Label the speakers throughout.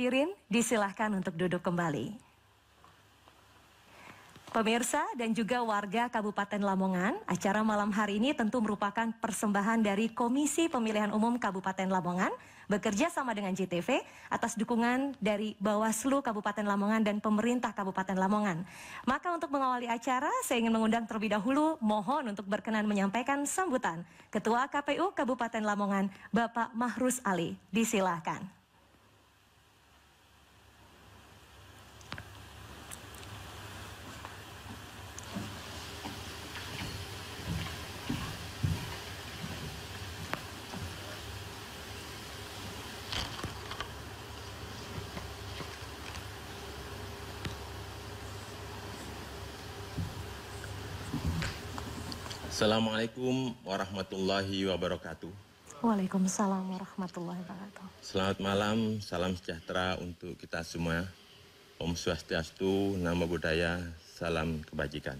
Speaker 1: hadirin, disilahkan untuk duduk kembali. Pemirsa dan juga warga Kabupaten Lamongan, acara malam hari ini tentu merupakan persembahan dari Komisi Pemilihan Umum Kabupaten Lamongan bekerja sama dengan JTV atas dukungan dari Bawaslu Kabupaten Lamongan dan pemerintah Kabupaten Lamongan. Maka untuk mengawali acara, saya ingin mengundang terlebih dahulu, mohon untuk berkenan menyampaikan sambutan Ketua KPU Kabupaten Lamongan, Bapak Mahruz Ali. Disilahkan.
Speaker 2: Assalamualaikum warahmatullahi wabarakatuh.
Speaker 1: Waalaikumsalam warahmatullahi wabarakatuh.
Speaker 2: Selamat malam, salam sejahtera untuk kita semua. Om Swastiastu, Namo Buddhaya, salam kebajikan.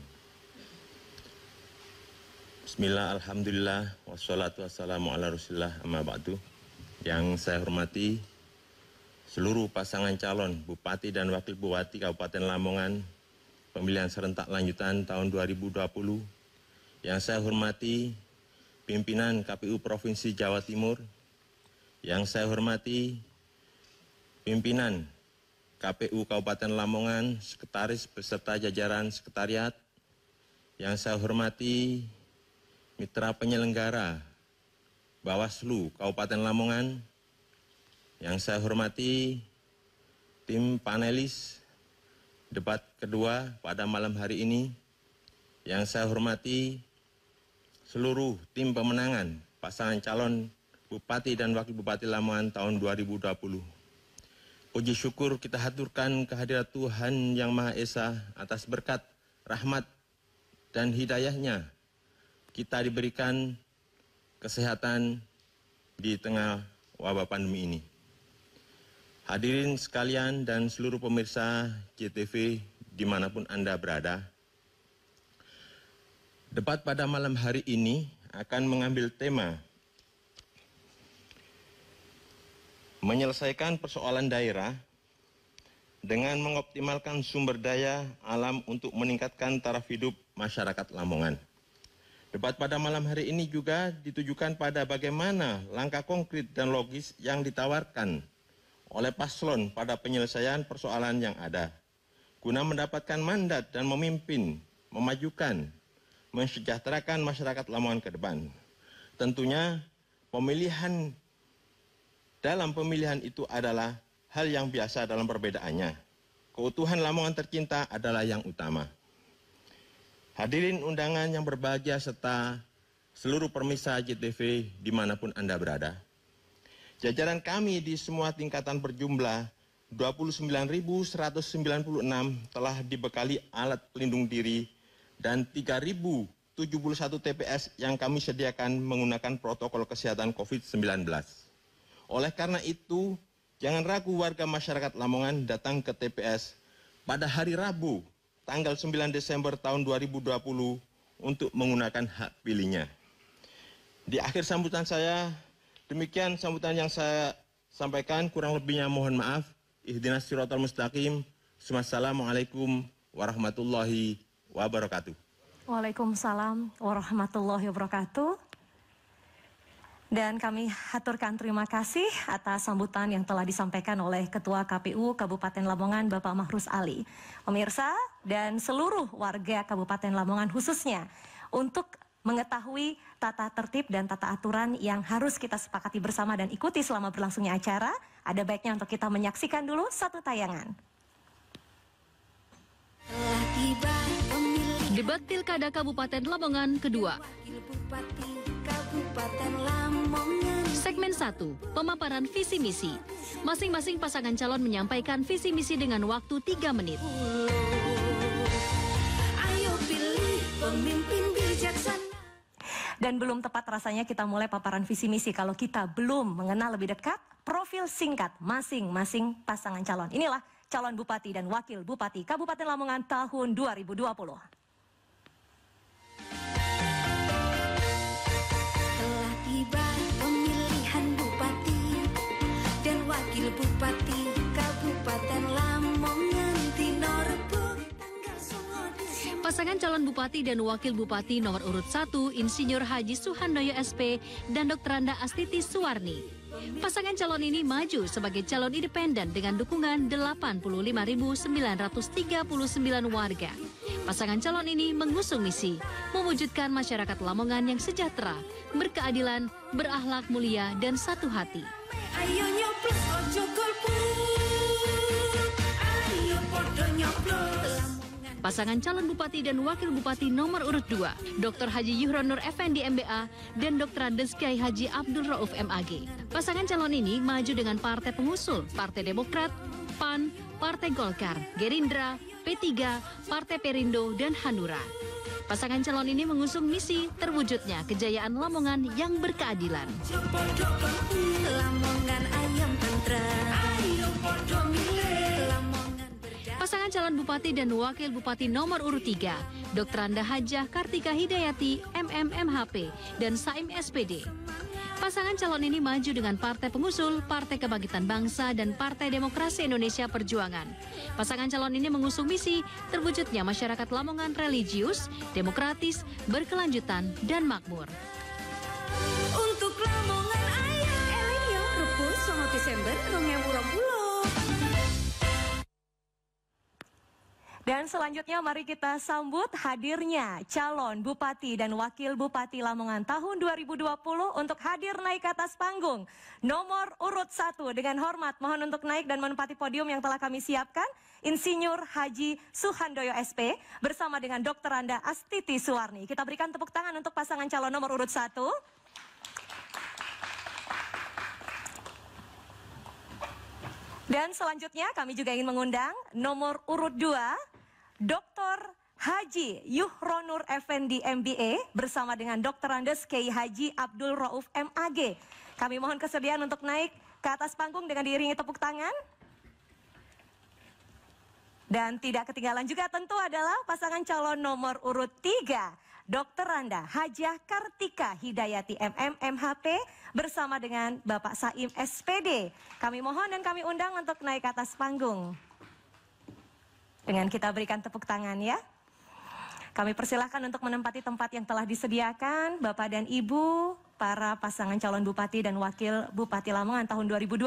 Speaker 2: Bismillah, alhamdulillah, wassalatu wassalamu ala rasulillah, amma ba'du. Yang saya hormati seluruh pasangan calon Bupati dan Wakil Bupati Kabupaten Lamongan pemilihan serentak lanjutan tahun 2020. Yang saya hormati pimpinan KPU Provinsi Jawa Timur, yang saya hormati pimpinan KPU Kabupaten Lamongan, sekretaris beserta jajaran sekretariat, yang saya hormati mitra penyelenggara Bawaslu Kabupaten Lamongan, yang saya hormati tim panelis debat kedua pada malam hari ini, yang saya hormati seluruh tim pemenangan pasangan calon Bupati dan Wakil Bupati Lamongan tahun 2020. Puji syukur kita haturkan kehadirat Tuhan Yang Maha Esa atas berkat, rahmat, dan hidayahnya. Kita diberikan kesehatan di tengah wabah pandemi ini. Hadirin sekalian dan seluruh pemirsa JTV dimanapun Anda berada, debat pada malam hari ini akan mengambil tema menyelesaikan persoalan daerah dengan mengoptimalkan sumber daya alam untuk meningkatkan taraf hidup masyarakat Lamongan. Debat pada malam hari ini juga ditujukan pada bagaimana langkah konkret dan logis yang ditawarkan oleh paslon pada penyelesaian persoalan yang ada, guna mendapatkan mandat dan memimpin, memajukan, mensejahterakan masyarakat Lamongan ke depan. Tentunya dalam pemilihan itu adalah hal yang biasa dalam perbedaannya. Keutuhan Lamongan tercinta adalah yang utama. Hadirin undangan yang berbahagia serta seluruh pemirsa JTV dimanapun Anda berada. Jajaran kami di semua tingkatan berjumlah 29.196 telah dibekali alat pelindung diri dan 3.071 TPS yang kami sediakan menggunakan protokol kesehatan COVID-19. Oleh karena itu, jangan ragu warga masyarakat Lamongan datang ke TPS pada hari Rabu, tanggal 9 Desember tahun 2020 untuk menggunakan hak pilihnya. Di akhir sambutan saya, demikian sambutan yang saya sampaikan, kurang lebihnya mohon maaf. Ihdinas siratal mustaqim. Wassalamualaikum warahmatullahi wabarakatuh.
Speaker 1: Waalaikumsalam warahmatullahi wabarakatuh. Dan kami haturkan terima kasih atas sambutan yang telah disampaikan oleh Ketua KPU Kabupaten Lamongan, Bapak Mahruz Ali. Pemirsa dan seluruh warga Kabupaten Lamongan khususnya, untuk mengetahui tata tertib dan tata aturan yang harus kita sepakati bersama dan ikuti selama berlangsungnya acara, ada baiknya untuk kita menyaksikan dulu satu tayangan.
Speaker 3: Debat Pilkada Kabupaten Lamongan kedua. Segmen 1, pemaparan visi misi. Masing-masing pasangan calon menyampaikan visi misi dengan waktu 3 menit.
Speaker 4: Ayo pilih pemimpin bijaksana.
Speaker 1: Dan belum tepat rasanya kita mulai paparan visi misi kalau kita belum mengenal lebih dekat profil singkat masing-masing pasangan calon. Inilah calon Bupati dan Wakil Bupati Kabupaten Lamongan tahun 2020.
Speaker 4: Telah tiba pemilihan Bupati dan Wakil Bupati Kabupaten
Speaker 3: Pasangan calon Bupati dan Wakil Bupati nomor urut 1, Insinyur Haji Suhandoyo SP dan Dr. Anda Astiti Suwarni. Pasangan calon ini maju sebagai calon independen dengan dukungan 85.939 warga. Pasangan calon ini mengusung misi mewujudkan masyarakat Lamongan yang sejahtera, berkeadilan, berakhlak mulia, dan satu hati.
Speaker 4: Ayo nyoblos ojo golput. Ayo podo nyoblos.
Speaker 3: Pasangan calon Bupati dan Wakil Bupati nomor urut 2, Dr. Haji Yuhronur Effendi MBA dan Dr. Andes Kiai Haji Abdul Rauf MAG. Pasangan calon ini maju dengan partai pengusul, Partai Demokrat, PAN, Partai Golkar, Gerindra, P3, Partai Perindo, dan Hanura. Pasangan calon ini mengusung misi terwujudnya kejayaan Lamongan yang berkeadilan.
Speaker 4: Podo golput. Lamongan ayam tentram. Ayo podo milih. Lamongan berdamai.
Speaker 3: Pasangan calon Bupati dan Wakil Bupati nomor urut 3, Dr. Anda Hajah Kartika Hidayati, MMMHP, dan Saim SPD. Pasangan calon ini maju dengan partai pengusul, Partai Kebangkitan Bangsa, dan Partai Demokrasi Indonesia Perjuangan. Pasangan calon ini mengusung misi terwujudnya masyarakat Lamongan religius, demokratis, berkelanjutan, dan makmur.
Speaker 4: Untuk Lamongan ayam. Elinyo Rebo 9 Desember 2020.
Speaker 1: Dan selanjutnya mari kita sambut hadirnya calon Bupati dan Wakil Bupati Lamongan tahun 2020 untuk hadir naik ke atas panggung. Nomor urut 1 dengan hormat mohon untuk naik dan menempati podium yang telah kami siapkan. Insinyur Haji Suhandoyo SP bersama dengan Dr. Anda Astiti Suwarni. Kita berikan tepuk tangan untuk pasangan calon nomor urut 1. Dan selanjutnya kami juga ingin mengundang nomor urut 2, Dr. Haji Yuhronur Effendi MBA bersama dengan Dr. Andes Kiai Haji Abdul Rauf MAG. Kami mohon kesediaan untuk naik ke atas panggung dengan diiringi tepuk tangan. Dan tidak ketinggalan juga tentu adalah pasangan calon nomor urut 3, Dr. Anda Hajah Kartika Hidayati MMMHP bersama dengan Bapak Saim SPD. Kami mohon dan kami undang untuk naik ke atas panggung. Dengan kita berikan tepuk tangan ya. Kami persilahkan untuk menempati tempat yang telah disediakan Bapak dan Ibu, para pasangan calon Bupati dan Wakil Bupati Lamongan tahun 2020.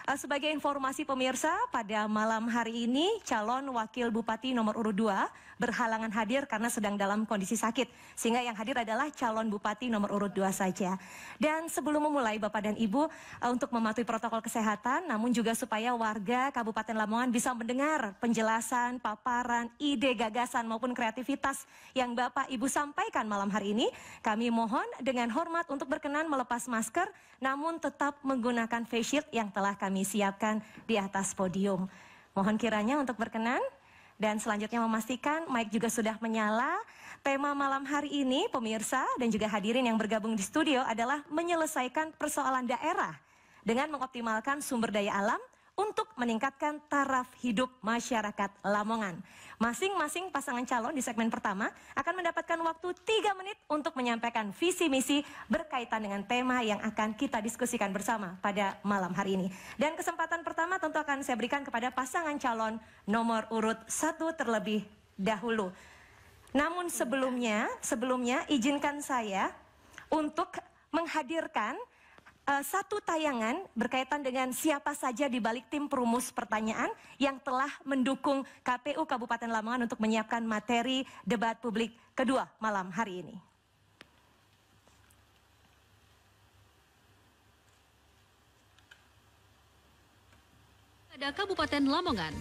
Speaker 1: Sebagai informasi pemirsa, pada malam hari ini calon Wakil Bupati nomor urut 2 berhalangan hadir karena sedang dalam kondisi sakit. Sehingga yang hadir adalah calon Bupati nomor urut 2 saja. Dan sebelum memulai Bapak dan Ibu, untuk mematuhi protokol kesehatan, namun juga supaya warga Kabupaten Lamongan bisa mendengar penjelasan, paparan, ide, gagasan maupun kreativitas yang Bapak Ibu sampaikan malam hari ini, kami mohon dengan hormat untuk berkenan melepas masker, namun tetap menggunakan face shield yang telah kami siapkan di atas podium. Mohon kiranya untuk berkenan. Dan selanjutnya memastikan mic juga sudah menyala. Tema malam hari ini pemirsa dan juga hadirin yang bergabung di studio adalah menyelesaikan persoalan daerah dengan mengoptimalkan sumber daya alam untuk meningkatkan taraf hidup masyarakat Lamongan. Masing-masing pasangan calon di segmen pertama akan mendapatkan waktu 3 menit untuk menyampaikan visi misi berkaitan dengan tema yang akan kita diskusikan bersama pada malam hari ini. Dan kesempatan pertama tentu akan saya berikan kepada pasangan calon nomor urut 1 terlebih dahulu. Namun sebelumnya izinkan saya untuk menghadirkan satu tayangan berkaitan dengan siapa saja di balik tim perumus pertanyaan yang telah mendukung KPU Kabupaten Lamongan untuk menyiapkan materi debat publik kedua malam hari ini.
Speaker 3: Ada Kabupaten Lamongan.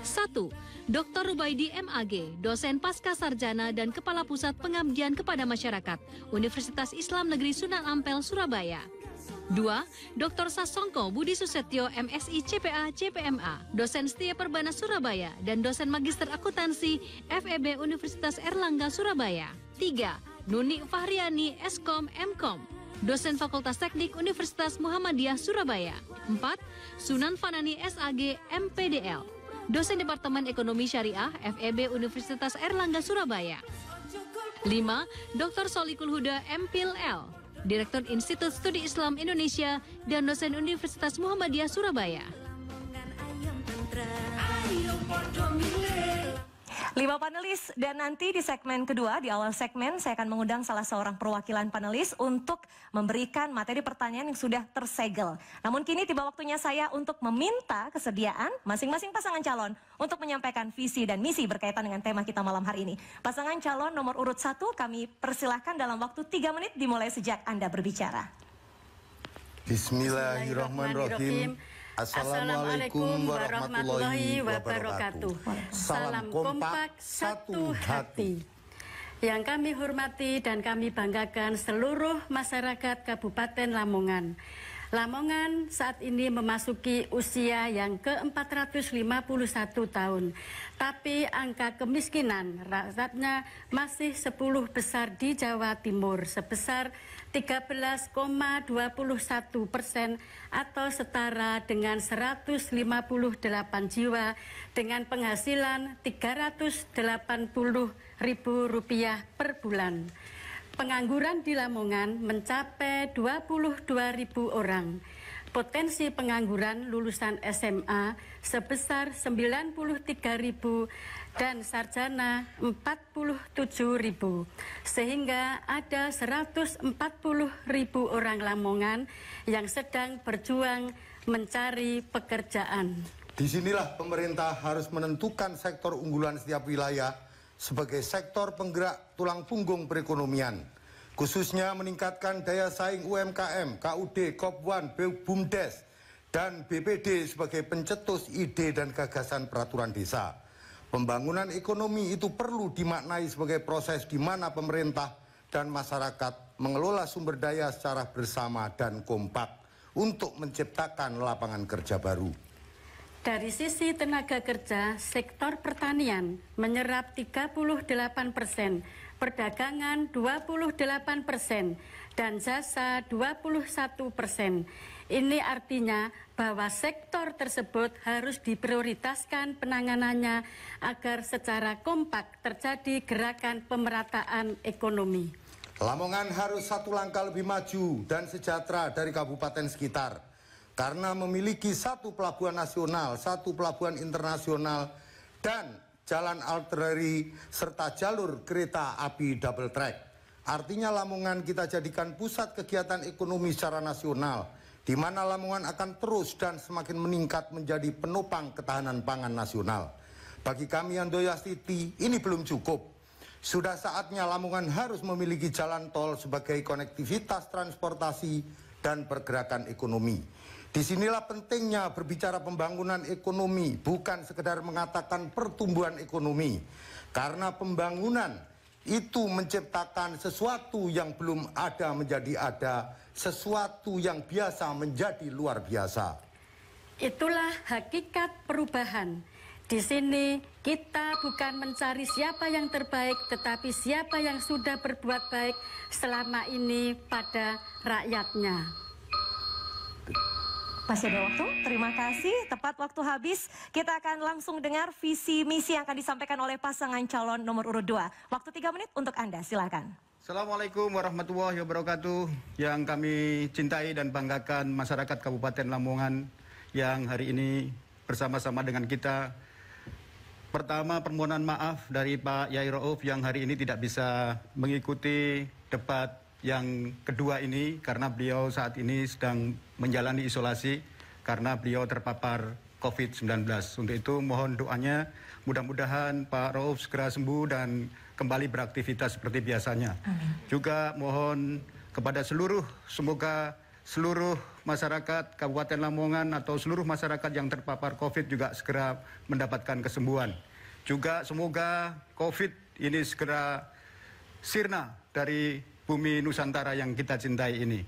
Speaker 3: 1. Dr. Rubaidi MAG, dosen pasca sarjana dan Kepala Pusat Pengabdian kepada Masyarakat, Universitas Islam Negeri Sunan Ampel, Surabaya. 2. Dr. Sasongko Budi Susetyo, MSI CPA CPMA, dosen setia Perbana Surabaya dan dosen Magister Akuntansi FEB Universitas Erlangga Surabaya. 3. Nuni Fahriani Eskom Mkom, dosen Fakultas Teknik Universitas Muhammadiyah Surabaya. 4. Sunan Fanani SAG MPDL, dosen Departemen Ekonomi Syariah FEB Universitas Erlangga Surabaya. 5. Dr. Solikul Huda MPhil, Direktur Institut Studi Islam Indonesia dan dosen Universitas Muhammadiyah Surabaya.
Speaker 1: 5 panelis, dan nanti di segmen kedua, di awal segmen saya akan mengundang salah seorang perwakilan panelis untuk memberikan materi pertanyaan yang sudah tersegel. Namun kini tiba waktunya saya untuk meminta kesediaan masing-masing pasangan calon untuk menyampaikan visi dan misi berkaitan dengan tema kita malam hari ini. Pasangan calon nomor urut 1 kami persilahkan dalam waktu 3 menit dimulai sejak Anda berbicara.
Speaker 5: Bismillahirrahmanirrahim. Assalamualaikum warahmatullahi wabarakatuh. Salam kompak, satu hati. Yang kami hormati dan kami banggakan seluruh masyarakat Kabupaten Lamongan. Lamongan saat ini memasuki usia yang ke-451 tahun. Tapi angka kemiskinan rakyatnya masih 10 besar di Jawa Timur sebesar 13,21% atau setara dengan 158 jiwa dengan penghasilan Rp380.000 per bulan. Pengangguran di Lamongan mencapai 22.000 orang. Potensi pengangguran lulusan SMA sebesar 93.000 dan sarjana 47.000. Sehingga ada 140.000 orang Lamongan yang sedang berjuang mencari pekerjaan.
Speaker 6: Disinilah pemerintah harus menentukan sektor unggulan setiap wilayah sebagai sektor penggerak tulang punggung perekonomian, khususnya meningkatkan daya saing UMKM, KUD, Kopwan, BUMDes, dan BPD sebagai pencetus ide dan gagasan peraturan desa. Pembangunan ekonomi itu perlu dimaknai sebagai proses di mana pemerintah dan masyarakat mengelola sumber daya secara bersama dan kompak untuk menciptakan lapangan kerja baru.
Speaker 5: Dari sisi tenaga kerja, sektor pertanian menyerap 38%, perdagangan 28%, dan jasa 21%. Ini artinya bahwa sektor tersebut harus diprioritaskan penanganannya agar secara kompak terjadi gerakan pemerataan ekonomi.
Speaker 6: Lamongan harus satu langkah lebih maju dan sejahtera dari kabupaten sekitar. Karena memiliki satu pelabuhan nasional, satu pelabuhan internasional, dan jalan arteri serta jalur kereta api double track. Artinya Lamongan kita jadikan pusat kegiatan ekonomi secara nasional, di mana Lamongan akan terus dan semakin meningkat menjadi penopang ketahanan pangan nasional. Bagi kami Handoyo Astiti, ini belum cukup. Sudah saatnya Lamongan harus memiliki jalan tol sebagai konektivitas transportasi dan pergerakan ekonomi. Disinilah pentingnya berbicara pembangunan ekonomi, bukan sekedar mengatakan pertumbuhan ekonomi. Karena pembangunan itu menciptakan sesuatu yang belum ada menjadi ada, sesuatu yang biasa menjadi luar biasa.
Speaker 5: Itulah hakikat perubahan. Di sini kita bukan mencari siapa yang terbaik, tetapi siapa yang sudah berbuat baik selama ini pada rakyatnya.
Speaker 1: Masih ada waktu, terima kasih. Tepat waktu habis, kita akan langsung dengar visi misi yang akan disampaikan oleh pasangan calon nomor urut 2. Waktu 3 menit untuk Anda, silakan.
Speaker 7: Assalamualaikum warahmatullahi wabarakatuh. Yang kami cintai dan banggakan masyarakat Kabupaten Lamongan yang hari ini bersama-sama dengan kita. Pertama, permohonan maaf dari Pak Yai Rauf yang hari ini tidak bisa mengikuti debat yang kedua ini karena beliau saat ini sedang menjalani isolasi karena beliau terpapar COVID-19. Untuk itu mohon doanya, mudah-mudahan Pak Rauf segera sembuh dan kembali beraktivitas seperti biasanya. Amin. Juga mohon kepada semoga seluruh masyarakat Kabupaten Lamongan atau seluruh masyarakat yang terpapar COVID juga segera mendapatkan kesembuhan. Juga semoga COVID ini segera sirna dari bumi Nusantara yang kita cintai ini.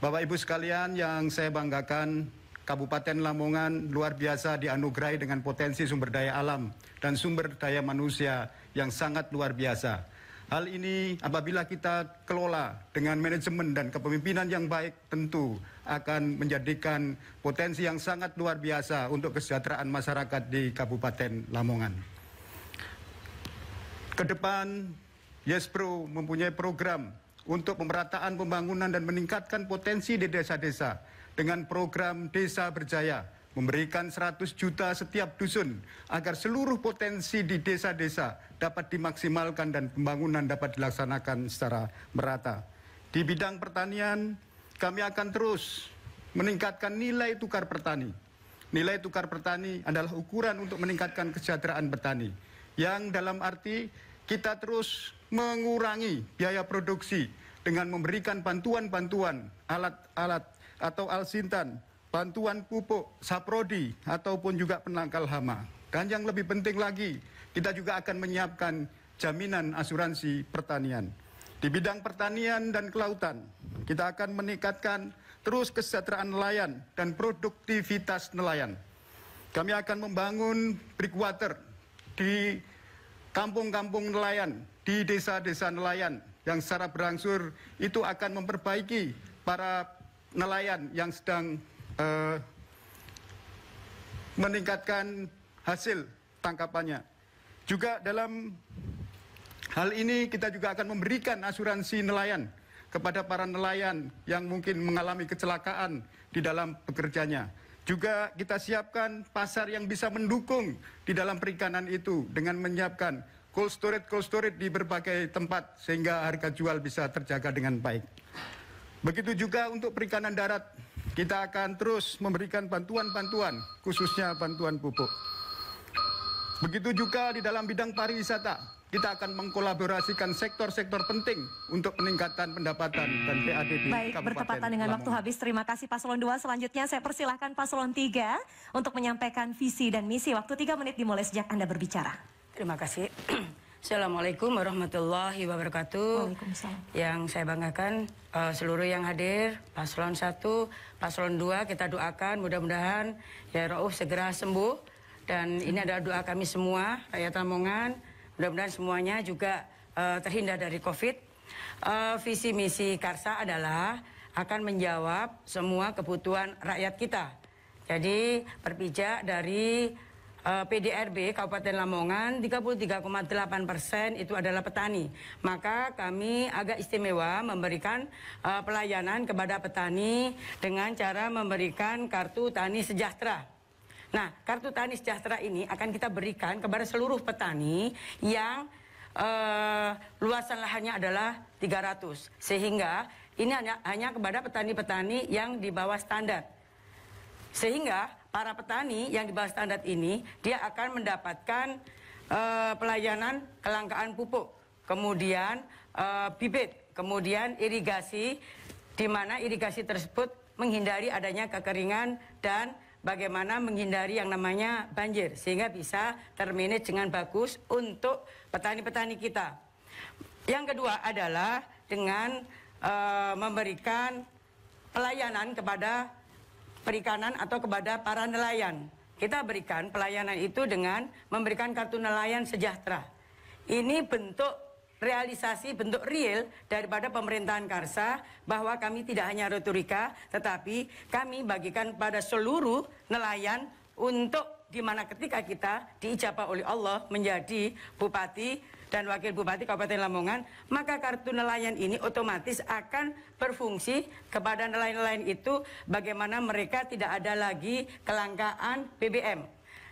Speaker 7: Bapak Ibu sekalian yang saya banggakan, Kabupaten Lamongan luar biasa dianugerahi dengan potensi sumber daya alam dan sumber daya manusia yang sangat luar biasa. Hal ini apabila kita kelola dengan manajemen dan kepemimpinan yang baik tentu akan menjadikan potensi yang sangat luar biasa untuk kesejahteraan masyarakat di Kabupaten Lamongan. Kedepan, YesPro mempunyai program untuk pemerataan pembangunan dan meningkatkan potensi di desa-desa dengan program Desa Berjaya memberikan 100 juta setiap dusun agar seluruh potensi di desa-desa dapat dimaksimalkan dan pembangunan dapat dilaksanakan secara merata. Di bidang pertanian, kami akan terus meningkatkan nilai tukar petani. Nilai tukar petani adalah ukuran untuk meningkatkan kesejahteraan petani, yang dalam arti kita terus mengurangi biaya produksi dengan memberikan bantuan-bantuan alat-alat atau alsintan, bantuan pupuk, saprodi, ataupun juga penangkal hama. Dan yang lebih penting lagi, kita juga akan menyiapkan jaminan asuransi pertanian. Di bidang pertanian dan kelautan, kita akan meningkatkan terus kesejahteraan nelayan dan produktivitas nelayan. Kami akan membangun breakwater di kampung-kampung nelayan, di desa-desa nelayan yang secara berangsur itu akan memperbaiki para nelayan yang sedang meningkatkan hasil tangkapannya. Juga dalam hal ini kita juga akan memberikan asuransi nelayan kepada para nelayan yang mungkin mengalami kecelakaan di dalam bekerjanya. Juga kita siapkan pasar yang bisa mendukung di dalam perikanan itu dengan menyiapkan cold storage di berbagai tempat sehingga harga jual bisa terjaga dengan baik. Begitu juga untuk perikanan darat, kita akan terus memberikan bantuan-bantuan, khususnya bantuan pupuk. Begitu juga di dalam bidang pariwisata, kita akan mengkolaborasikan sektor-sektor penting untuk peningkatan pendapatan dan PAD di
Speaker 1: Baik,
Speaker 7: Kabupaten
Speaker 1: bertepatan dengan waktu
Speaker 7: Lamongan.
Speaker 1: habis. Terima kasih Paslon 2. Selanjutnya saya persilahkan Paslon 3 untuk menyampaikan visi dan misi. Waktu 3 menit dimulai sejak Anda berbicara.
Speaker 8: Terima kasih. Assalamualaikum warahmatullahi wabarakatuh.
Speaker 1: Waalaikumsalam.
Speaker 8: Yang saya banggakan seluruh yang hadir, Paslon 1, Paslon 2, kita doakan mudah-mudahan ya Rauf segera sembuh. Dan ini adalah doa kami semua, rakyat Lamongan. Mudah-mudahan semuanya juga terhindar dari COVID. Visi misi Karsa adalah akan menjawab semua kebutuhan rakyat kita. Jadi berpijak dari PDRB Kabupaten Lamongan 33,8% itu adalah petani. Maka kami agak istimewa memberikan pelayanan kepada petani dengan cara memberikan kartu tani sejahtera. Nah, kartu tani sejahtera ini akan kita berikan kepada seluruh petani yang luasan lahannya adalah 300. Sehingga ini hanya kepada petani-petani yang di bawah standar. Sehingga para petani yang di bawah standar ini, dia akan mendapatkan pelayanan kelangkaan pupuk, kemudian bibit, kemudian irigasi, di mana irigasi tersebut menghindari adanya kekeringan dan bagaimana menghindari yang namanya banjir, sehingga bisa termanage dengan bagus untuk petani-petani kita. Yang kedua adalah dengan memberikan pelayanan kepada perikanan atau kepada para nelayan. Kita berikan pelayanan itu dengan memberikan kartu nelayan sejahtera. Ini bentuk realisasi, bentuk real daripada pemerintahan Karsa, bahwa kami tidak hanya retorika, tetapi kami bagikan pada seluruh nelayan untuk dimana ketika kita diijabah oleh Allah menjadi bupati dan wakil bupati Kabupaten Lamongan, maka kartu nelayan ini otomatis akan berfungsi kepada nelayan-nelayan itu bagaimana mereka tidak ada lagi kelangkaan BBM.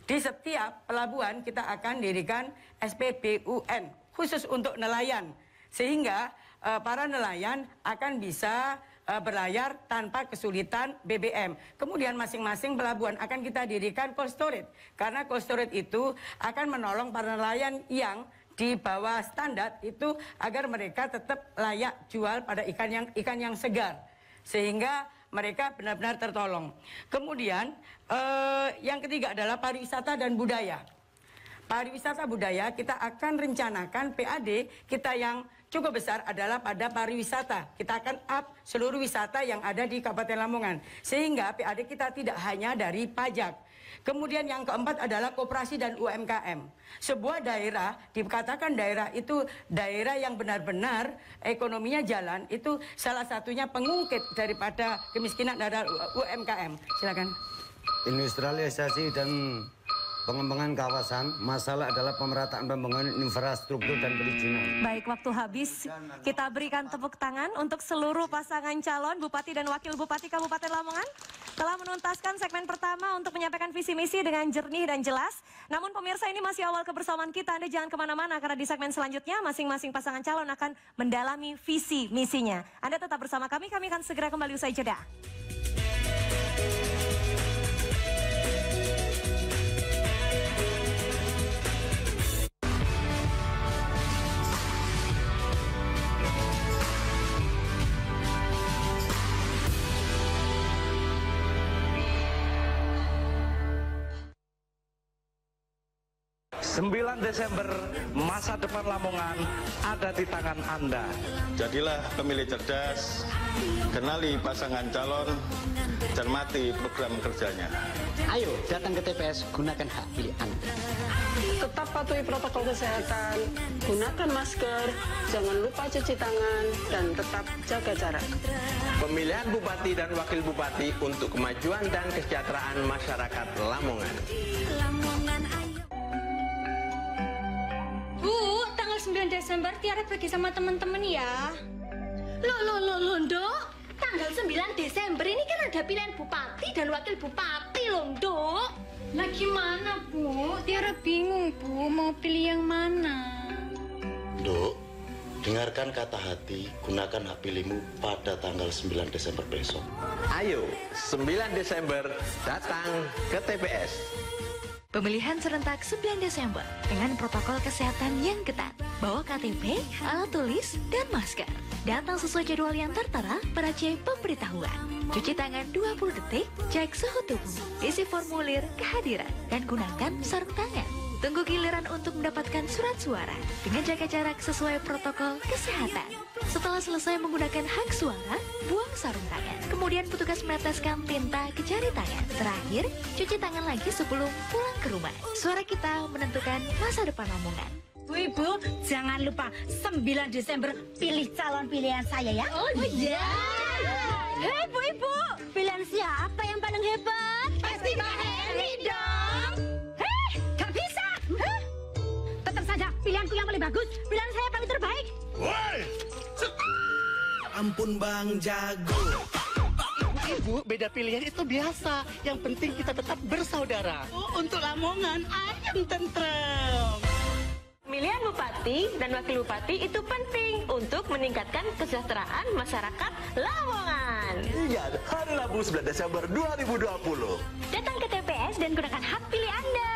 Speaker 8: Di setiap pelabuhan kita akan dirikan SPBUN khusus untuk nelayan, sehingga para nelayan akan bisa berlayar tanpa kesulitan BBM. Kemudian masing-masing pelabuhan akan kita dirikan cold storage, karena cold storage itu akan menolong para nelayan yang di bawah standar itu agar mereka tetap layak jual pada ikan yang segar, sehingga mereka benar-benar tertolong. Kemudian yang ketiga adalah pariwisata dan budaya. Pariwisata budaya kita akan rencanakan PAD kita yang cukup besar adalah pada pariwisata. Kita akan up seluruh wisata yang ada di Kabupaten Lamongan, sehingga PAD kita tidak hanya dari pajak. Kemudian yang keempat adalah koperasi dan UMKM. Sebuah daerah, dikatakan daerah itu daerah yang benar-benar ekonominya jalan, itu salah satunya pengungkit daripada kemiskinan adalah UMKM. Silakan.
Speaker 9: Industrialisasi dan pengembangan kawasan, masalah adalah pemerataan pembangunan infrastruktur dan perizinan.
Speaker 1: Baik, waktu habis. Kita berikan tepuk tangan untuk seluruh pasangan calon Bupati dan Wakil Bupati Kabupaten Lamongan. Telah menuntaskan segmen pertama untuk menyampaikan visi misi dengan jernih dan jelas. Namun pemirsa, ini masih awal kebersamaan kita. Anda jangan kemana-mana karena di segmen selanjutnya masing-masing pasangan calon akan mendalami visi misinya. Anda tetap bersama kami akan segera kembali usai jeda.
Speaker 10: 9 Desember, masa depan Lamongan ada di tangan Anda.
Speaker 7: Jadilah pemilih cerdas, kenali pasangan calon, cermati program kerjanya.
Speaker 11: Ayo datang ke TPS, gunakan hak pilih Anda.
Speaker 12: Tetap patuhi protokol kesehatan, gunakan masker, jangan lupa cuci tangan, dan tetap jaga jarak.
Speaker 2: Pemilihan Bupati dan Wakil Bupati untuk kemajuan dan kesejahteraan masyarakat Lamongan.
Speaker 13: Bu, tanggal 9 Desember Tiara pergi sama teman-teman ya.
Speaker 14: Loh, Nduk. Tanggal 9 Desember ini kan ada pilihan Bupati dan Wakil Bupati loh, Nduk.
Speaker 13: Nah gimana, Bu? Tiara bingung, Bu. Mau pilih yang mana?
Speaker 15: Nduk, dengarkan kata hati, gunakan hak pilihmu pada tanggal 9 Desember besok.
Speaker 2: Ayo, 9 Desember datang ke TPS.
Speaker 3: Pemilihan serentak 9 Desember dengan protokol kesehatan yang ketat. Bawa KTP, alat tulis, dan masker. Datang sesuai jadwal yang tertera pada C pemberitahuan. Cuci tangan 20 detik, cek suhu tubuh, isi formulir kehadiran, dan gunakan sarung tangan. Tunggu giliran untuk mendapatkan surat suara dengan jaga jarak sesuai protokol kesehatan. Setelah selesai menggunakan hak suara, buang sarung tangan. Kemudian petugas meneteskan tinta ke jari tangan. Terakhir, cuci tangan lagi sebelum pulang ke rumah. Suara kita menentukan masa depan Lamongan.
Speaker 14: Bu Ibu, jangan lupa 9 Desember pilih calon pilihan saya ya.
Speaker 13: Oh iya.
Speaker 14: Hei Bu Ibu, pilihan siapa yang paling hebat?
Speaker 13: Pasti Pak Heri dong.
Speaker 14: Hei, gak bisa. Tetap saja pilihanku yang paling bagus. Pilihan saya paling terbaik.
Speaker 10: Woi! Ampun Bang Jago.
Speaker 11: Ibu, beda pilihan itu biasa. Yang penting kita tetap bersaudara.
Speaker 12: Untuk Lamongan, ayam tentrem.
Speaker 14: Pemilihan Bupati dan Wakil Bupati itu penting untuk meningkatkan kesejahteraan masyarakat Lamongan.
Speaker 10: Ingat, hari Rabu 9 Desember 2020.
Speaker 14: Datang ke TPS dan gunakan hak pilih Anda.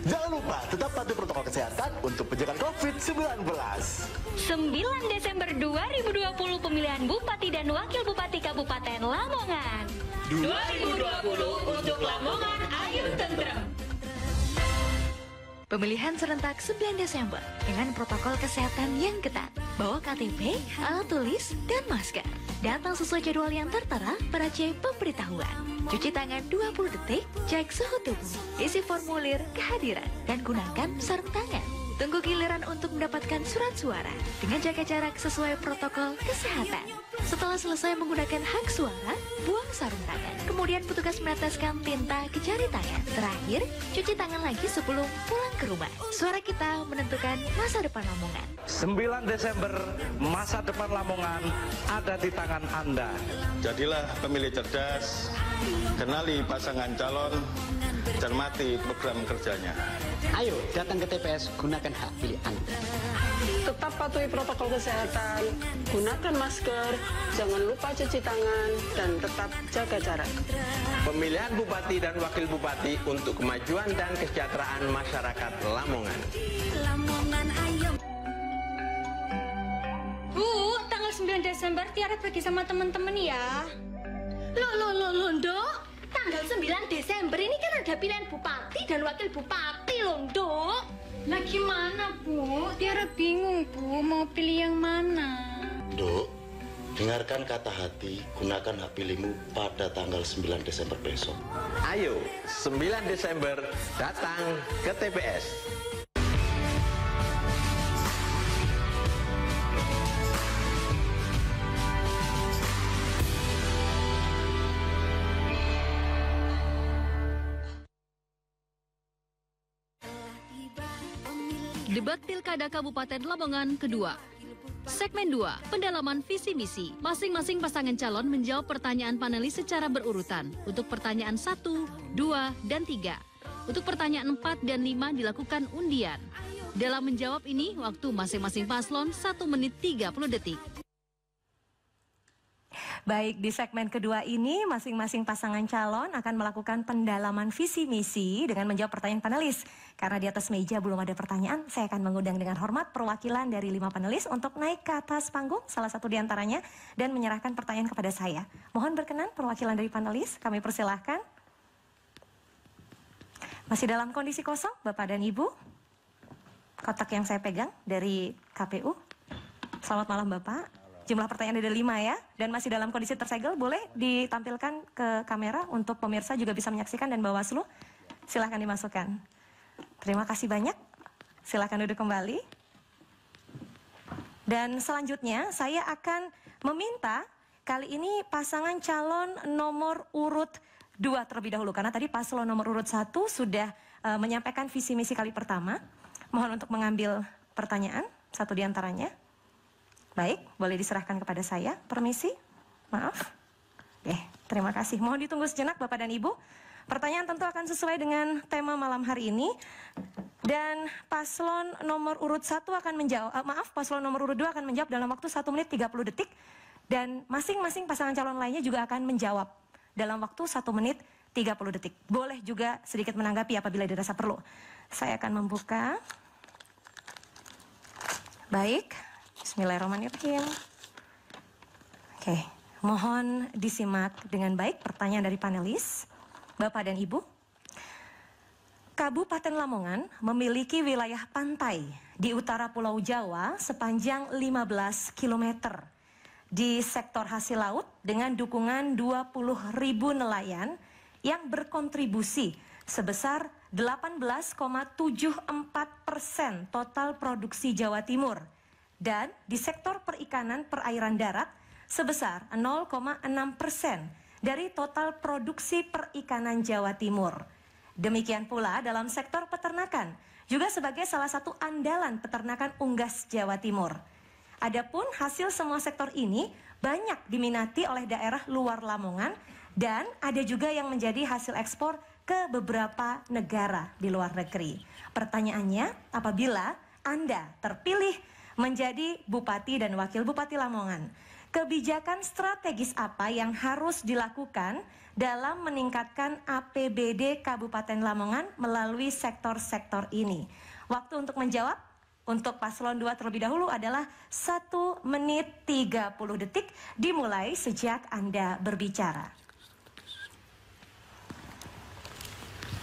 Speaker 10: Jangan lupa tetap patuhi protokol kesehatan untuk pencegahan COVID-19.
Speaker 14: 9 Desember 2020 pemilihan Bupati dan Wakil Bupati Kabupaten Lamongan.
Speaker 13: 2020 untuk Lamongan, ayo tentrem.
Speaker 3: Pemilihan serentak 9 Desember dengan protokol kesehatan yang ketat. Bawa KTP, alat tulis, dan masker. Datang sesuai jadwal yang tertera pada C pemberitahuan. Cuci tangan 20 detik, cek suhu tubuh, isi formulir kehadiran, dan gunakan sarung tangan. Tunggu giliran untuk mendapatkan surat suara dengan jaga jarak sesuai protokol kesehatan. Setelah selesai menggunakan hak suara, buang sarung tangan. Kemudian petugas meneteskan tinta ke jari tangan. Terakhir, cuci tangan lagi sebelum pulang ke rumah. Suara kita menentukan masa depan Lamongan.
Speaker 10: 9 Desember, masa depan Lamongan ada di tangan Anda.
Speaker 7: Jadilah pemilih cerdas, kenali pasangan calon, cermati program kerjanya.
Speaker 11: Ayo datang ke TPS, gunakan hak pilih Anda.
Speaker 12: Tetap patuhi protokol kesehatan, gunakan masker, jangan lupa cuci tangan, dan tetap jaga jarak.
Speaker 2: Pemilihan Bupati dan Wakil Bupati untuk kemajuan dan kesejahteraan masyarakat Lamongan.
Speaker 13: Bu, tanggal 9 Desember Tiara pergi sama teman-teman ya.
Speaker 14: Loh, Nduk. Tanggal 9 Desember ini kan ada pilihan Bupati dan Wakil Bupati loh, Nduk.
Speaker 13: Nah gimana, Bu? Tiara bingung, Bu. Mau pilih yang mana?
Speaker 15: Nduk, dengarkan kata hati, gunakan hak pilihmu pada tanggal 9 Desember besok.
Speaker 2: Ayo, 9 Desember datang ke TPS.
Speaker 3: Debat Pilkada Kabupaten Lamongan kedua. Segmen 2, pendalaman visi misi. Masing-masing pasangan calon menjawab pertanyaan panelis secara berurutan. Untuk pertanyaan 1, 2, dan 3. Untuk pertanyaan 4 dan 5 dilakukan undian. Dalam menjawab ini, waktu masing-masing paslon 1 menit 30 detik.
Speaker 1: Baik, di segmen kedua ini masing-masing pasangan calon akan melakukan pendalaman visi misi dengan menjawab pertanyaan panelis. Karena di atas meja belum ada pertanyaan, saya akan mengundang dengan hormat perwakilan dari 5 panelis untuk naik ke atas panggung, salah satu di antaranya, dan menyerahkan pertanyaan kepada saya. Mohon berkenan perwakilan dari panelis, kami persilahkan. Masih dalam kondisi kosong, Bapak dan Ibu. Kotak yang saya pegang dari KPU. Selamat malam, Bapak. Jumlah pertanyaan ada 5 ya, dan masih dalam kondisi tersegel, boleh ditampilkan ke kamera untuk pemirsa juga bisa menyaksikan dan Bawaslu. Silahkan dimasukkan. Terima kasih banyak. Silahkan duduk kembali. Dan selanjutnya saya akan meminta kali ini pasangan calon nomor urut 2 terlebih dahulu, karena tadi paslon nomor urut 1 sudah menyampaikan visi misi kali pertama. Mohon untuk mengambil pertanyaan, satu di antaranya. Baik, boleh diserahkan kepada saya. Permisi, maaf. Oke, terima kasih. Mohon ditunggu sejenak Bapak dan Ibu. Pertanyaan tentu akan sesuai dengan tema malam hari ini. Dan paslon nomor urut 1 akan menjawab, paslon nomor urut 2 akan menjawab dalam waktu 1 menit 30 detik. Dan masing-masing pasangan calon lainnya juga akan menjawab dalam waktu 1 menit 30 detik. Boleh juga sedikit menanggapi apabila dirasa perlu. Saya akan membuka. Baik. Bismillahirrahmanirrahim. Oke, mohon disimak dengan baik pertanyaan dari panelis, Bapak dan Ibu. Kabupaten Lamongan memiliki wilayah pantai di utara Pulau Jawa sepanjang 15 km. Di sektor hasil laut dengan dukungan 20.000 nelayan yang berkontribusi sebesar 18,74% total produksi Jawa Timur. Dan di sektor perikanan perairan darat sebesar 0,6% dari total produksi perikanan Jawa Timur. Demikian pula dalam sektor peternakan, juga sebagai salah satu andalan peternakan unggas Jawa Timur. Adapun hasil semua sektor ini banyak diminati oleh daerah luar Lamongan dan ada juga yang menjadi hasil ekspor ke beberapa negara di luar negeri. Pertanyaannya, apabila Anda terpilih menjadi Bupati dan Wakil Bupati Lamongan, kebijakan strategis apa yang harus dilakukan dalam meningkatkan APBD Kabupaten Lamongan melalui sektor-sektor ini? Waktu untuk menjawab untuk paslon 2 terlebih dahulu adalah 1 menit 30 detik dimulai sejak Anda berbicara.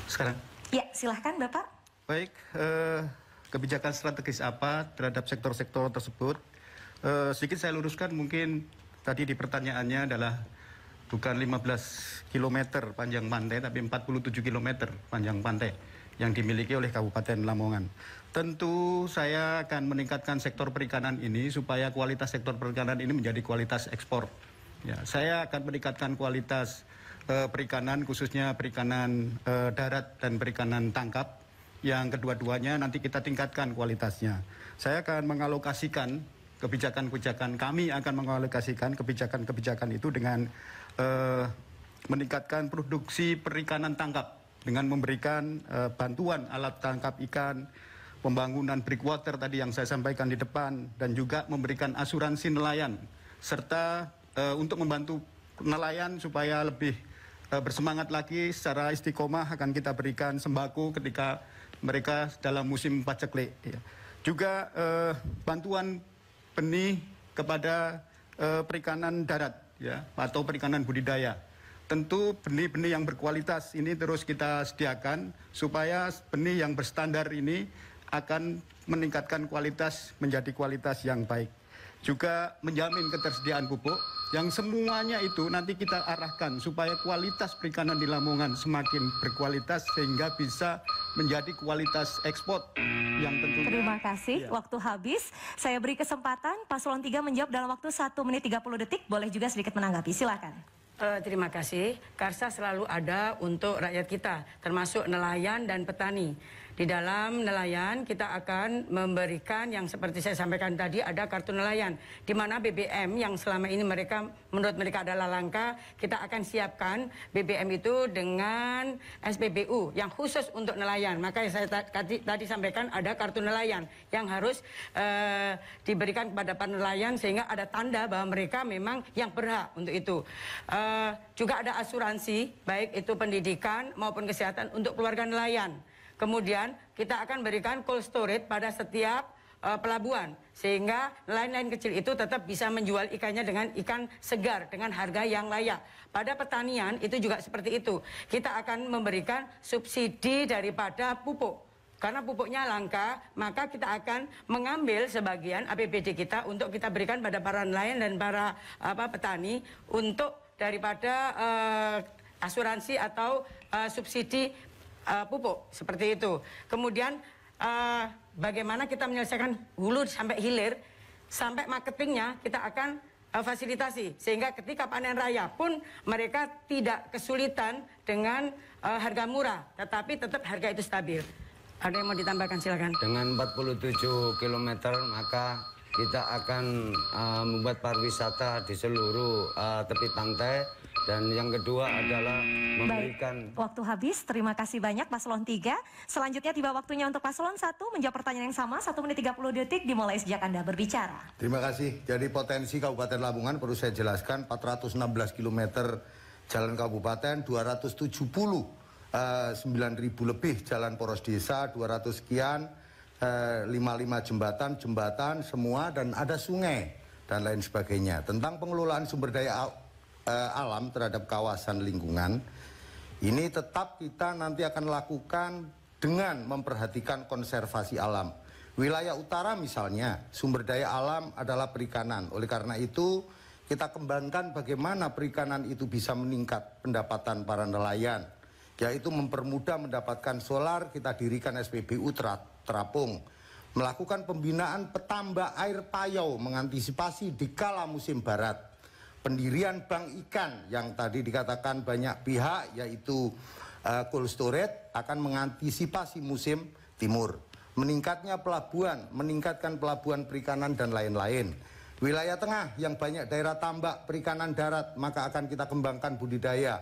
Speaker 7: Sekarang?
Speaker 1: Ya, silahkan Bapak.
Speaker 7: Baik, kebijakan strategis apa terhadap sektor-sektor tersebut? Sedikit saya luruskan, mungkin tadi di pertanyaannya adalah bukan 15 km panjang pantai, tapi 47 km panjang pantai yang dimiliki oleh Kabupaten Lamongan. Tentu saya akan meningkatkan sektor perikanan ini supaya kualitas sektor perikanan ini menjadi kualitas ekspor. Ya, saya akan meningkatkan kualitas perikanan, khususnya perikanan darat dan perikanan tangkap. Yang kedua-duanya nanti kita tingkatkan kualitasnya. Saya akan mengalokasikan kebijakan-kebijakan, kami akan mengalokasikan kebijakan-kebijakan itu dengan meningkatkan produksi perikanan tangkap dengan memberikan bantuan alat tangkap ikan, pembangunan breakwater tadi yang saya sampaikan di depan, dan juga memberikan asuransi nelayan, serta untuk membantu nelayan supaya lebih bersemangat lagi secara istiqomah akan kita berikan sembako ketika mereka dalam musim paceklik. Ya. Juga bantuan benih kepada perikanan darat, ya, atau perikanan budidaya. Tentu benih-benih yang berkualitas ini terus kita sediakan supaya benih yang berstandar ini akan meningkatkan kualitas menjadi kualitas yang baik. Juga menjamin ketersediaan pupuk yang semuanya itu nanti kita arahkan supaya kualitas perikanan di Lamongan semakin berkualitas sehingga bisa menjadi kualitas ekspor yang tentunya.
Speaker 1: Terima kasih, waktu habis. Saya beri kesempatan paslon 3 menjawab dalam waktu 1 menit 30 detik. Boleh juga sedikit menanggapi, silakan.
Speaker 8: Terima kasih. Karsa selalu ada untuk rakyat kita, termasuk nelayan dan petani. Di dalam nelayan kita akan memberikan yang seperti saya sampaikan tadi, ada kartu nelayan, di mana BBM yang selama ini menurut mereka adalah langka, kita akan siapkan BBM itu dengan SPBU yang khusus untuk nelayan. Maka saya tadi sampaikan ada kartu nelayan yang harus diberikan kepada para nelayan sehingga ada tanda bahwa mereka memang yang berhak untuk itu. Juga ada asuransi, baik itu pendidikan maupun kesehatan untuk keluarga nelayan. Kemudian kita akan berikan cold storage pada setiap pelabuhan sehingga nelayan-nelayan kecil itu tetap bisa menjual ikannya dengan ikan segar dengan harga yang layak. Pada pertanian itu juga seperti itu. Kita akan memberikan subsidi daripada pupuk. Karena pupuknya langka, maka kita akan mengambil sebagian APBD kita untuk kita berikan pada para nelayan dan para petani untuk daripada asuransi atau subsidi pupuk seperti itu. Kemudian bagaimana kita menyelesaikan hulu sampai hilir, sampai marketingnya kita akan fasilitasi sehingga ketika panen raya pun mereka tidak kesulitan dengan harga murah, tetapi tetap harga itu stabil. Ada yang mau ditambahkan, silakan.
Speaker 9: Dengan 47 km maka kita akan membuat pariwisata di seluruh tepi pantai. Dan yang kedua adalah memberikan...
Speaker 1: Baik, waktu habis. Terima kasih banyak Paslon 3. Selanjutnya tiba waktunya untuk Paslon 1 menjawab pertanyaan yang sama. 1 menit 30 detik dimulai sejak Anda berbicara.
Speaker 6: Terima kasih. Jadi potensi Kabupaten Lamongan perlu saya jelaskan 416 km jalan kabupaten, 270 9.000 lebih jalan poros desa, 200 sekian 55 jembatan semua, dan ada sungai dan lain sebagainya. Tentang pengelolaan sumber daya alam terhadap kawasan lingkungan, ini tetap kita nanti akan lakukan dengan memperhatikan konservasi alam. Wilayah utara misalnya, sumber daya alam adalah perikanan. Oleh karena itu, kita kembangkan bagaimana perikanan itu bisa meningkat pendapatan para nelayan, yaitu mempermudah mendapatkan solar, kita dirikan SPBU terapung. Melakukan pembinaan petambak air payau, mengantisipasi di kala musim barat. Pendirian bank ikan yang tadi dikatakan banyak pihak, yaitu cold storage, akan mengantisipasi musim timur. Meningkatnya pelabuhan, meningkatkan pelabuhan perikanan dan lain-lain. Wilayah tengah yang banyak daerah tambak perikanan darat, maka akan kita kembangkan budidaya,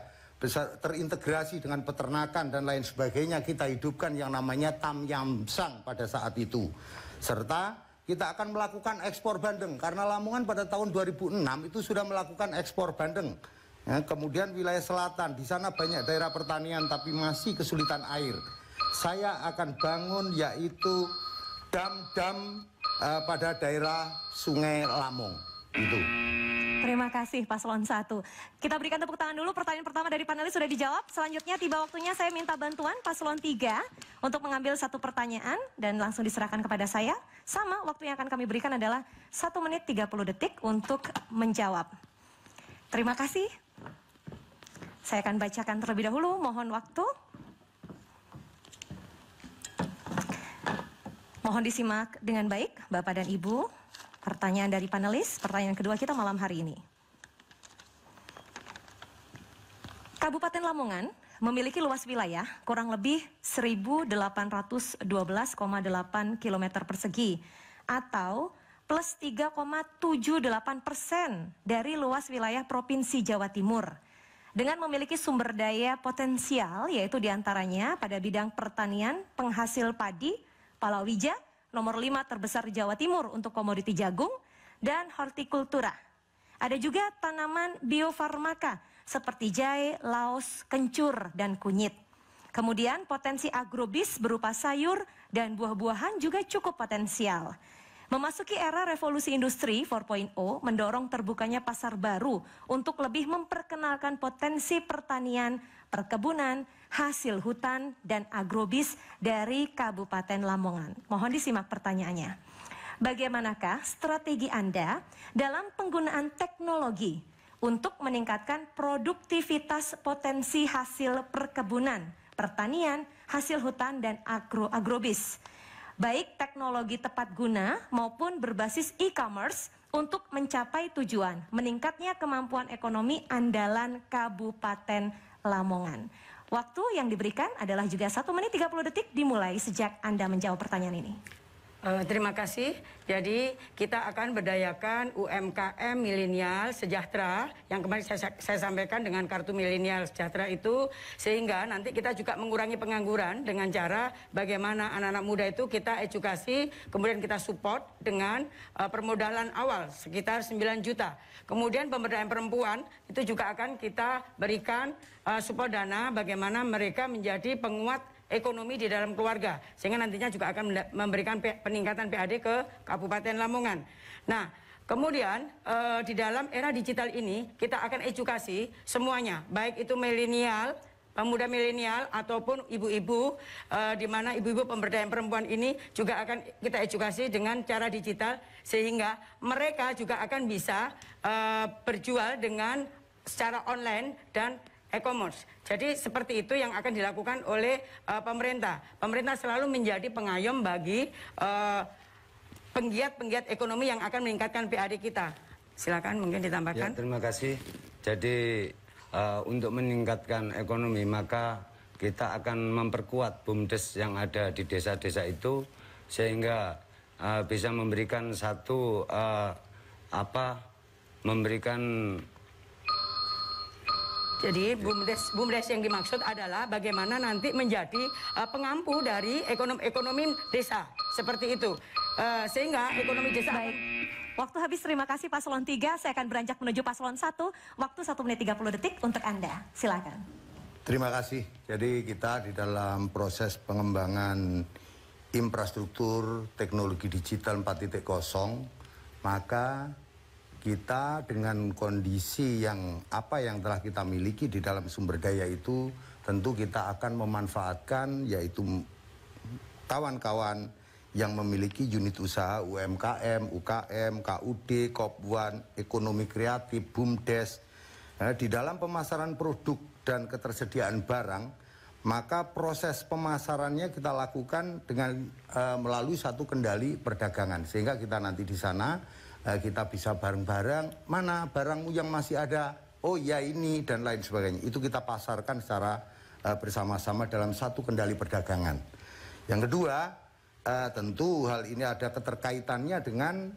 Speaker 6: terintegrasi dengan peternakan dan lain sebagainya. Kita hidupkan yang namanya Tamyamsang pada saat itu. Serta kita akan melakukan ekspor bandeng, karena Lamongan pada tahun 2006 itu sudah melakukan ekspor bandeng. Ya, kemudian wilayah selatan, di sana banyak daerah pertanian tapi masih kesulitan air. Saya akan bangun yaitu dam-dam pada daerah Sungai Lamong. Itu.
Speaker 1: Terima kasih Paslon 1. Kita berikan tepuk tangan dulu. Pertanyaan pertama dari panelis sudah dijawab. Selanjutnya tiba waktunya saya minta bantuan Paslon 3 untuk mengambil satu pertanyaan dan langsung diserahkan kepada saya. Sama, waktu yang akan kami berikan adalah 1 menit 30 detik untuk menjawab. Terima kasih. Saya akan bacakan terlebih dahulu, mohon waktu. Mohon disimak dengan baik Bapak dan Ibu. Pertanyaan dari panelis, pertanyaan kedua kita malam hari ini. Kabupaten Lamongan memiliki luas wilayah kurang lebih 1.812,8 km persegi atau plus 3,78% dari luas wilayah Provinsi Jawa Timur. Dengan memiliki sumber daya potensial yaitu diantaranya pada bidang pertanian, penghasil padi, palawija, nomor 5 terbesar di Jawa Timur untuk komoditi jagung, dan hortikultura. Ada juga tanaman biofarmaka seperti jahe, laos, kencur, dan kunyit. Kemudian potensi agrobis berupa sayur dan buah-buahan juga cukup potensial. Memasuki era revolusi industri 4.0 mendorong terbukanya pasar baru untuk lebih memperkenalkan potensi pertanian, perkebunan, hasil hutan, dan agrobis dari Kabupaten Lamongan. Mohon disimak pertanyaannya. Bagaimanakah strategi Anda dalam penggunaan teknologi untuk meningkatkan produktivitas potensi hasil perkebunan, pertanian, hasil hutan, dan agrobis? Baik teknologi tepat guna maupun berbasis e-commerce untuk mencapai tujuan meningkatnya kemampuan ekonomi andalan Kabupaten Lamongan. Waktu yang diberikan adalah juga 1 menit 30 detik dimulai sejak Anda menjawab pertanyaan ini.
Speaker 8: Terima kasih. Jadi kita akan berdayakan UMKM milenial sejahtera yang kemarin saya sampaikan dengan kartu milenial sejahtera itu, sehingga nanti kita juga mengurangi pengangguran dengan cara bagaimana anak-anak muda itu kita edukasi, kemudian kita support dengan permodalan awal sekitar 9 juta. Kemudian pemberdayaan perempuan itu juga akan kita berikan support dana bagaimana mereka menjadi penguat ekonomi di dalam keluarga, sehingga nantinya juga akan memberikan peningkatan PAD ke Kabupaten Lamongan. Nah, kemudian di dalam era digital ini kita akan edukasi semuanya, baik itu milenial, pemuda milenial ataupun ibu-ibu, di mana ibu-ibu pemberdayaan perempuan ini juga akan kita edukasi dengan cara digital, sehingga mereka juga akan bisa berjual dengan secara online dan e-commerce. Jadi seperti itu yang akan dilakukan oleh pemerintah. Pemerintah selalu menjadi pengayom bagi penggiat-penggiat ekonomi yang akan meningkatkan PAD kita. Silakan mungkin ditambahkan.
Speaker 9: Ya, terima kasih. Jadi untuk meningkatkan ekonomi maka kita akan memperkuat BUMDes yang ada di desa-desa itu sehingga bisa memberikan satu
Speaker 8: Jadi BUMDes yang dimaksud adalah bagaimana nanti menjadi pengampu dari ekonomi desa, seperti itu. Sehingga ekonomi desa...
Speaker 1: Baik. Waktu habis, terima kasih Paslon 3. Saya akan beranjak menuju Paslon 1. Waktu 1 menit 30 detik untuk Anda. Silakan.
Speaker 6: Terima kasih. Jadi kita di dalam proses pengembangan infrastruktur teknologi digital 4.0, maka kita dengan kondisi yang telah kita miliki di dalam sumber daya itu, tentu kita akan memanfaatkan yaitu kawan-kawan yang memiliki unit usaha UMKM, UKM, KUD, Kopwan, ekonomi kreatif, BUMDes. Di dalam pemasaran produk dan ketersediaan barang, maka proses pemasarannya kita lakukan dengan melalui satu kendali perdagangan, sehingga kita nanti di sana kita bisa bareng-bareng, mana barangmu yang masih ada, oh ya ini, dan lain sebagainya. Itu kita pasarkan secara bersama-sama dalam satu kendali perdagangan. Yang kedua, tentu hal ini ada keterkaitannya dengan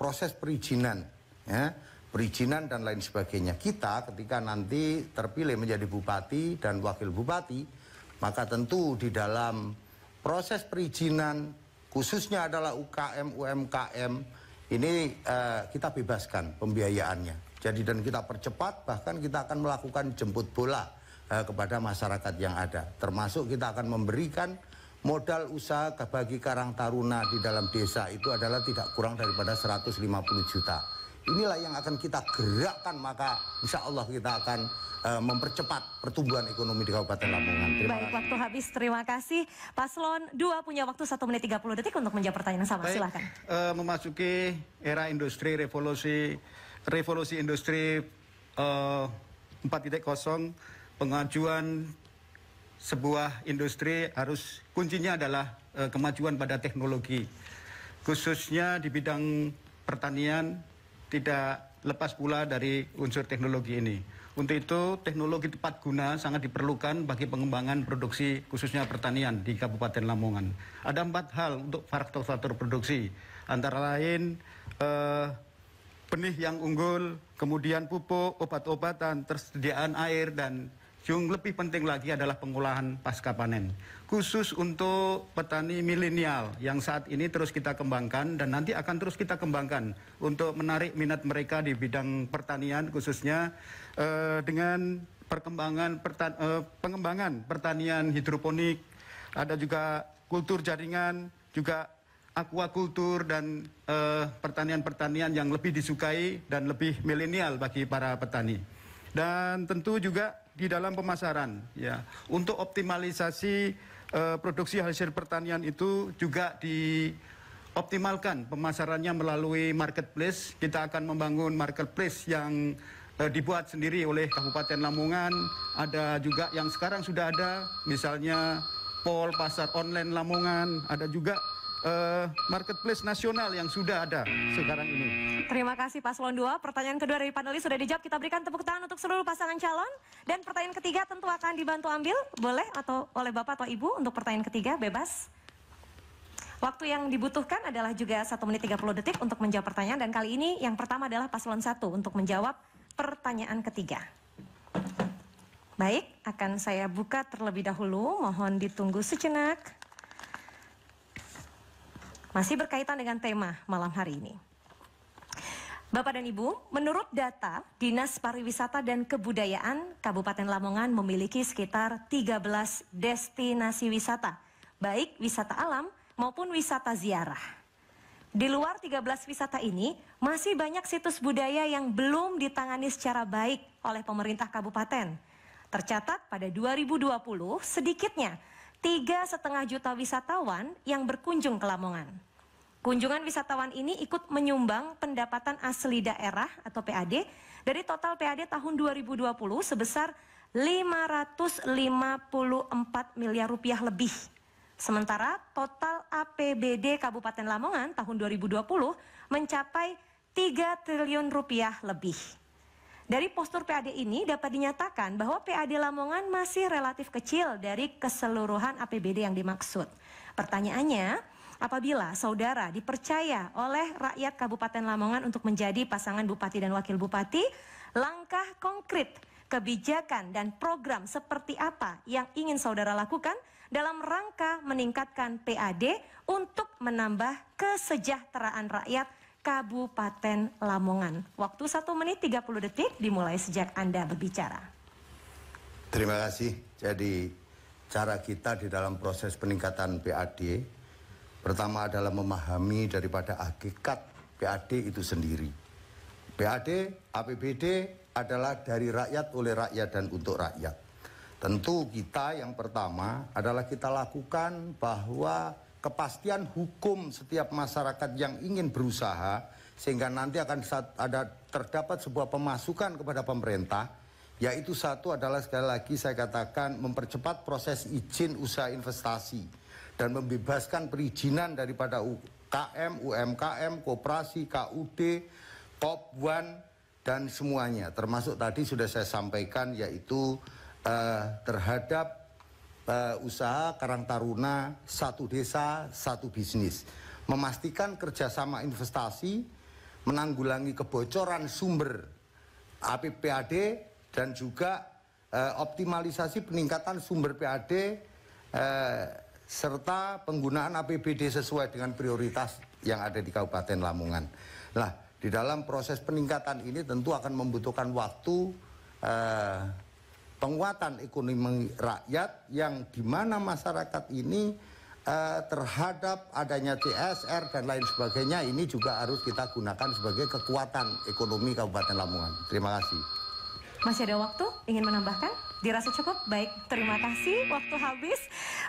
Speaker 6: proses perizinan, ya, perizinan dan lain sebagainya. Kita ketika nanti terpilih menjadi bupati dan wakil bupati, maka tentu di dalam proses perizinan, khususnya adalah UKM, UMKM, ini kita bebaskan pembiayaannya. Jadi dan kita percepat, bahkan kita akan melakukan jemput bola kepada masyarakat yang ada. Termasuk kita akan memberikan modal usaha bagi Karang Taruna di dalam desa itu adalah tidak kurang daripada 150 juta. Inilah yang akan kita gerakkan, maka insya Allah kita akan mempercepat pertumbuhan ekonomi di Kabupaten Lamongan.
Speaker 1: Baik, waktu habis. Terima kasih. Paslon 2 punya waktu 1 menit 30 detik untuk menjawab pertanyaan sama.
Speaker 7: Baik,
Speaker 1: silakan.
Speaker 7: Memasuki era industri, revolusi industri 4.0, pengajuan sebuah industri harus kuncinya adalah kemajuan pada teknologi. Khususnya di bidang pertanian tidak lepas pula dari unsur teknologi ini. Untuk itu, teknologi tepat guna sangat diperlukan bagi pengembangan produksi khususnya pertanian di Kabupaten Lamongan. Ada 4 hal untuk faktor-faktor produksi, antara lain benih yang unggul, kemudian pupuk, obat-obatan, tersediaan air, dan yang lebih penting lagi adalah pengolahan pasca panen. Khusus untuk petani milenial yang saat ini terus kita kembangkan dan nanti akan terus kita kembangkan untuk menarik minat mereka di bidang pertanian, khususnya dengan pengembangan pertanian hidroponik, ada juga kultur jaringan, juga aquakultur dan pertanian-pertanian yang lebih disukai dan lebih milenial bagi para petani. Dan tentu juga di dalam pemasaran, ya, untuk optimalisasi produksi hasil pertanian itu juga dioptimalkan pemasarannya melalui marketplace. Kita akan membangun marketplace yang dibuat sendiri oleh Kabupaten Lamongan. Ada juga yang sekarang sudah ada, misalnya Pol Pasar Online Lamongan. Ada juga marketplace nasional yang sudah ada sekarang ini.
Speaker 1: Terima kasih Paslon 2. Pertanyaan kedua dari panelis sudah dijawab. Kita berikan tepuk tangan untuk seluruh pasangan calon. Dan pertanyaan ketiga tentu akan dibantu ambil. Boleh atau oleh Bapak atau Ibu untuk pertanyaan ketiga, bebas. Waktu yang dibutuhkan adalah juga 1 menit 30 detik untuk menjawab pertanyaan. Dan kali ini yang pertama adalah Paslon 1 untuk menjawab pertanyaan ketiga. Baik, akan saya buka terlebih dahulu. Mohon ditunggu sejenak. Masih berkaitan dengan tema malam hari ini. Bapak dan Ibu, menurut data Dinas Pariwisata dan Kebudayaan Kabupaten Lamongan memiliki sekitar 13 destinasi wisata, baik wisata alam maupun wisata ziarah. Di luar 13 wisata ini, masih banyak situs budaya yang belum ditangani secara baik oleh pemerintah kabupaten. Tercatat pada 2020, sedikitnya 3,5 juta wisatawan yang berkunjung ke Lamongan. Kunjungan wisatawan ini ikut menyumbang pendapatan asli daerah atau PAD dari total PAD tahun 2020 sebesar 554 miliar rupiah lebih. Sementara total APBD Kabupaten Lamongan tahun 2020 mencapai 3 triliun rupiah lebih. Dari postur PAD ini dapat dinyatakan bahwa PAD Lamongan masih relatif kecil dari keseluruhan APBD yang dimaksud. Pertanyaannya, apabila saudara dipercaya oleh rakyat Kabupaten Lamongan untuk menjadi pasangan bupati dan wakil bupati, langkah konkret, kebijakan dan program seperti apa yang ingin saudara lakukan dalam rangka meningkatkan PAD untuk menambah kesejahteraan rakyat Kabupaten Lamongan? Waktu 1 menit 30 detik dimulai sejak Anda berbicara.
Speaker 6: Terima kasih. Jadi cara kita di dalam proses peningkatan PAD, pertama adalah memahami daripada hakikat PAD itu sendiri. PAD, APBD adalah dari rakyat, oleh rakyat, dan untuk rakyat. Tentu kita yang pertama adalah kita lakukan bahwa kepastian hukum setiap masyarakat yang ingin berusaha, sehingga nanti akan terdapat sebuah pemasukan kepada pemerintah, yaitu satu adalah sekali lagi saya katakan mempercepat proses izin usaha investasi dan membebaskan perizinan daripada UKM, UMKM, koperasi, KUD, Top1 dan semuanya. Termasuk tadi sudah saya sampaikan yaitu terhadap usaha Karang Taruna, satu desa, satu bisnis. Memastikan kerjasama investasi, menanggulangi kebocoran sumber APBD dan juga optimalisasi peningkatan sumber PAD serta penggunaan APBD sesuai dengan prioritas yang ada di Kabupaten Lamongan. Nah, di dalam proses peningkatan ini tentu akan membutuhkan waktu penguatan ekonomi rakyat yang dimana masyarakat ini terhadap adanya CSR dan lain sebagainya ini juga harus kita gunakan sebagai kekuatan ekonomi Kabupaten Lamongan. Terima kasih.
Speaker 1: Masih ada waktu? Ingin menambahkan? Dirasa cukup? Baik, terima kasih. Waktu habis.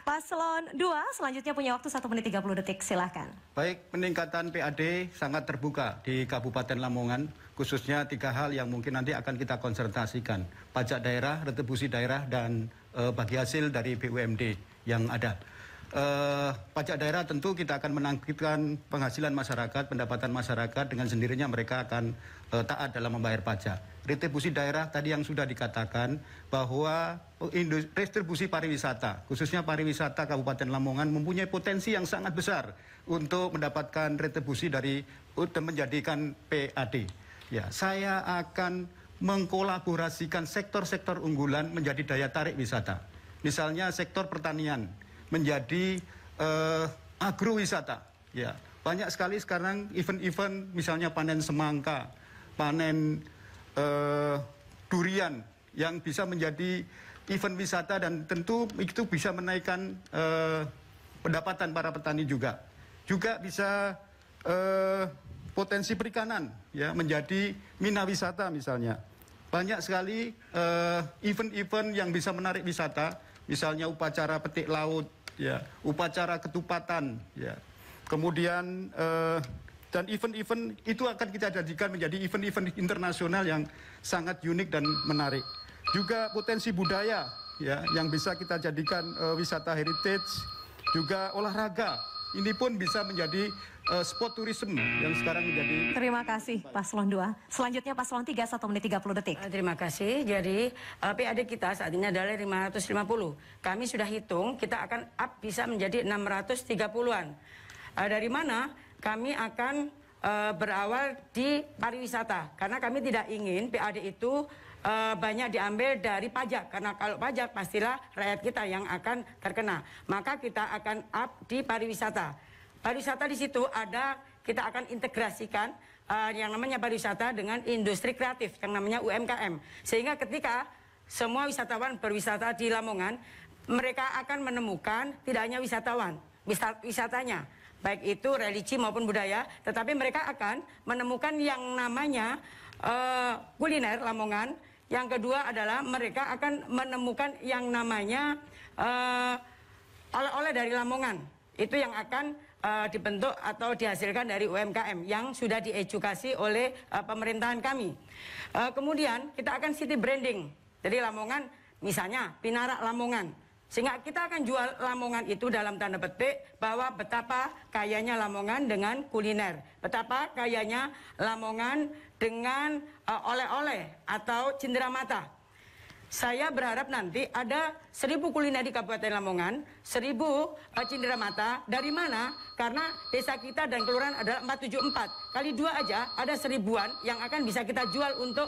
Speaker 1: Paslon 2 selanjutnya punya waktu 1 menit 30 detik. Silahkan.
Speaker 7: Baik, peningkatan PAD sangat terbuka di Kabupaten Lamongan, khususnya 3 hal yang mungkin nanti akan kita konsentrasikan. Pajak daerah, retribusi daerah, dan bagi hasil dari BUMD yang ada. Pajak daerah tentu kita akan menangkitkan penghasilan masyarakat, pendapatan masyarakat, dengan sendirinya mereka akan taat dalam membayar pajak. Retribusi daerah tadi yang sudah dikatakan bahwa retribusi pariwisata, khususnya pariwisata Kabupaten Lamongan mempunyai potensi yang sangat besar untuk mendapatkan retribusi dari untuk menjadikan PAD. Ya, saya akan mengkolaborasikan sektor-sektor unggulan menjadi daya tarik wisata. Misalnya sektor pertanian menjadi agrowisata. Ya, banyak sekali sekarang event-event misalnya panen semangka, panen durian yang bisa menjadi event wisata dan tentu itu bisa menaikkan pendapatan para petani juga. Juga bisa potensi perikanan ya menjadi mina wisata misalnya. Banyak sekali event-event yang bisa menarik wisata, misalnya upacara petik laut, ya, upacara ketupatan, ya. Kemudian dan event-event itu akan kita jadikan menjadi event-event internasional yang sangat unik dan menarik. Juga potensi budaya, ya, yang bisa kita jadikan wisata heritage, juga olahraga, ini pun bisa menjadi spot tourism yang sekarang menjadi.
Speaker 1: Terima kasih Paslon 2. Selanjutnya Paslon 3, 1 menit 30 detik.
Speaker 8: Terima kasih. Jadi PAD kita saat ini adalah 550. Kami sudah hitung kita akan up bisa menjadi 630-an. Dari mana kami akan berawal di pariwisata. Karena kami tidak ingin PAD itu banyak diambil dari pajak, karena kalau pajak pastilah rakyat kita yang akan terkena. Maka kita akan up di pariwisata. Pariwisata di situ ada, kita akan integrasikan yang namanya pariwisata dengan industri kreatif yang namanya UMKM. Sehingga ketika semua wisatawan berwisata di Lamongan, mereka akan menemukan tidak hanya wisatawan, wisatanya, baik itu religi maupun budaya, tetapi mereka akan menemukan yang namanya kuliner Lamongan. Yang kedua adalah mereka akan menemukan yang namanya oleh-oleh dari Lamongan. Itu yang akan dibentuk atau dihasilkan dari UMKM yang sudah diedukasi oleh pemerintahan kami. Kemudian kita akan city branding. Jadi Lamongan misalnya Pinarak Lamongan. Sehingga kita akan jual Lamongan itu dalam tanda petik bahwa betapa kayanya Lamongan dengan kuliner. Betapa kayanya Lamongan dengan oleh-oleh atau cenderamata. Saya berharap nanti ada 1000 kuliner di Kabupaten Lamongan, 1000 cenderamata. Dari mana? Karena desa kita dan kelurahan adalah 474. Kali 2 aja ada 1000-an yang akan bisa kita jual untuk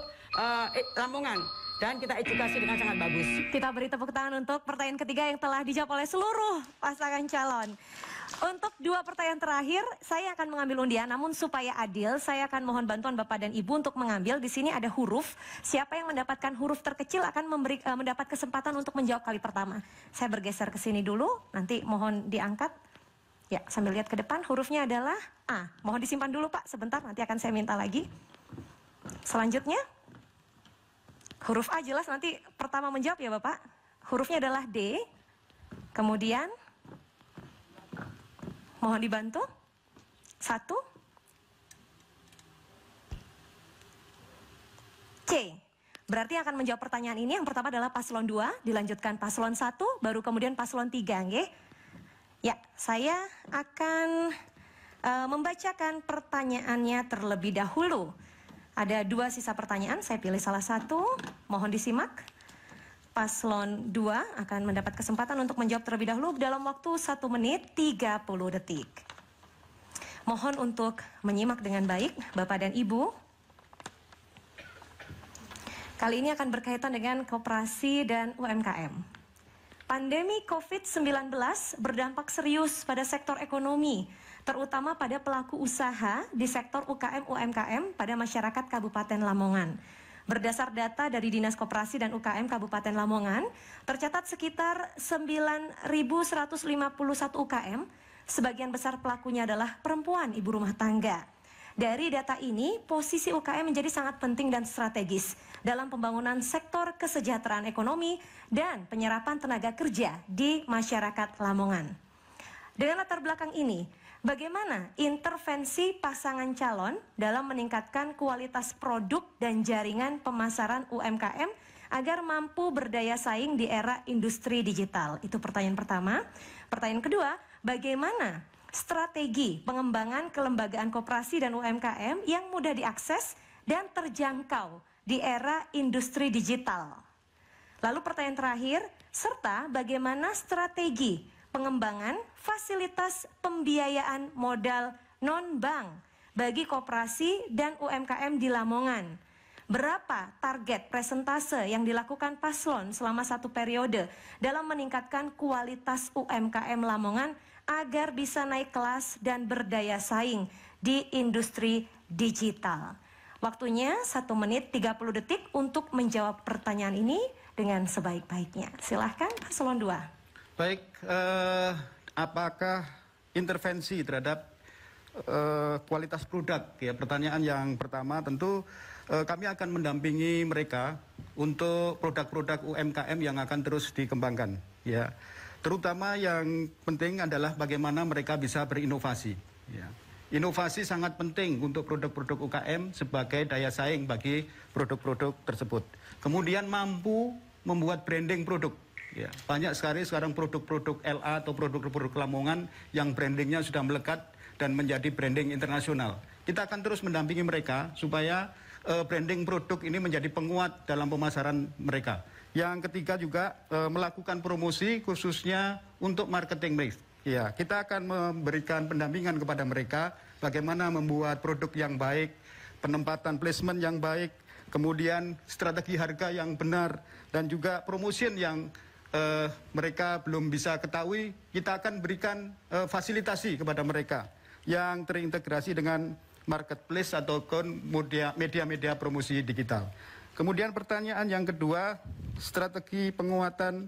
Speaker 8: Lamongan. Dan kita edukasi dengan sangat bagus.
Speaker 1: Kita beri tepuk tangan untuk pertanyaan ketiga yang telah dijawab oleh seluruh pasangan calon. Untuk 2 pertanyaan terakhir, saya akan mengambil undian. Namun supaya adil, saya akan mohon bantuan Bapak dan Ibu untuk mengambil. Di sini ada huruf. Siapa yang mendapatkan huruf terkecil akan mendapat kesempatan untuk menjawab kali pertama. Saya bergeser ke sini dulu. Nanti mohon diangkat. Ya, sambil lihat ke depan. Hurufnya adalah A. Mohon disimpan dulu Pak, sebentar. Nanti akan saya minta lagi. Selanjutnya. Huruf A jelas nanti pertama menjawab ya Bapak. Hurufnya adalah D. Kemudian mohon dibantu. 1. C. Berarti akan menjawab pertanyaan ini. Yang pertama adalah paslon 2, dilanjutkan paslon 1, baru kemudian paslon 3, nggih. Ya, saya akan membacakan pertanyaannya terlebih dahulu. Ada 2 sisa pertanyaan, saya pilih salah satu, mohon disimak. Paslon 2 akan mendapat kesempatan untuk menjawab terlebih dahulu dalam waktu 1 menit 30 detik. Mohon untuk menyimak dengan baik, Bapak dan Ibu. Kali ini akan berkaitan dengan koperasi dan UMKM. Pandemi COVID-19 berdampak serius pada sektor ekonomi, terutama pada pelaku usaha di sektor UKM-UMKM pada masyarakat Kabupaten Lamongan. Berdasar data dari Dinas Koperasi dan UKM Kabupaten Lamongan, tercatat sekitar 9.151 UKM, sebagian besar pelakunya adalah perempuan ibu rumah tangga. Dari data ini, posisi UKM menjadi sangat penting dan strategis dalam pembangunan sektor kesejahteraan ekonomi dan penyerapan tenaga kerja di masyarakat Lamongan. Dengan latar belakang ini, bagaimana intervensi pasangan calon dalam meningkatkan kualitas produk dan jaringan pemasaran UMKM agar mampu berdaya saing di era industri digital? Itu pertanyaan pertama. Pertanyaan kedua, bagaimana strategi pengembangan kelembagaan koperasi dan UMKM yang mudah diakses dan terjangkau di era industri digital? Lalu pertanyaan terakhir, serta bagaimana strategi pengembangan fasilitas pembiayaan modal non-bank bagi koperasi dan UMKM di Lamongan? Berapa target presentase yang dilakukan paslon selama 1 periode dalam meningkatkan kualitas UMKM Lamongan agar bisa naik kelas dan berdaya saing di industri digital? Waktunya 1 menit 30 detik untuk menjawab pertanyaan ini dengan sebaik-baiknya. Silahkan paslon 2.
Speaker 7: Baik, apakah intervensi terhadap kualitas produk? Ya, pertanyaan yang pertama tentu kami akan mendampingi mereka untuk produk-produk UMKM yang akan terus dikembangkan. Ya, terutama yang penting adalah bagaimana mereka bisa berinovasi. Ya. Inovasi sangat penting untuk produk-produk UKM sebagai daya saing bagi produk-produk tersebut. Kemudian mampu membuat branding produk. Ya, banyak sekali sekarang produk-produk LA atau produk-produk Lamongan yang brandingnya sudah melekat dan menjadi branding internasional. Kita akan terus mendampingi mereka supaya branding produk ini menjadi penguat dalam pemasaran mereka. Yang ketiga juga melakukan promosi khususnya untuk marketing mix. Ya, kita akan memberikan pendampingan kepada mereka bagaimana membuat produk yang baik, penempatan placement yang baik, kemudian strategi harga yang benar, dan juga promotion yang mereka belum bisa ketahui. Kita akan berikan fasilitasi kepada mereka yang terintegrasi dengan marketplace atau media-media promosi digital. Kemudian pertanyaan yang kedua, strategi penguatan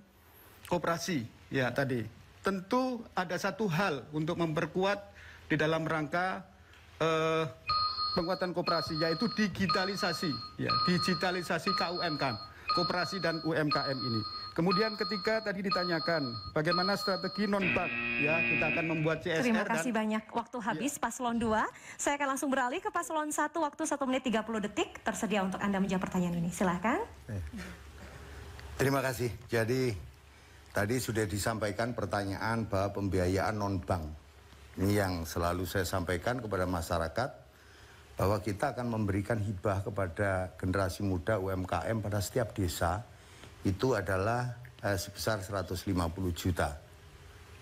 Speaker 7: koperasi. Ya, tadi tentu ada satu hal untuk memperkuat di dalam rangka penguatan koperasi, yaitu digitalisasi, ya, digitalisasi KUMKM, koperasi dan UMKM ini. Kemudian ketika tadi ditanyakan bagaimana strategi non-bank, ya, kita akan membuat CSR.
Speaker 1: Terima kasih banyak. Waktu habis, Paslon 2. Saya akan langsung beralih ke Paslon 1, waktu 1 menit 30 detik tersedia untuk Anda menjawab pertanyaan ini. Silakan.
Speaker 6: Terima kasih. Jadi tadi sudah disampaikan pertanyaan bahwa pembiayaan non-bank. Ini yang selalu saya sampaikan kepada masyarakat, bahwa kita akan memberikan hibah kepada generasi muda UMKM pada setiap desa, itu adalah sebesar 150 juta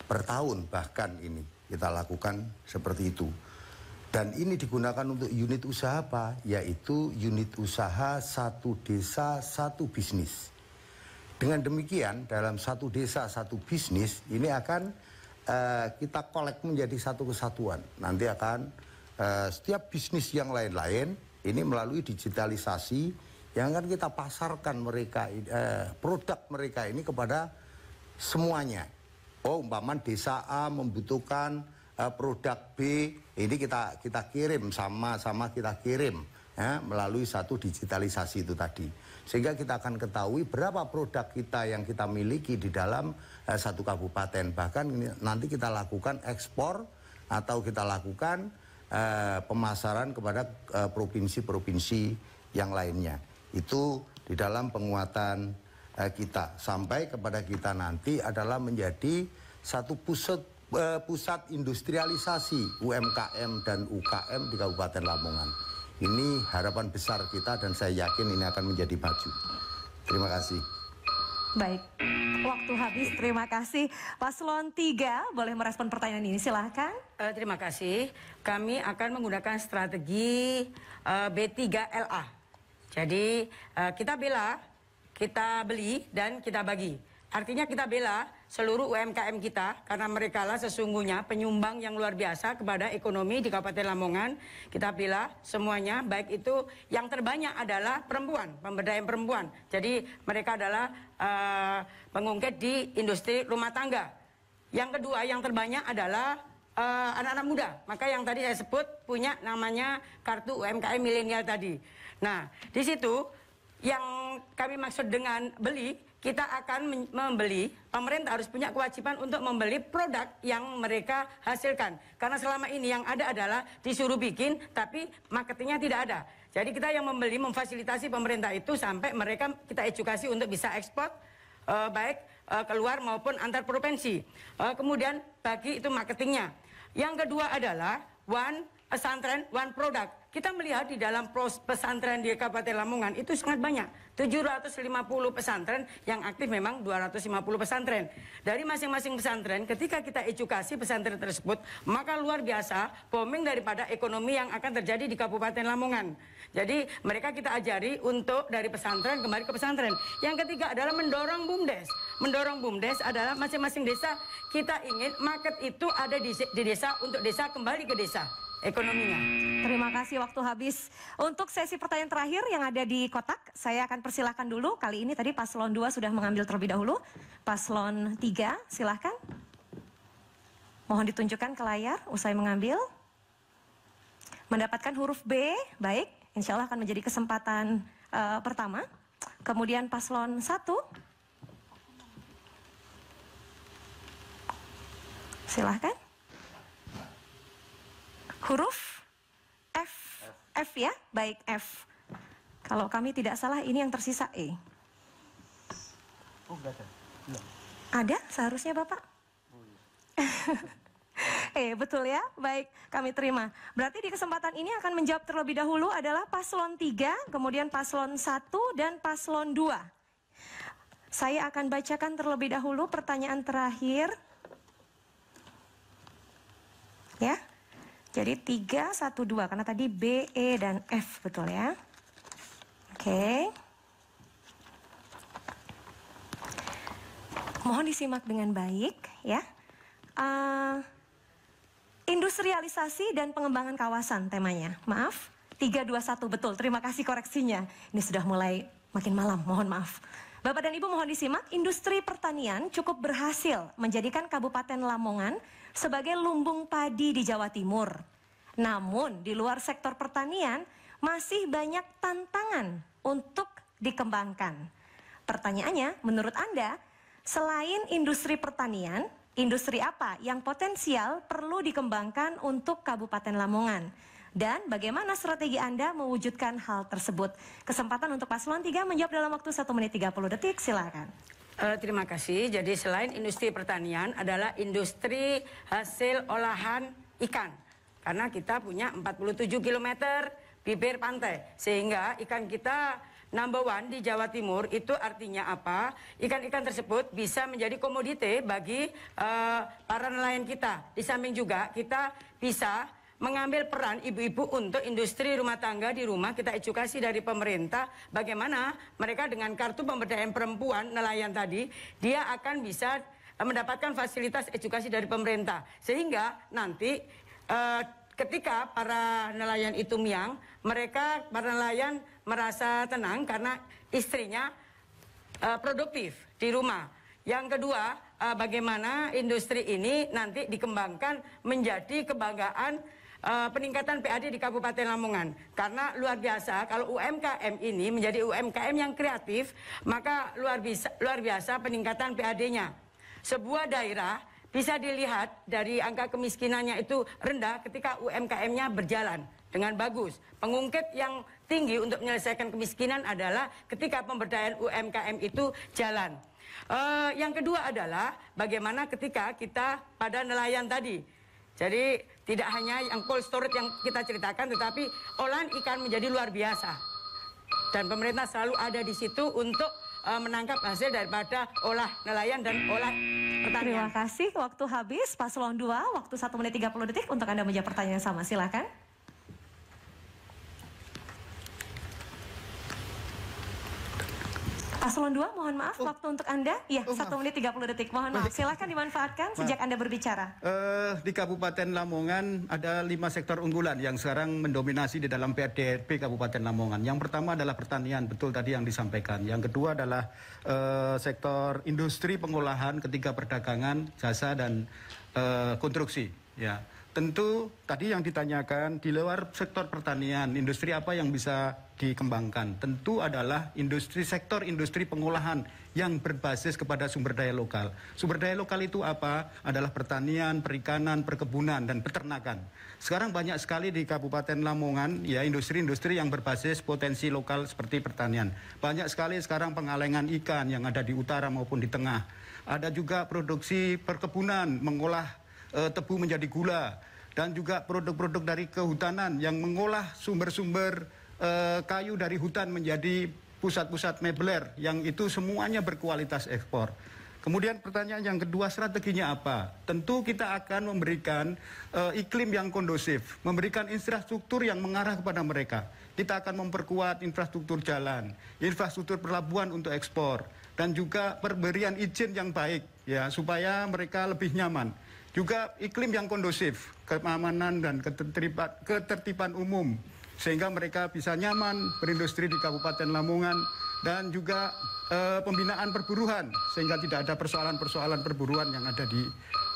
Speaker 6: per tahun, bahkan ini kita lakukan seperti itu. Dan ini digunakan untuk unit usaha apa? Yaitu unit usaha satu desa satu bisnis. Dengan demikian dalam satu desa satu bisnis ini akan kita kolek menjadi satu kesatuan. Nanti akan setiap bisnis yang lain-lain ini melalui digitalisasi yang akan kita pasarkan mereka, produk mereka ini kepada semuanya. Oh, umpama desa A membutuhkan produk B, ini kita kirim, sama-sama kita kirim, ya, melalui satu digitalisasi itu tadi. Sehingga kita akan ketahui berapa produk kita yang kita miliki di dalam satu kabupaten. Bahkan nanti kita lakukan ekspor atau kita lakukan pemasaran kepada provinsi-provinsi yang lainnya. Itu di dalam penguatan kita. Sampai kepada kita nanti adalah menjadi satu pusat industrialisasi UMKM dan UKM di Kabupaten Lamongan. Ini harapan besar kita dan saya yakin ini akan menjadi maju. Terima kasih.
Speaker 1: Baik, waktu habis. Terima kasih. Paslon 3 boleh merespon pertanyaan ini, silahkan.
Speaker 8: Terima kasih. Kami akan menggunakan strategi B3LA. Jadi kita bela, kita beli, dan kita bagi. Artinya kita bela seluruh UMKM kita karena mereka lah sesungguhnya penyumbang yang luar biasa kepada ekonomi di Kabupaten Lamongan. Kita bela semuanya, baik itu yang terbanyak adalah perempuan, pemberdayaan perempuan. Jadi mereka adalah pengungkit di industri rumah tangga. Yang kedua yang terbanyak adalah anak-anak muda. Maka yang tadi saya sebut punya namanya kartu UMKM milenial tadi. Nah, di situ yang kami maksud dengan beli, kita akan membeli, pemerintah harus punya kewajiban untuk membeli produk yang mereka hasilkan. Karena selama ini yang ada adalah disuruh bikin, tapi marketingnya tidak ada. Jadi kita yang membeli, memfasilitasi pemerintah itu sampai mereka kita edukasi untuk bisa ekspor, baik keluar maupun antar provinsi. Kemudian bagi itu marketingnya. Yang kedua adalah one pesantren, one product. Kita melihat di dalam pesantren di Kabupaten Lamongan itu sangat banyak. 750 pesantren yang aktif memang 250 pesantren. Dari masing-masing pesantren, ketika kita edukasi pesantren tersebut, maka luar biasa booming daripada ekonomi yang akan terjadi di Kabupaten Lamongan. Jadi mereka kita ajari untuk dari pesantren kembali ke pesantren. Yang ketiga adalah mendorong BUMDes. Mendorong BUMDes adalah masing-masing desa kita ingin market itu ada di desa untuk desa kembali ke desa. Ekonominya.
Speaker 1: Terima kasih, waktu habis. Untuk sesi pertanyaan terakhir yang ada di kotak, saya akan persilahkan dulu. Kali ini tadi Paslon 2 sudah mengambil terlebih dahulu. Paslon 3, silahkan. Mohon ditunjukkan ke layar usai mengambil. Mendapatkan huruf B, baik. Insya Allah akan menjadi kesempatan pertama. Kemudian Paslon 1. Silahkan. Huruf F ya, baik F. Kalau kami tidak salah ini yang tersisa E.
Speaker 7: Oh, enggak ada.
Speaker 1: Ada seharusnya Bapak? Betul ya, baik kami terima. Berarti di kesempatan ini akan menjawab terlebih dahulu adalah paslon 3, kemudian paslon 1 dan paslon 2. Saya akan bacakan terlebih dahulu pertanyaan terakhir. Ya, jadi 3, 1, 2, karena tadi B, E, dan F, betul ya. Oke. Mohon disimak dengan baik ya. Industrialisasi dan pengembangan kawasan temanya. Maaf, 3, 2, 1, betul. Terima kasih koreksinya. Ini sudah mulai makin malam, mohon maaf. Bapak dan Ibu mohon disimak, industri pertanian cukup berhasil menjadikan Kabupaten Lamongan sebagai lumbung padi di Jawa Timur. Namun di luar sektor pertanian masih banyak tantangan untuk dikembangkan. Pertanyaannya, menurut Anda, selain industri pertanian, industri apa yang potensial perlu dikembangkan untuk Kabupaten Lamongan? Dan bagaimana strategi Anda mewujudkan hal tersebut? Kesempatan untuk paslon 3 menjawab dalam waktu 1 menit 30 detik, silakan.
Speaker 8: Terima kasih. Jadi selain industri pertanian adalah industri hasil olahan ikan. Karena kita punya 47 km bibir pantai. Sehingga ikan kita number one di Jawa Timur. Itu artinya apa? Ikan-ikan tersebut bisa menjadi komoditi bagi para nelayan kita. Di samping juga kita bisa mengambil peran ibu-ibu untuk industri rumah tangga di rumah. Kita edukasi dari pemerintah bagaimana mereka dengan kartu pemberdayaan perempuan nelayan tadi, dia akan bisa mendapatkan fasilitas edukasi dari pemerintah. Sehingga nanti ketika para nelayan itu miang, para nelayan merasa tenang karena istrinya produktif di rumah. Yang kedua, bagaimana industri ini nanti dikembangkan menjadi kebanggaan peningkatan PAD di Kabupaten Lamongan. Karena luar biasa kalau UMKM ini menjadi UMKM yang kreatif, maka luar biasa peningkatan PAD-nya. Sebuah daerah bisa dilihat dari angka kemiskinannya itu rendah ketika UMKM-nya berjalan dengan bagus. Pengungkit yang tinggi untuk menyelesaikan kemiskinan adalah ketika pemberdayaan UMKM itu jalan. Yang kedua adalah bagaimana ketika kita pada nelayan tadi. Jadi tidak hanya yang cold storage yang kita ceritakan, tetapi olahan ikan menjadi luar biasa. Dan pemerintah selalu ada di situ untuk menangkap hasil daripada olah nelayan dan olah pertanian.
Speaker 1: Terima kasih, waktu habis. Paslon 2, waktu 1 menit 30 detik untuk Anda menjawab pertanyaan yang sama, silakan. Paslon 2, mohon maaf, waktu untuk Anda, ya 1 menit 30 detik, mohon maaf, silakan dimanfaatkan sejak Anda berbicara.
Speaker 7: Di Kabupaten Lamongan ada 5 sektor unggulan yang sekarang mendominasi di dalam PADRB Kabupaten Lamongan. Yang pertama adalah pertanian, betul tadi yang disampaikan. Yang kedua adalah sektor industri pengolahan, ketiga perdagangan, jasa dan konstruksi. Ya. Tentu tadi yang ditanyakan di luar sektor pertanian, industri apa yang bisa dikembangkan? Tentu adalah sektor industri pengolahan yang berbasis kepada sumber daya lokal. Sumber daya lokal itu apa? Adalah pertanian, perikanan, perkebunan, dan peternakan. Sekarang banyak sekali di Kabupaten Lamongan ya industri-industri yang berbasis potensi lokal seperti pertanian. Banyak sekali sekarang pengalengan ikan yang ada di utara maupun di tengah. Ada juga produksi perkebunan, mengolah tebu menjadi gula, dan juga produk-produk dari kehutanan yang mengolah sumber-sumber kayu dari hutan menjadi pusat-pusat mebeler yang itu semuanya berkualitas ekspor. Kemudian pertanyaan yang kedua, strateginya apa? Tentu kita akan memberikan iklim yang kondusif, memberikan infrastruktur yang mengarah kepada mereka. Kita akan memperkuat infrastruktur jalan, infrastruktur pelabuhan untuk ekspor, dan juga pemberian izin yang baik ya supaya mereka lebih nyaman. Juga iklim yang kondusif, keamanan dan ketertiban umum, sehingga mereka bisa nyaman berindustri di Kabupaten Lamongan, dan juga pembinaan perburuan, sehingga tidak ada persoalan-persoalan perburuan yang ada di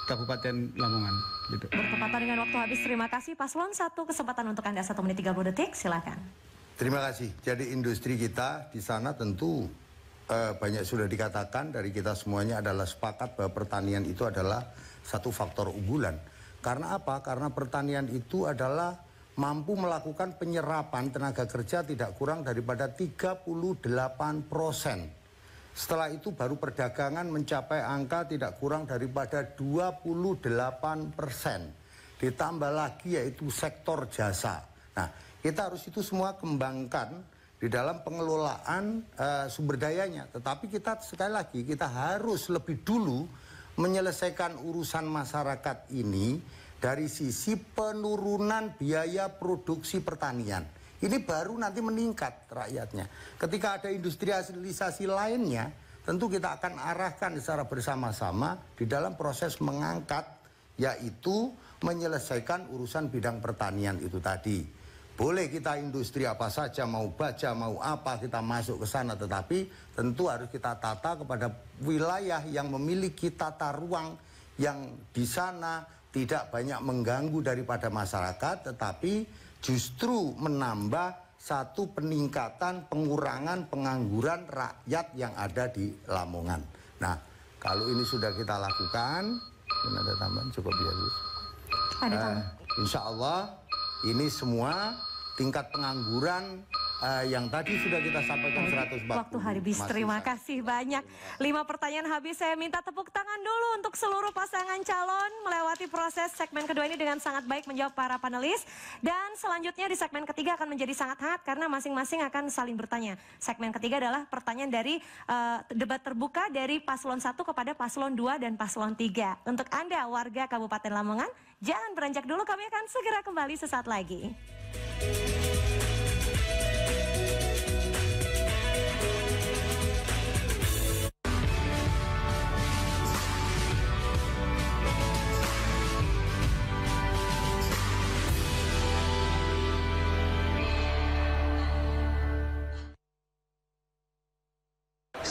Speaker 7: Kabupaten Lamongan. Gitu.
Speaker 1: Bertepatan dengan waktu habis, terima kasih. Paslon 1, kesempatan untuk Anda 1 menit 30 detik, silakan.
Speaker 6: Terima kasih. Jadi industri kita di sana tentu banyak sudah dikatakan dari kita semuanya adalah sepakat bahwa pertanian itu adalah satu faktor unggulan. Karena apa? Karena pertanian itu adalah mampu melakukan penyerapan tenaga kerja tidak kurang daripada 38%. Setelah itu baru perdagangan mencapai angka tidak kurang daripada 28%. Ditambah lagi yaitu sektor jasa. Nah, kita harus itu semua kembangkan di dalam pengelolaan sumber dayanya. Tetapi kita sekali lagi kita harus lebih dulu menyelesaikan urusan masyarakat ini dari sisi penurunan biaya produksi pertanian. Ini baru nanti meningkat rakyatnya. Ketika ada industrialisasi lainnya, tentu kita akan arahkan secara bersama-sama di dalam proses mengangkat, yaitu menyelesaikan urusan bidang pertanian itu tadi. Boleh kita industri apa saja, mau baja, mau apa, kita masuk ke sana. Tetapi tentu harus kita tata kepada wilayah yang memiliki tata ruang yang di sana tidak banyak mengganggu daripada masyarakat, tetapi justru menambah satu peningkatan pengurangan pengangguran rakyat yang ada di Lamongan. Nah, kalau ini sudah kita lakukan, ada tambahan cukup ya, Gus. Insya Allah ini semua tingkat pengangguran yang tadi sudah kita sampaikan 140.
Speaker 1: Waktu habis, terima kasih banyak. 5 pertanyaan habis, saya minta tepuk tangan dulu untuk seluruh pasangan calon melewati proses segmen kedua ini dengan sangat baik menjawab para panelis. Dan selanjutnya di segmen ketiga akan menjadi sangat hangat karena masing-masing akan saling bertanya. Segmen ketiga adalah pertanyaan dari debat terbuka dari paslon 1 kepada paslon 2 dan paslon 3. Untuk Anda warga Kabupaten Lamongan, jangan beranjak dulu, kami akan segera kembali sesaat lagi.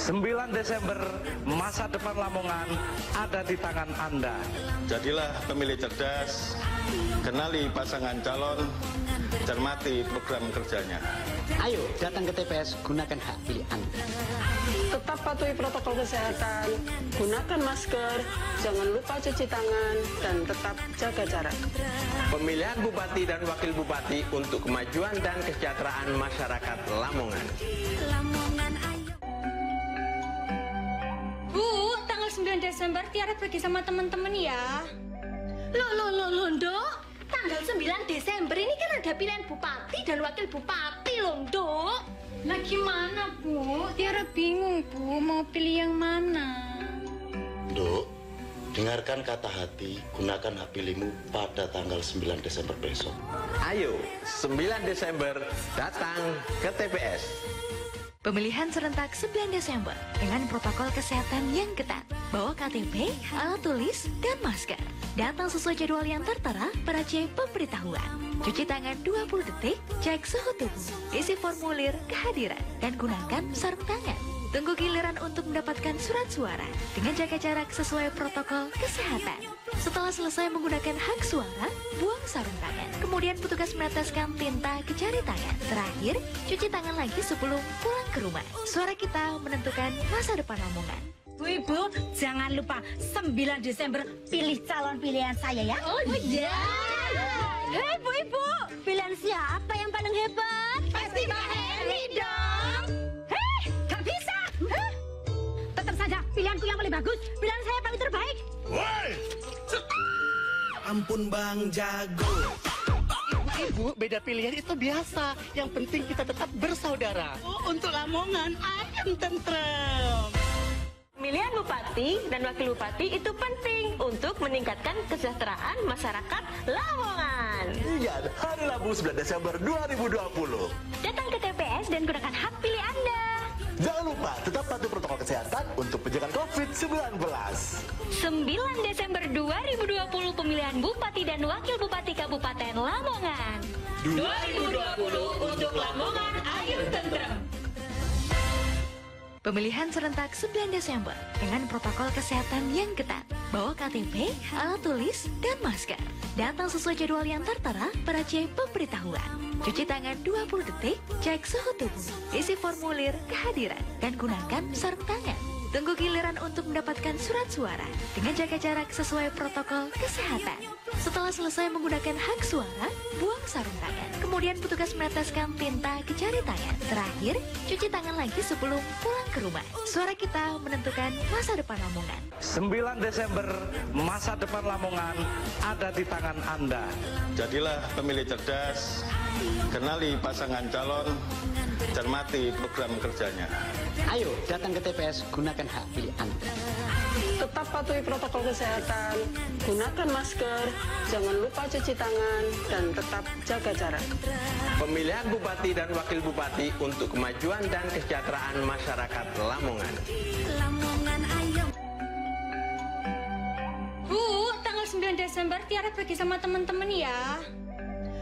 Speaker 10: 9 Desember, masa depan Lamongan ada di tangan Anda.
Speaker 15: Jadilah pemilih cerdas, kenali pasangan calon, cermati program kerjanya.
Speaker 16: Ayo datang ke TPS, gunakan hak pilih Anda.
Speaker 12: Tetap patuhi protokol kesehatan, gunakan masker, jangan lupa cuci tangan, dan tetap jaga jarak.
Speaker 17: Pemilihan Bupati dan Wakil Bupati untuk kemajuan dan kesejahteraan masyarakat Lamongan.
Speaker 13: Bu, tanggal 9 Desember Tiara pergi sama teman-teman ya.
Speaker 14: Loh, Nduk. Tanggal 9 Desember ini kan ada pilihan Bupati dan Wakil Bupati loh, Nduk.
Speaker 13: Nah gimana, Bu? Tiara bingung, Bu, mau pilih yang mana?
Speaker 15: Nduk, dengarkan kata hati, gunakan hak pilihmu pada tanggal 9 Desember besok.
Speaker 17: Ayo, 9 Desember datang ke TPS.
Speaker 3: Pemilihan serentak 9 Desember dengan protokol kesehatan yang ketat. Bawa KTP, alat tulis, dan masker. Datang sesuai jadwal yang tertera pada C pemberitahuan. Cuci tangan 20 detik, cek suhu tubuh, isi formulir kehadiran, dan gunakan sarung tangan. Tunggu giliran untuk mendapatkan surat suara dengan jaga jarak sesuai protokol kesehatan. Setelah selesai menggunakan hak suara, buang sarung tangan. Kemudian petugas meneteskan tinta ke jari tangan. Terakhir, cuci tangan lagi sebelum pulang ke rumah. Suara kita menentukan masa depan Lamongan.
Speaker 18: Bu Ibu, jangan lupa 9 Desember pilih calon pilihan saya ya.
Speaker 14: Oh iya.
Speaker 18: Hei Bu Ibu, pilihan siapa yang paling hebat?
Speaker 14: Pasti Mbak Heni dong.
Speaker 18: Hei, gak bisa. Tetap saja pilihanku yang paling bagus. Pilihan saya paling terbaik.
Speaker 11: Woi! Ampun Bang Jago. Ibu, beda pilihan itu biasa. Yang penting kita tetap bersaudara. Untuk Lamongan, ayam tentrem.
Speaker 14: Pemilihan Bupati dan Wakil Bupati itu penting untuk meningkatkan kesejahteraan masyarakat Lamongan.
Speaker 11: Ingat, hari Rabu 9 Desember 2020.
Speaker 14: Datang ke TPS dan gunakan hak pilih Anda.
Speaker 11: Jangan lupa tetap patuhi protokol kesehatan untuk pencegahan COVID-19.
Speaker 14: 9 Desember 2020 pemilihan Bupati dan Wakil Bupati Kabupaten Lamongan. 2020 untuk Lamongan, ayo tentrem.
Speaker 3: Pemilihan serentak 9 Desember dengan protokol kesehatan yang ketat. Bawa KTP, alat tulis, dan masker. Datang sesuai jadwal yang tertera pada C pemberitahuan. Cuci tangan 20 detik, cek suhu tubuh, isi formulir kehadiran, dan gunakan sarung tangan.
Speaker 19: Tunggu giliran untuk mendapatkan surat suara dengan jaga jarak sesuai protokol kesehatan. Setelah selesai menggunakan hak suara, buang sarung tangan. Kemudian petugas meneteskan tinta ke jari tangan. Terakhir, cuci tangan lagi sebelum pulang ke rumah. Suara kita menentukan masa depan Lamongan.
Speaker 10: 9 Desember, masa depan Lamongan ada di tangan Anda.
Speaker 15: Jadilah pemilih cerdas, kenali pasangan calon, cermati program kerjanya.
Speaker 16: Ayo datang ke TPS, gunakan hak pilih Anda.
Speaker 12: Tetap patuhi protokol kesehatan, gunakan masker, jangan lupa cuci tangan, dan tetap jaga jarak.
Speaker 17: Pemilihan Bupati dan Wakil Bupati untuk kemajuan dan kesejahteraan masyarakat Lamongan.
Speaker 4: Lamongan ayo.
Speaker 13: Bu, tanggal 9 Desember Tiara pergi sama teman-teman ya.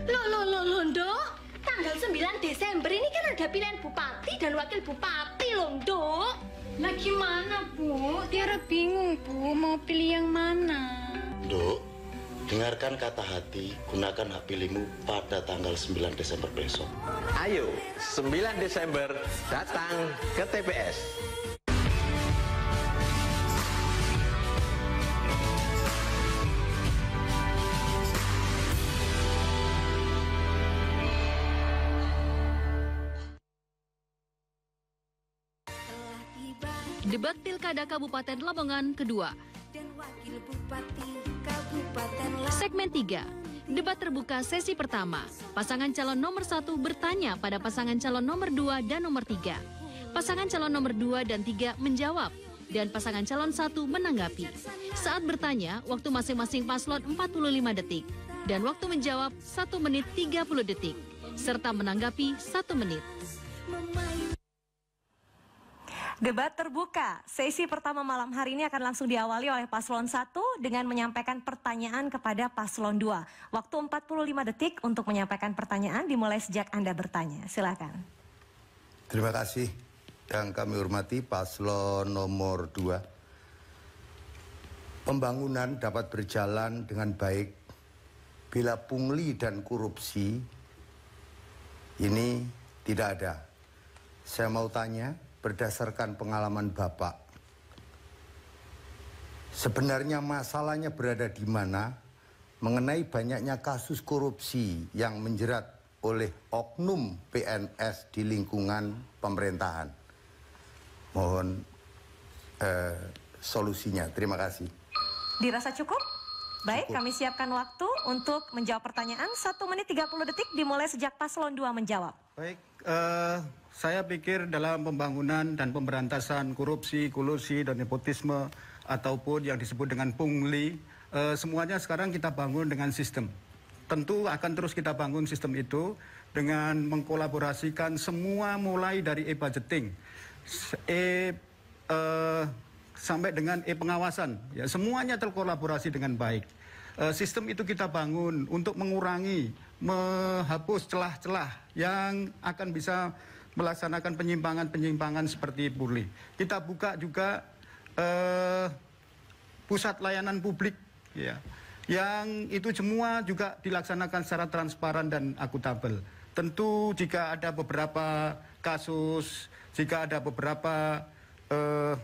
Speaker 18: Loh, Ndok. Tanggal 9 Desember ini kan ada pilihan bupati dan wakil bupati loh, Ndok.
Speaker 13: Lah gimana, Bu? Tiara bingung, Bu, mau pilih yang mana?
Speaker 15: Dok, dengarkan kata hati, gunakan hak pilihmu pada tanggal 9 Desember besok.
Speaker 17: Ayo, 9 Desember datang ke TPS.
Speaker 3: Debat Pilkada Kabupaten Lamongan kedua. Segmen 3. Debat terbuka sesi pertama. Pasangan calon nomor 1 bertanya pada pasangan calon nomor 2 dan nomor 3. Pasangan calon nomor 2 dan 3 menjawab. Dan pasangan calon 1 menanggapi. Saat bertanya, waktu masing-masing paslon 45 detik. Dan waktu menjawab 1 menit 30 detik. Serta menanggapi 1 menit.
Speaker 1: Debat terbuka, sesi pertama malam hari ini akan langsung diawali oleh paslon 1 dengan menyampaikan pertanyaan kepada paslon 2. Waktu 45 detik untuk menyampaikan pertanyaan dimulai sejak Anda bertanya. Silakan.
Speaker 6: Terima kasih yang kami hormati paslon nomor 2. Pembangunan dapat berjalan dengan baik bila pungli dan korupsi ini tidak ada. Saya mau tanya, berdasarkan pengalaman Bapak, sebenarnya masalahnya berada di mana mengenai banyaknya kasus korupsi yang menjerat oleh oknum PNS di lingkungan pemerintahan? Mohon solusinya. Terima kasih.
Speaker 1: Dirasa cukup? Baik, kami siapkan waktu untuk menjawab pertanyaan. 1 menit 30 detik dimulai sejak paslon 2 menjawab.
Speaker 7: Baik, saya pikir dalam pembangunan dan pemberantasan korupsi, kolusi, dan nepotisme ataupun yang disebut dengan pungli, semuanya sekarang kita bangun dengan sistem. Tentu akan terus kita bangun sistem itu dengan mengkolaborasikan semua mulai dari e-budgeting, sampai dengan e-pengawasan. Ya, semuanya terkolaborasi dengan baik. Sistem itu kita bangun untuk mengurangi, menghapus celah-celah yang akan bisa melaksanakan penyimpangan-penyimpangan seperti pungli. Kita buka juga pusat layanan publik, ya, yang itu semua juga dilaksanakan secara transparan dan akuntabel. Tentu jika ada beberapa kasus, jika ada beberapa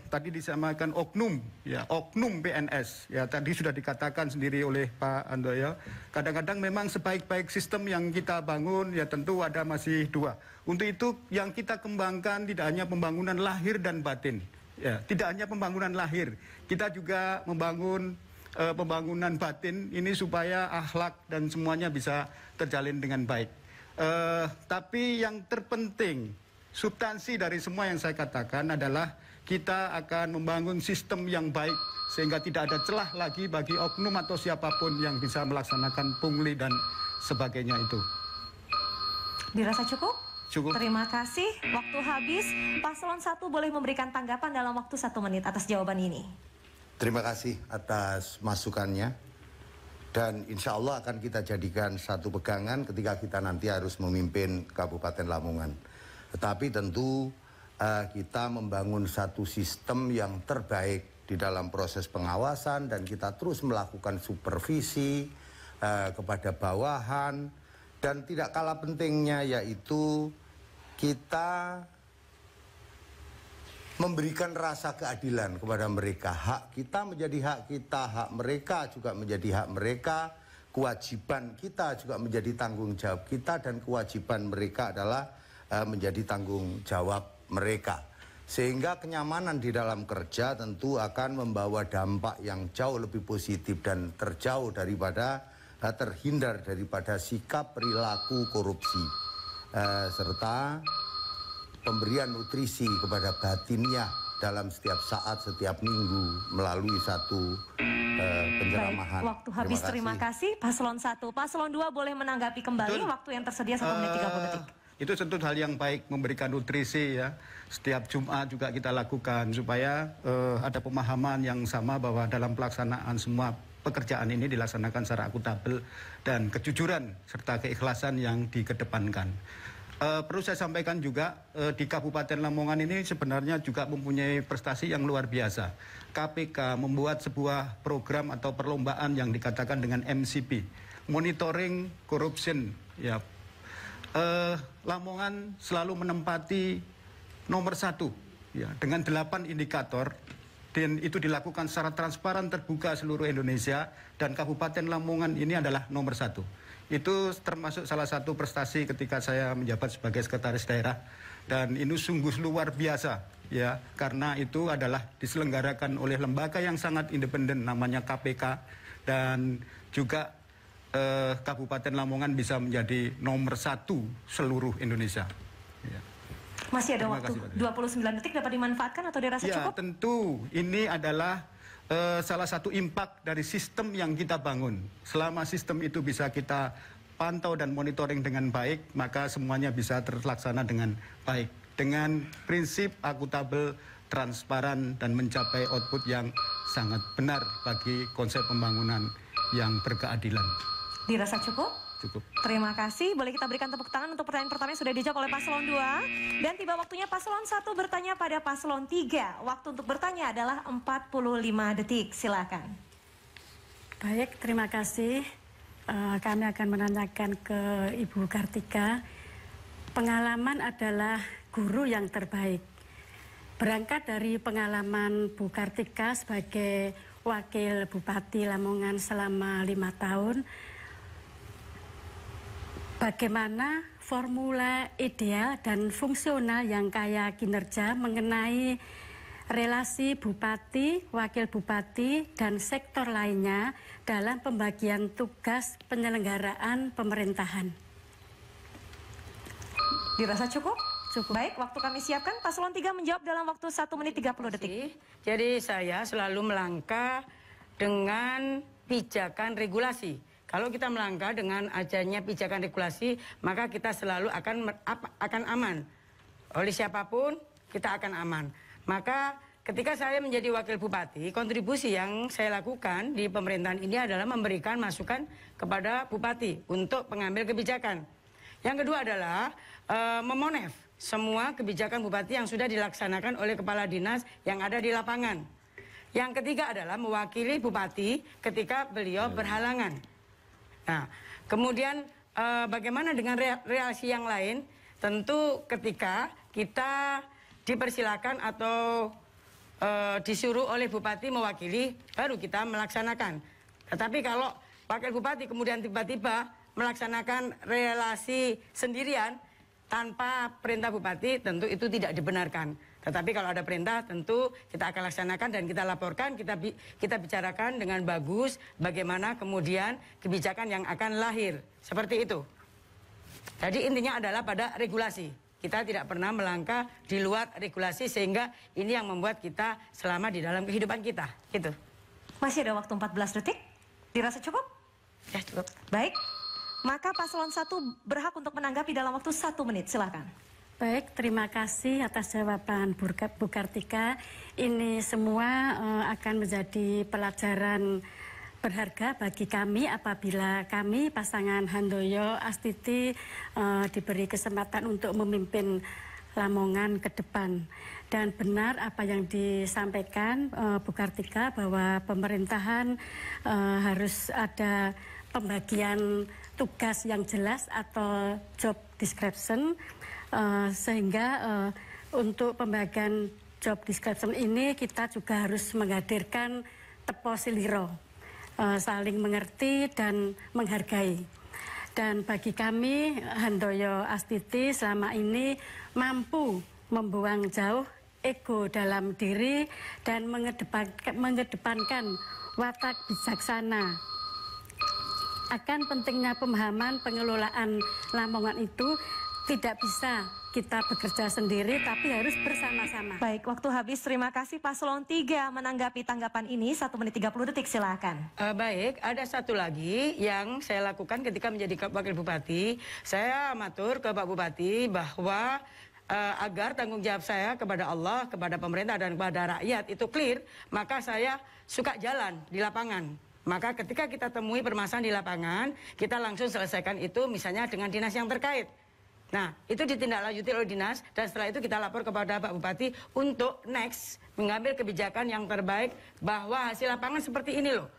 Speaker 7: tadi disamakan oknum, ya, oknum PNS, ya, tadi sudah dikatakan sendiri oleh Pak Andoyo. Kadang-kadang memang sebaik-baik sistem yang kita bangun, ya tentu ada masih dua. Untuk itu yang kita kembangkan tidak hanya pembangunan lahir dan batin, ya, tidak hanya pembangunan lahir, kita juga membangun pembangunan batin ini supaya akhlak dan semuanya bisa terjalin dengan baik. Tapi yang terpenting, substansi dari semua yang saya katakan adalah kita akan membangun sistem yang baik sehingga tidak ada celah lagi bagi oknum atau siapapun yang bisa melaksanakan pungli dan sebagainya itu.
Speaker 1: Dirasa cukup?
Speaker 7: Cukup.
Speaker 1: Terima kasih. Waktu habis. Paslon 1 boleh memberikan tanggapan dalam waktu 1 menit atas jawaban ini.
Speaker 6: Terima kasih atas masukannya. Dan insya Allah akan kita jadikan satu pegangan ketika kita nanti harus memimpin Kabupaten Lamongan. Tetapi tentu kita membangun satu sistem yang terbaik di dalam proses pengawasan dan kita terus melakukan supervisi kepada bawahan, dan tidak kalah pentingnya yaitu kita memberikan rasa keadilan kepada mereka. Hak kita menjadi hak kita, hak mereka juga menjadi hak mereka, kewajiban kita juga menjadi tanggung jawab kita, dan kewajiban mereka adalah menjadi tanggung jawab mereka. Sehingga kenyamanan di dalam kerja tentu akan membawa dampak yang jauh lebih positif dan terjauh daripada terhindar daripada sikap perilaku korupsi, serta pemberian nutrisi kepada batinnya dalam setiap saat, setiap minggu melalui satu penceramahan.
Speaker 1: Baik, waktu habis. Terima kasih. Paslon 1. Paslon 2 boleh menanggapi kembali. Waktu yang tersedia 1 menit 30 detik.
Speaker 7: Itu tentu hal yang baik, memberikan nutrisi ya. Setiap Jumat juga kita lakukan supaya ada pemahaman yang sama bahwa dalam pelaksanaan semua pekerjaan ini dilaksanakan secara akuntabel dan kejujuran serta keikhlasan yang dikedepankan. Perlu saya sampaikan juga di Kabupaten Lamongan ini sebenarnya juga mempunyai prestasi yang luar biasa. KPK membuat sebuah program atau perlombaan yang dikatakan dengan MCP, Monitoring Corruption. Ya, Lamongan selalu menempati nomor 1 ya, dengan 8 indikator. Dan itu dilakukan secara transparan, terbuka seluruh Indonesia, dan Kabupaten Lamongan ini adalah nomor 1. Itu termasuk salah satu prestasi ketika saya menjabat sebagai sekretaris daerah, dan ini sungguh luar biasa ya, karena itu adalah diselenggarakan oleh lembaga yang sangat independen namanya KPK, dan juga Kabupaten Lamongan bisa menjadi nomor 1 seluruh Indonesia. Ya.
Speaker 1: Masih ada waktu 29 detik, dapat dimanfaatkan atau dirasa cukup?
Speaker 7: Ya, tentu ini adalah salah satu impact dari sistem yang kita bangun. Selama sistem itu bisa kita pantau dan monitoring dengan baik, maka semuanya bisa terlaksana dengan baik. Dengan prinsip akuntabel, transparan, dan mencapai output yang sangat benar bagi konsep pembangunan yang berkeadilan.
Speaker 1: Dirasa cukup?
Speaker 7: Cukup.
Speaker 1: Terima kasih. Boleh kita berikan tepuk tangan untuk pertanyaan pertama yang sudah dijawab oleh Paslon 2. Dan tiba waktunya Paslon 1 bertanya pada Paslon 3. Waktu untuk bertanya adalah 45 detik. Silakan.
Speaker 5: Baik, terima kasih. Kami akan menanyakan ke Ibu Kartika. Pengalaman adalah guru yang terbaik. Berangkat dari pengalaman Bu Kartika sebagai Wakil Bupati Lamongan selama 5 tahun, bagaimana formula ideal dan fungsional yang kaya kinerja mengenai relasi bupati, wakil bupati, dan sektor lainnya dalam pembagian tugas penyelenggaraan pemerintahan?
Speaker 1: Dirasa cukup? Cukup. Baik, waktu kami siapkan. Paslon 3 menjawab dalam waktu 1 menit 30 detik.
Speaker 8: Jadi saya selalu melangkah dengan pijakan regulasi. Kalau kita melangkah dengan adanya pijakan regulasi, maka kita selalu akan aman. Oleh siapapun, kita akan aman. Maka ketika saya menjadi wakil bupati, kontribusi yang saya lakukan di pemerintahan ini adalah memberikan masukan kepada bupati untuk pengambil kebijakan. Yang kedua adalah memonef semua kebijakan bupati yang sudah dilaksanakan oleh kepala dinas yang ada di lapangan. Yang ketiga adalah mewakili bupati ketika beliau berhalangan. Nah, kemudian bagaimana dengan relasi yang lain? Tentu ketika kita dipersilakan atau disuruh oleh bupati mewakili, baru kita melaksanakan. Tetapi kalau wakil bupati kemudian tiba-tiba melaksanakan relasi sendirian tanpa perintah bupati, tentu itu tidak dibenarkan. Tetapi kalau ada perintah, tentu kita akan laksanakan dan kita laporkan, kita bicarakan dengan bagus bagaimana kemudian kebijakan yang akan lahir. Seperti itu. Jadi intinya adalah pada regulasi. Kita tidak pernah melangkah di luar regulasi, sehingga ini yang membuat kita selama di dalam kehidupan kita. Gitu.
Speaker 1: Masih ada waktu 14 detik. Dirasa cukup?
Speaker 8: Ya, cukup.
Speaker 1: Baik. Maka Paslon 1 berhak untuk menanggapi dalam waktu 1 menit. Silakan.
Speaker 5: Baik, terima kasih atas jawaban Bu Kartika. Ini semua akan menjadi pelajaran berharga bagi kami apabila kami pasangan Handoyo Astiti diberi kesempatan untuk memimpin Lamongan ke depan. Dan benar apa yang disampaikan Bu Kartika bahwa pemerintahan harus ada pembagian tugas yang jelas atau job description, sehingga untuk pembagian job description ini kita juga harus menghadirkan tepo siliro, saling mengerti dan menghargai. Dan bagi kami, Handoyo Astiti selama ini mampu membuang jauh ego dalam diri dan mengedepankan watak bijaksana. Akan pentingnya pemahaman pengelolaan Lamongan itu tidak bisa kita bekerja sendiri, tapi harus bersama-sama.
Speaker 1: Baik, waktu habis. Terima kasih Paslon 3 menanggapi tanggapan ini. 1 menit 30 detik, silakan.
Speaker 8: Baik, ada satu lagi yang saya lakukan ketika menjadi Wakil Bupati. Saya matur ke Pak Bupati bahwa agar tanggung jawab saya kepada Allah, kepada pemerintah, dan kepada rakyat itu clear, maka saya suka jalan di lapangan. Maka ketika kita temui permasalahan di lapangan, kita langsung selesaikan itu misalnya dengan dinas yang terkait. Nah, itu ditindaklanjuti oleh dinas, dan setelah itu kita lapor kepada Pak Bupati untuk next mengambil kebijakan yang terbaik bahwa hasil lapangan seperti ini loh.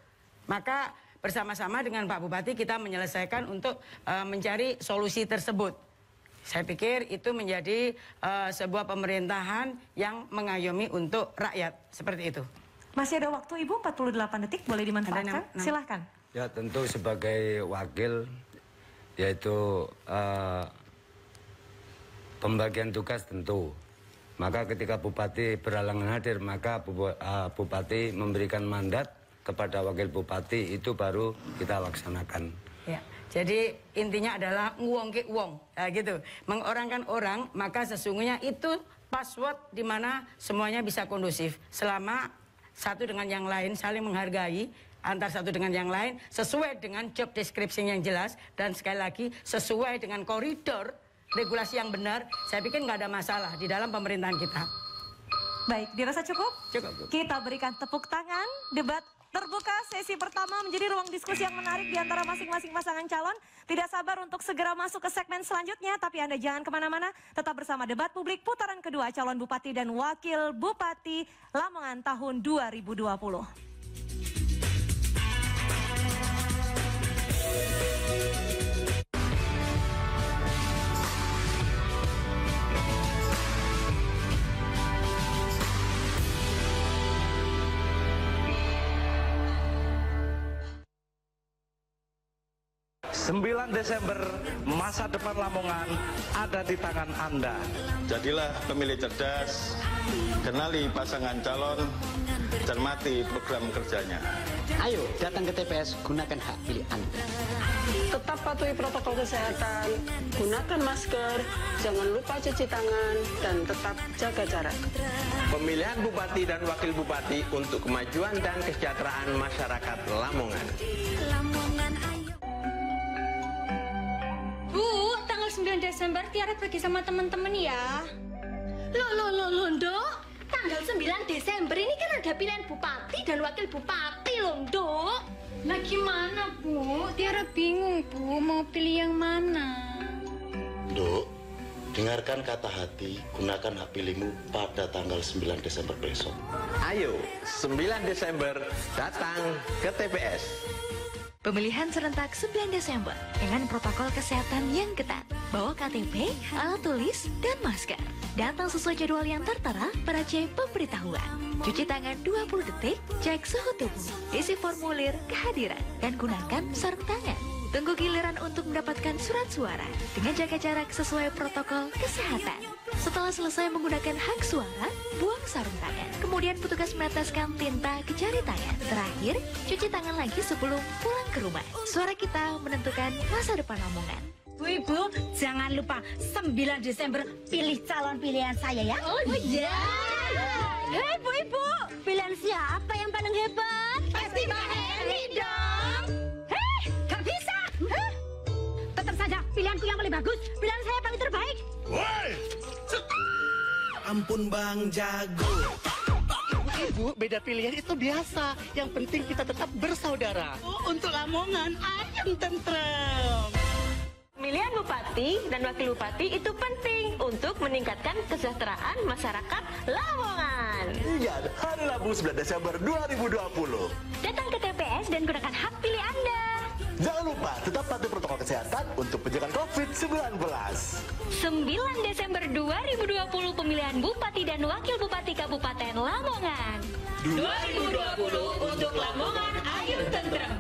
Speaker 8: Maka bersama-sama dengan Pak Bupati kita menyelesaikan untuk mencari solusi tersebut. Saya pikir itu menjadi sebuah pemerintahan yang mengayomi untuk rakyat, seperti itu.
Speaker 1: Masih ada waktu Ibu, 48 detik, boleh dimanfaatkan? Silahkan.
Speaker 9: Ya, tentu sebagai wakil, yaitu pembagian tugas tentu. Maka ketika Bupati berhalangan hadir, maka Bupati memberikan mandat kepada Wakil Bupati, itu baru kita laksanakan.
Speaker 8: Ya, jadi intinya adalah nguwongke uwong, gitu. Mengorangkan orang, maka sesungguhnya itu password di mana semuanya bisa kondusif. Selama satu dengan yang lain saling menghargai antar satu dengan yang lain, sesuai dengan job description yang jelas, dan sekali lagi sesuai dengan koridor regulasi yang benar, saya pikir nggak ada masalah di dalam pemerintahan kita.
Speaker 1: Baik, dirasa cukup?
Speaker 8: Cukup.
Speaker 1: Kita berikan tepuk tangan. Debat terbuka sesi pertama menjadi ruang diskusi yang menarik di antara masing-masing pasangan calon. Tidak sabar untuk segera masuk ke segmen selanjutnya, tapi Anda jangan kemana-mana. Tetap bersama Debat Publik putaran kedua calon Bupati dan Wakil Bupati Lamongan tahun 2020.
Speaker 10: 9 Desember, masa depan Lamongan ada di tangan Anda.
Speaker 15: Jadilah pemilih cerdas, kenali pasangan calon, cermati program kerjanya.
Speaker 16: Ayo datang ke TPS, gunakan hak pilih Anda.
Speaker 12: Tetap patuhi protokol kesehatan, gunakan masker, jangan lupa cuci tangan, dan tetap jaga jarak.
Speaker 17: Pemilihan Bupati dan Wakil Bupati untuk kemajuan dan kesejahteraan masyarakat Lamongan.
Speaker 18: Bu, tanggal 9 Desember Tiara pergi sama teman-teman ya. Loh, Ndok. Tanggal 9 Desember ini kan ada pilihan Bupati dan Wakil Bupati loh, Ndok.
Speaker 13: Nah gimana, Bu? Tiara bingung, Bu. Mau pilih yang mana?
Speaker 15: Dok, dengarkan kata hati, gunakan hak pilihmu pada tanggal 9 Desember besok.
Speaker 17: Ayo, 9 Desember datang ke TPS.
Speaker 19: Pemilihan serentak 9 Desember dengan protokol kesehatan yang ketat. Bawa KTP, alat tulis, dan masker. Datang sesuai jadwal yang tertera pada C pemberitahuan. Cuci tangan 20 detik, cek suhu tubuh, isi formulir kehadiran, dan gunakan sarung tangan. Tunggu giliran untuk mendapatkan surat suara dengan jaga jarak sesuai protokol kesehatan. Setelah selesai menggunakan hak suara, buang sarung tangan. Kemudian petugas meneteskan tinta ke jari tangan. Terakhir, cuci tangan lagi sebelum pulang ke rumah. Suara kita menentukan masa depan Lamongan.
Speaker 18: Bu Ibu, jangan lupa 9 Desember pilih calon pilihan saya ya. Oh iya. Hei Bu Ibu, pilihan siapa yang paling hebat? Pasti Pak Heri dong. Hei, gak bisa. Tetap saja pilihanku yang paling bagus. Pilihan saya paling terbaik.
Speaker 11: Woi! Ampun Bang Jago. Ibu, beda pilihan itu biasa. Yang penting kita tetap bersaudara. Untuk Lamongan, ayam tentrem.
Speaker 14: Pemilihan Bupati dan Wakil Bupati itu penting untuk meningkatkan kesejahteraan masyarakat Lamongan.
Speaker 11: Iya, hari Rabu 9 Desember 2020.
Speaker 14: Datang ke TPS dan gunakan hak pilih Anda.
Speaker 11: Jangan lupa tetap patuhi protokol kesehatan untuk pencegahan COVID-19.
Speaker 14: 9 Desember 2020 pemilihan Bupati dan Wakil Bupati Bupati Kabupaten Lamongan.
Speaker 4: 2020 untuk Lamongan, ayo tentrem.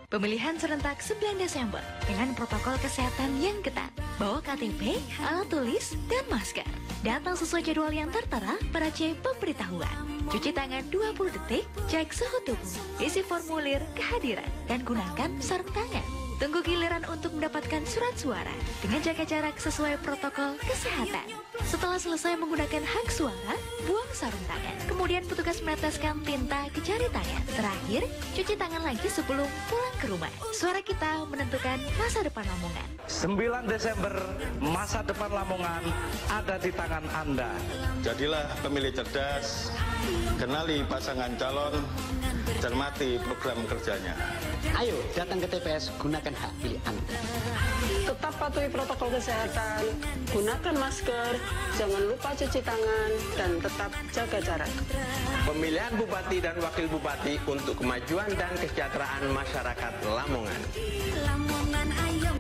Speaker 19: Pemilihan serentak 9 Desember dengan protokol kesehatan yang ketat. Bawa KTP, alat tulis, dan masker. Datang sesuai jadwal yang tertera pada C pemberitahuan. Cuci tangan 20 detik, cek suhu tubuh, isi formulir kehadiran, dan gunakan sarung tangan. Tunggu giliran untuk mendapatkan surat suara dengan jaga jarak sesuai protokol kesehatan. Setelah selesai menggunakan hak suara, buang sarung tangan. Kemudian petugas meneteskan tinta ke jari tangan. Terakhir, cuci tangan lagi sebelum pulang ke rumah. Suara kita menentukan masa depan Lamongan.
Speaker 10: 9 Desember, masa depan Lamongan ada di tangan Anda.
Speaker 7: Jadilah pemilih cerdas, kenali pasangan calon, cermati program kerjanya.
Speaker 16: Ayo datang ke TPS, gunakan hak pilih Anda.
Speaker 12: Tetap patuhi protokol kesehatan, gunakan masker, jangan lupa cuci tangan, dan tetap jaga jarak.
Speaker 17: Pemilihan Bupati dan Wakil Bupati untuk kemajuan dan kesejahteraan masyarakat Lamongan.
Speaker 4: Lamongan, ayo.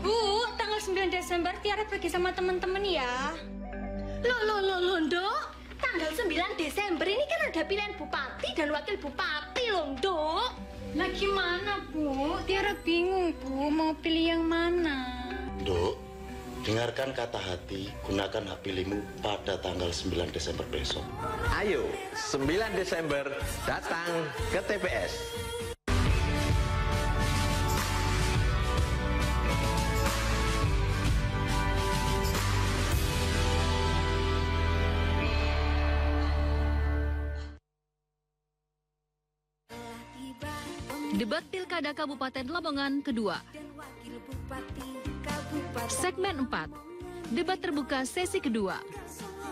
Speaker 13: Bu, tanggal 9 Desember Tiara pergi sama teman-teman ya.
Speaker 18: Loh, Nduk. Tanggal 9 Desember ini kan ada pilihan bupati dan wakil bupati loh, Nduk.
Speaker 13: Lah gimana, Bu? Tiara bingung, Bu, mau pilih yang mana?
Speaker 15: Dok, dengarkan kata hati, gunakan hak pilihmu pada tanggal 9 Desember besok.
Speaker 17: Ayo, 9 Desember datang ke TPS.
Speaker 3: Debat Pilkada Kabupaten Lamongan kedua. Segmen 4. Debat terbuka sesi kedua.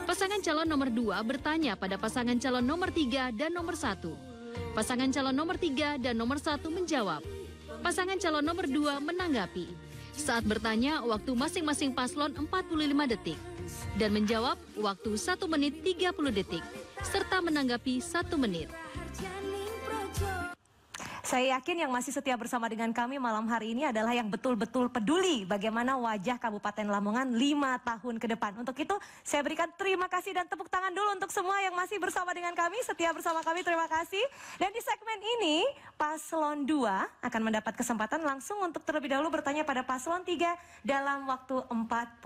Speaker 3: Pasangan calon nomor 2 bertanya pada pasangan calon nomor 3 dan nomor 1. Pasangan calon nomor 3 dan nomor 1 menjawab. Pasangan calon nomor 2 menanggapi. Saat bertanya, waktu masing-masing paslon 45 detik. Dan menjawab waktu 1 menit 30 detik. Serta menanggapi 1 menit.
Speaker 1: Saya yakin yang masih setia bersama dengan kami malam hari ini adalah yang betul-betul peduli bagaimana wajah Kabupaten Lamongan 5 tahun ke depan. Untuk itu saya berikan terima kasih dan tepuk tangan dulu untuk semua yang masih bersama dengan kami, setia bersama kami, terima kasih. Dan di segmen ini Paslon 2 akan mendapat kesempatan langsung untuk terlebih dahulu bertanya pada Paslon 3 dalam waktu 45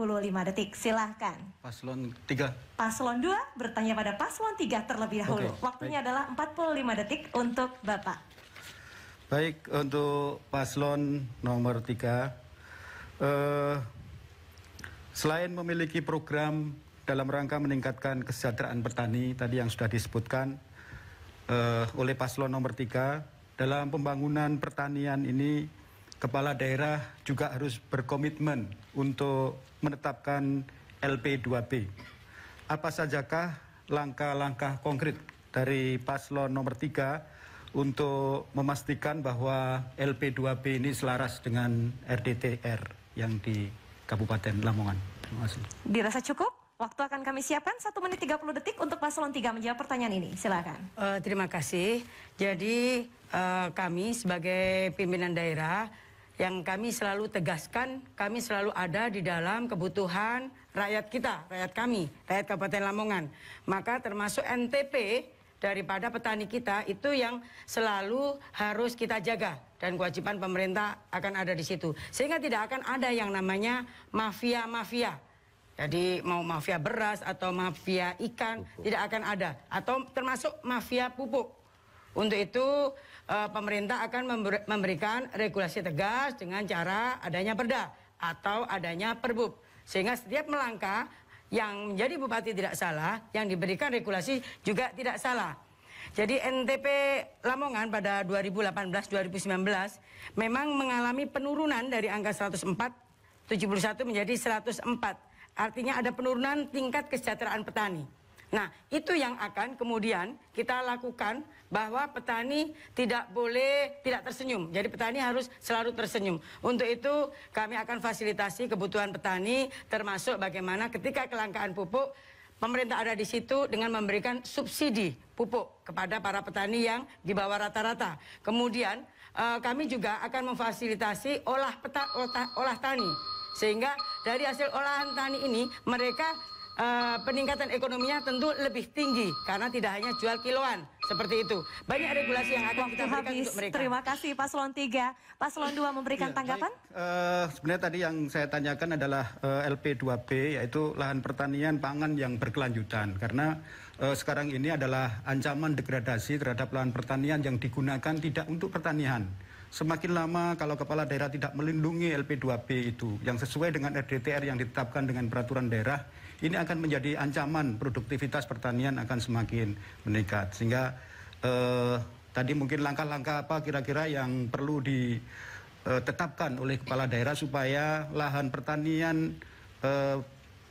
Speaker 1: detik. Silahkan.
Speaker 7: Paslon 3.
Speaker 1: Paslon 2 bertanya pada Paslon 3 terlebih dahulu. Waktunya adalah 45 detik untuk Bapak.
Speaker 7: Baik, untuk paslon nomor 3, selain memiliki program dalam rangka meningkatkan kesejahteraan petani, tadi yang sudah disebutkan oleh paslon nomor 3, dalam pembangunan pertanian ini, kepala daerah juga harus berkomitmen untuk menetapkan LP2B. Apa sajakah langkah-langkah konkret dari paslon nomor 3 untuk memastikan bahwa LP2B ini selaras dengan RDTR yang di Kabupaten Lamongan? Terima kasih.
Speaker 1: Dirasa cukup? Waktu akan kami siapkan 1 menit 30 detik untuk paslon 3 menjawab pertanyaan ini. Silakan.
Speaker 8: Terima kasih. Jadi kami sebagai pimpinan daerah yang kami selalu tegaskan, kami selalu ada di dalam kebutuhan rakyat kita, rakyat kami, rakyat Kabupaten Lamongan. Maka termasuk NTP daripada petani kita itu yang selalu harus kita jaga dan kewajiban pemerintah akan ada di situ. Sehingga tidak akan ada yang namanya mafia-mafia. Jadi mau mafia beras atau mafia ikan tidak akan ada. Atau termasuk mafia pupuk. Untuk itu pemerintah akan memberikan regulasi tegas dengan cara adanya perda atau adanya perbub. Sehingga setiap melangkah yang menjadi bupati tidak salah, yang diberikan regulasi juga tidak salah. Jadi NTP Lamongan pada 2018-2019 memang mengalami penurunan dari angka 104, 71 menjadi 104. Artinya ada penurunan tingkat kesejahteraan petani. Nah, itu yang akan kemudian kita lakukan bahwa petani tidak boleh tidak tersenyum. Jadi petani harus selalu tersenyum. Untuk itu kami akan fasilitasi kebutuhan petani termasuk bagaimana ketika kelangkaan pupuk pemerintah ada di situ dengan memberikan subsidi pupuk kepada para petani yang di bawah rata-rata. Kemudian kami juga akan memfasilitasi olah tani. Sehingga dari hasil olahan tani ini mereka peningkatan ekonominya tentu lebih tinggi karena tidak hanya jual kiloan seperti itu. Banyak regulasi yang akan kita berikan untuk mereka.
Speaker 1: Terima kasih Paslon 3. Paslon 2 memberikan tanggapan?
Speaker 7: Sebenarnya tadi yang saya tanyakan adalah LP2B, yaitu lahan pertanian pangan yang berkelanjutan. Karena sekarang ini adalah ancaman degradasi terhadap lahan pertanian yang digunakan tidak untuk pertanian. Semakin lama kalau kepala daerah tidak melindungi LP2B itu yang sesuai dengan RDTR yang ditetapkan dengan peraturan daerah, ini akan menjadi ancaman produktivitas pertanian akan semakin meningkat. Sehingga tadi mungkin langkah-langkah apa kira-kira yang perlu ditetapkan oleh kepala daerah supaya lahan pertanian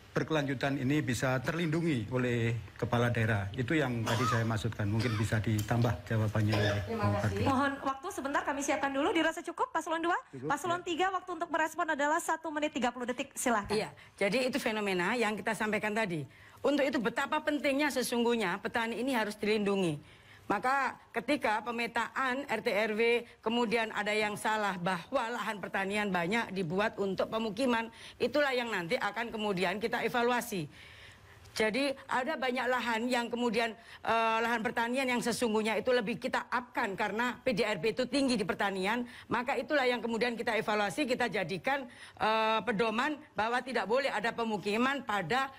Speaker 7: berkelanjutan ini bisa terlindungi oleh kepala daerah. Itu yang tadi saya maksudkan. Mungkin bisa ditambah jawabannya.
Speaker 1: Terima kasih. Mohon waktu sebentar kami siapkan dulu. Dirasa cukup Paslon 2? Paslon 3 waktu untuk merespon adalah 1 menit 30 detik. Silahkan.
Speaker 8: Iya, jadi itu fenomena yang kita sampaikan tadi. Untuk itu betapa pentingnya sesungguhnya petani ini harus dilindungi. Maka ketika pemetaan RT/RW kemudian ada yang salah bahwa lahan pertanian banyak dibuat untuk pemukiman, itulah yang nanti akan kemudian kita evaluasi. Jadi ada banyak lahan yang kemudian lahan pertanian yang sesungguhnya itu lebih kita upkan karena PDRB itu tinggi di pertanian, maka itulah yang kemudian kita evaluasi, kita jadikan pedoman bahwa tidak boleh ada pemukiman pada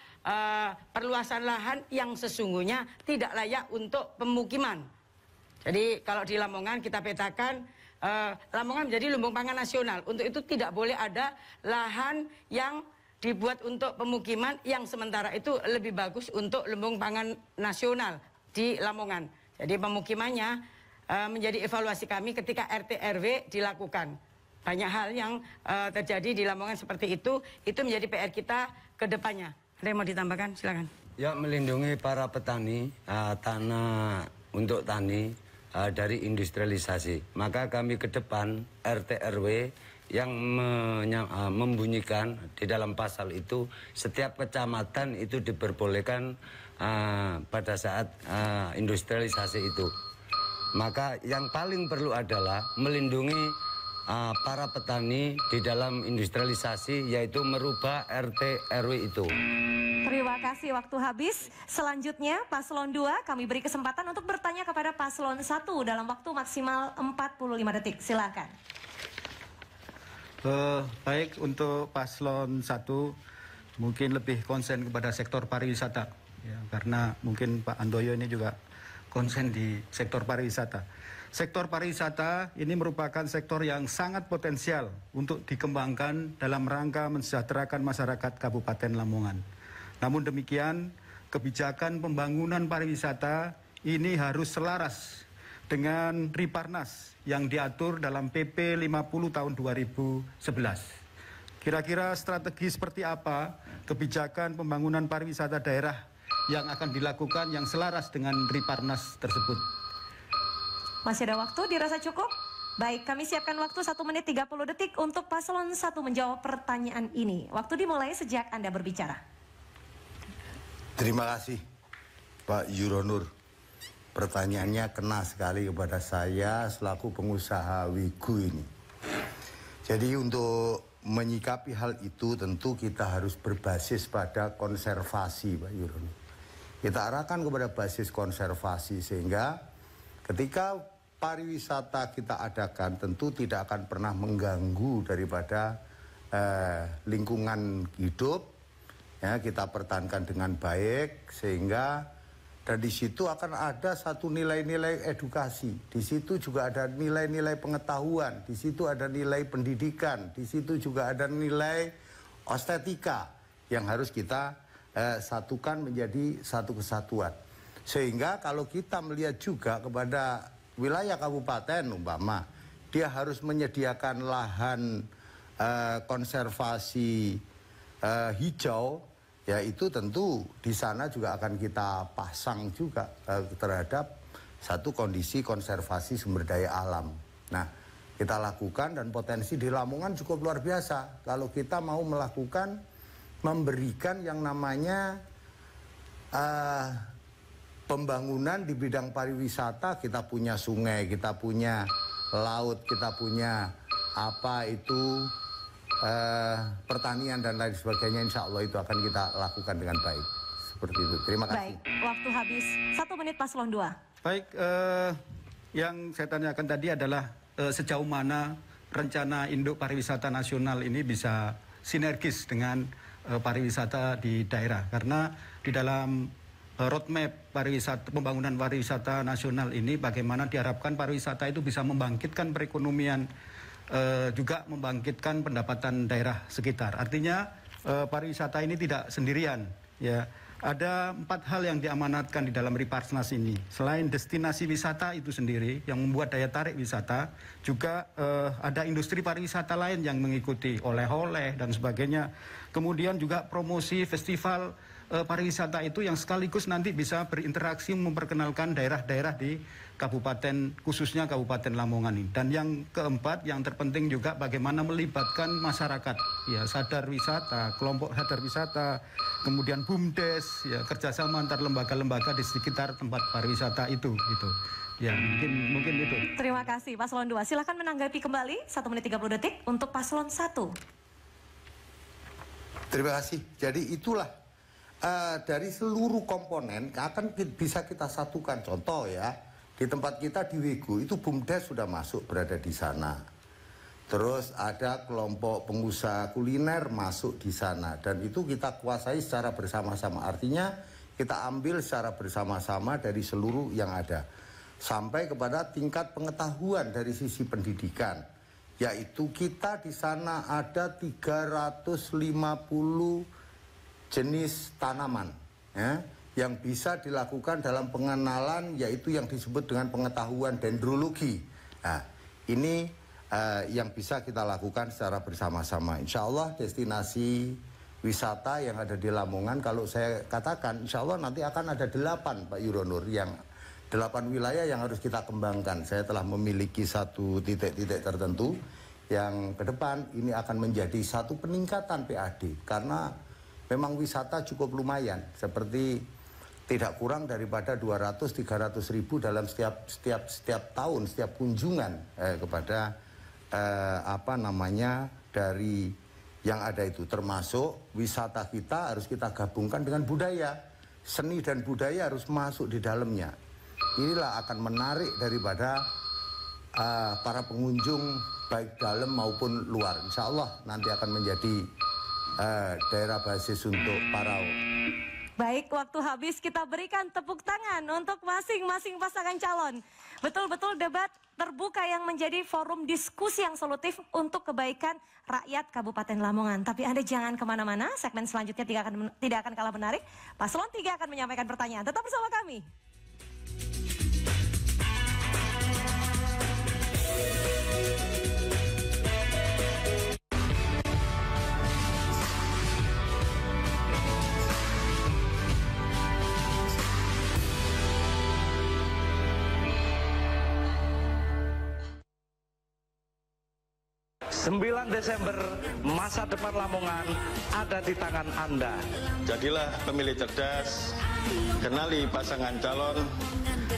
Speaker 8: perluasan lahan yang sesungguhnya tidak layak untuk pemukiman. Jadi kalau di Lamongan kita petakan Lamongan menjadi lumbung pangan nasional. Untuk itu tidak boleh ada lahan yang dibuat untuk pemukiman yang sementara itu lebih bagus untuk lumbung pangan nasional di Lamongan. Jadi pemukimannya menjadi evaluasi kami ketika RT/RW dilakukan. Banyak hal yang terjadi di Lamongan seperti itu menjadi PR kita ke depannya. Ada yang mau ditambahkan? Silakan.
Speaker 9: Ya, melindungi para petani, tanah untuk tani dari industrialisasi. Maka kami ke depan RT/RW yang membunyikan di dalam pasal itu setiap kecamatan itu diperbolehkan pada saat industrialisasi itu. Maka yang paling perlu adalah melindungi para petani di dalam industrialisasi, yaitu merubah RT/RW itu.
Speaker 1: Terima kasih, waktu habis. Selanjutnya Paslon 2 kami beri kesempatan untuk bertanya kepada Paslon 1 dalam waktu maksimal 45 detik. Silakan.
Speaker 7: Baik, untuk Paslon 1 mungkin lebih konsen kepada sektor pariwisata ya, karena mungkin Pak Andoyo ini juga konsen di sektor pariwisata. Sektor pariwisata ini merupakan sektor yang sangat potensial untuk dikembangkan dalam rangka mensejahterakan masyarakat Kabupaten Lamongan. Namun demikian, kebijakan pembangunan pariwisata ini harus selaras dengan Riparnas yang diatur dalam PP 50 tahun 2011. Kira-kira strategi seperti apa kebijakan pembangunan pariwisata daerah yang akan dilakukan yang selaras dengan Riparnas tersebut?
Speaker 1: Masih ada waktu, dirasa cukup? Baik, kami siapkan waktu 1 menit 30 detik untuk Paslon 1 menjawab pertanyaan ini. Waktu dimulai sejak Anda berbicara.
Speaker 6: Terima kasih Pak Yuronur. Pertanyaannya kena sekali kepada saya selaku pengusaha Wigu ini. Jadi untuk menyikapi hal itu tentu kita harus berbasis pada konservasi, Pak Yuronur. Kita arahkan kepada basis konservasi sehingga ketika pariwisata kita adakan tentu tidak akan pernah mengganggu daripada lingkungan hidup. Ya, kita pertahankan dengan baik sehingga dan di situ akan ada satu nilai-nilai edukasi. Di situ juga ada nilai-nilai pengetahuan, di situ ada nilai pendidikan, di situ juga ada nilai estetika yang harus kita satukan menjadi satu kesatuan. Sehingga kalau kita melihat juga kepada wilayah kabupaten umpama, dia harus menyediakan lahan konservasi hijau, ya itu tentu di sana juga akan kita pasang juga terhadap satu kondisi konservasi sumber daya alam. Nah, kita lakukan dan potensi di Lamongan cukup luar biasa. Kalau kita mau melakukan, memberikan yang namanya pembangunan di bidang pariwisata, kita punya sungai, kita punya laut, kita punya apa itu pertanian dan lain sebagainya, insya Allah itu akan kita lakukan dengan baik. Seperti itu. Terima kasih.
Speaker 1: Baik, waktu habis 1 menit Paslon 2.
Speaker 7: Baik, yang saya tanyakan tadi adalah sejauh mana rencana induk pariwisata nasional ini bisa sinergis dengan pariwisata di daerah. Karena di dalam roadmap pembangunan pariwisata nasional ini bagaimana diharapkan pariwisata itu bisa membangkitkan perekonomian, juga membangkitkan pendapatan daerah sekitar. Artinya pariwisata ini tidak sendirian, ya. Ada 4 hal yang diamanatkan di dalam Riparsnas ini. Selain destinasi wisata itu sendiri yang membuat daya tarik wisata, juga ada industri pariwisata lain yang mengikuti, oleh-oleh dan sebagainya. Kemudian juga promosi festival pariwisata itu yang sekaligus nanti bisa berinteraksi memperkenalkan daerah-daerah di kabupaten, khususnya Kabupaten Lamongan ini. Dan yang keempat, yang terpenting juga bagaimana melibatkan masyarakat, ya, sadar wisata, kelompok sadar wisata, kemudian BUMDes, ya, kerjasama antar lembaga-lembaga di sekitar tempat pariwisata itu, gitu. Ya, mungkin itu.
Speaker 1: Terima kasih Paslon 2. Silakan menanggapi kembali 1 menit 30 detik untuk Paslon 1.
Speaker 6: Terima kasih. Jadi itulah dari seluruh komponen akan bisa kita satukan. Contoh ya, di tempat kita di Wego itu BUMDes sudah masuk, berada di sana. Terus ada kelompok pengusaha kuliner masuk di sana, dan itu kita kuasai secara bersama-sama. Artinya kita ambil secara bersama-sama dari seluruh yang ada, sampai kepada tingkat pengetahuan dari sisi pendidikan, yaitu kita di sana ada 350 jenis tanaman, ya, yang bisa dilakukan dalam pengenalan, yaitu yang disebut dengan pengetahuan dendrologi. Nah, ini yang bisa kita lakukan secara bersama-sama. Insya Allah destinasi wisata yang ada di Lamongan, kalau saya katakan, insya Allah nanti akan ada 8 Pak Yuronur, yang 8 wilayah yang harus kita kembangkan. Saya telah memiliki satu titik-titik tertentu yang ke depan ini akan menjadi satu peningkatan PAD, karena memang wisata cukup lumayan, seperti tidak kurang daripada 200-300 ribu dalam setiap tahun, setiap kunjungan kepada dari yang ada itu. Termasuk wisata kita harus kita gabungkan dengan budaya, seni dan budaya harus masuk di dalamnya. Inilah akan menarik daripada para pengunjung baik dalam maupun luar. Insya Allah nanti akan menjadi daerah basis untuk para.
Speaker 1: Baik, waktu habis, kita berikan tepuk tangan untuk masing-masing pasangan calon. Betul-betul debat terbuka yang menjadi forum diskusi yang solutif untuk kebaikan rakyat Kabupaten Lamongan. Tapi Anda jangan kemana-mana, segmen selanjutnya tidak akan kalah menarik. Paslon 3 akan menyampaikan pertanyaan. Tetap bersama kami.
Speaker 10: Sembilan Desember, masa depan Lamongan ada di tangan Anda.
Speaker 15: Jadilah pemilih cerdas, kenali pasangan calon,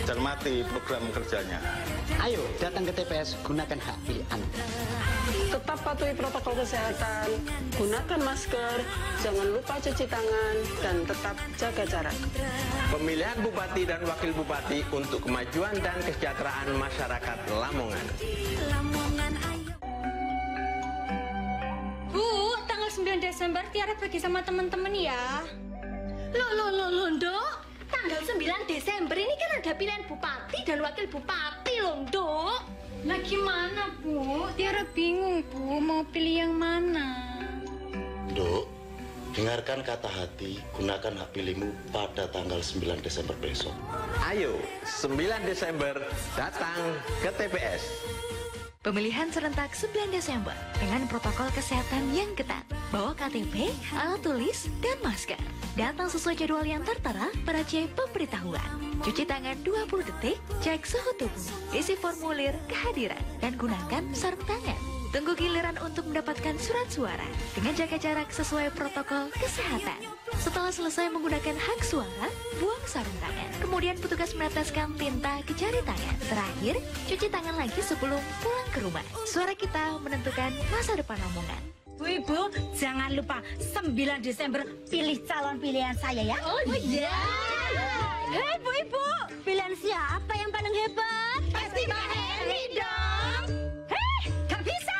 Speaker 15: cermati program kerjanya.
Speaker 16: Ayo datang ke TPS, gunakan hak pilih Anda.
Speaker 12: Tetap patuhi protokol kesehatan, gunakan masker, jangan lupa cuci tangan, dan tetap jaga jarak.
Speaker 17: Pemilihan Bupati dan Wakil Bupati untuk kemajuan dan kesejahteraan masyarakat Lamongan.
Speaker 13: Bu, tanggal 9 Desember Tiara pergi sama teman-teman ya.
Speaker 18: Loh, Nduk. Tanggal 9 Desember ini kan ada pilihan Bupati dan Wakil Bupati loh, Nduk.
Speaker 13: Nah gimana, Bu? Tiara bingung, Bu, mau pilih yang mana?
Speaker 15: Dok, dengarkan kata hati, gunakan hak pilihmu pada tanggal 9 Desember besok.
Speaker 17: Ayo, 9 Desember datang ke TPS.
Speaker 19: Pemilihan serentak 9 Desember dengan protokol kesehatan yang ketat. Bawa KTP, alat tulis, dan masker. Datang sesuai jadwal yang tertera pada C pemberitahuan. Cuci tangan 20 detik, cek suhu tubuh, isi formulir kehadiran, dan gunakan sarung tangan. Tunggu giliran untuk mendapatkan surat suara dengan jaga jarak sesuai protokol kesehatan. Setelah selesai menggunakan hak suara, buang sarung tangan. Kemudian petugas meneteskan tinta ke jari tangan. Terakhir, cuci tangan lagi sebelum pulang ke rumah. Suara kita menentukan masa depan Lamongan.
Speaker 18: Bu Ibu, jangan lupa 9 Desember pilih calon pilihan saya ya. Oh iya. Hei Bu Ibu, pilihan siapa yang paling hebat?
Speaker 4: Pasti Mbak Heni dong.
Speaker 18: Hei, gak bisa.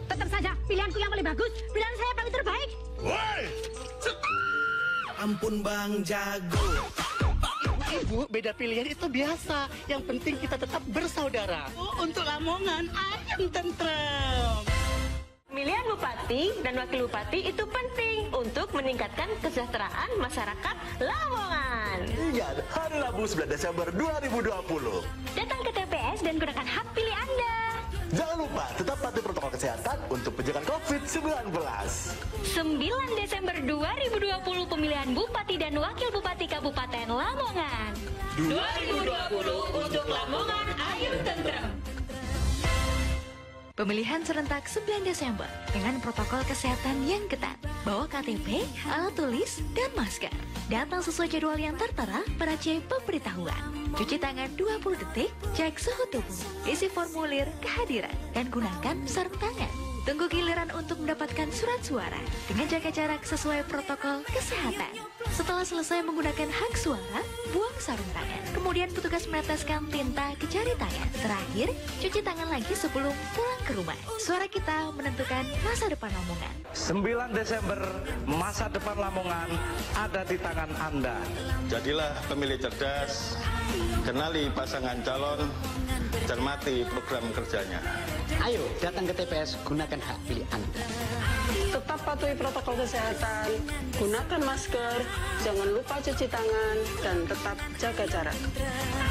Speaker 18: Tetap saja pilihanku yang paling bagus. Pilihan saya paling terbaik.
Speaker 11: Woi! Ampun Bang Jago. Ibu, beda pilihan itu biasa. Yang penting kita tetap bersaudara. Untuk Lamongan, ayam tentrem.
Speaker 14: Pemilihan bupati dan wakil bupati itu penting untuk meningkatkan kesejahteraan masyarakat Lamongan.
Speaker 10: Ingat, hari Rabu 9 Desember 2020.
Speaker 14: Datang ke TPS dan gunakan hak pilih Anda.
Speaker 10: Jangan lupa tetap patuhi protokol kesehatan untuk pencegahan COVID-19.
Speaker 14: 9 Desember 2020 pemilihan bupati dan wakil bupati Kabupaten Lamongan.
Speaker 4: 2020 untuk Lamongan, ayo tentrem.
Speaker 19: Pemilihan serentak 9 Desember dengan protokol kesehatan yang ketat. Bawa KTP, alat tulis, dan masker. Datang sesuai jadwal yang tertera pada C pemberitahuan. Cuci tangan 20 detik, cek suhu tubuh, isi formulir kehadiran, dan gunakan sarung tangan. Tunggu giliran untuk mendapatkan surat suara dengan jaga jarak sesuai protokol kesehatan. Setelah selesai menggunakan hak suara, buang sarung tangan. Kemudian petugas meneteskan tinta ke jari tangan. Terakhir, cuci tangan lagi sebelum pulang ke rumah. Suara kita menentukan masa depan Lamongan.
Speaker 10: 9 Desember, masa depan Lamongan ada di tangan Anda.
Speaker 7: Jadilah pemilih cerdas, kenali pasangan calon, cermati program kerjanya.
Speaker 16: Ayo datang ke TPS, gunakan hak pilih Anda.
Speaker 12: Tetap patuhi protokol kesehatan, gunakan masker, jangan lupa cuci tangan, dan tetap jaga jarak.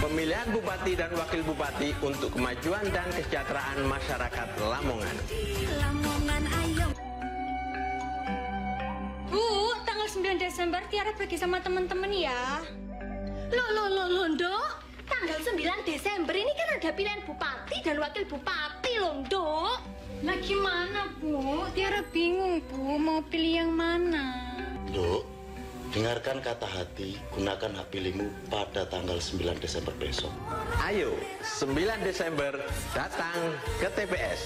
Speaker 17: Pemilihan bupati dan wakil bupati untuk kemajuan dan kesejahteraan masyarakat Lamongan.
Speaker 13: Bu, tanggal 9 Desember Tiara pergi sama teman-teman ya.
Speaker 18: Loh, Nduk. Tanggal 9 Desember ini kan ada pilihan bupati dan wakil bupati loh, Nduk.
Speaker 13: Nah gimana Bu? Tiara bingung Bu, mau pilih yang mana?
Speaker 15: Dok, dengarkan kata hati, gunakan hak pilihmu pada tanggal 9 Desember besok.
Speaker 17: Ayo, 9 Desember datang ke TPS.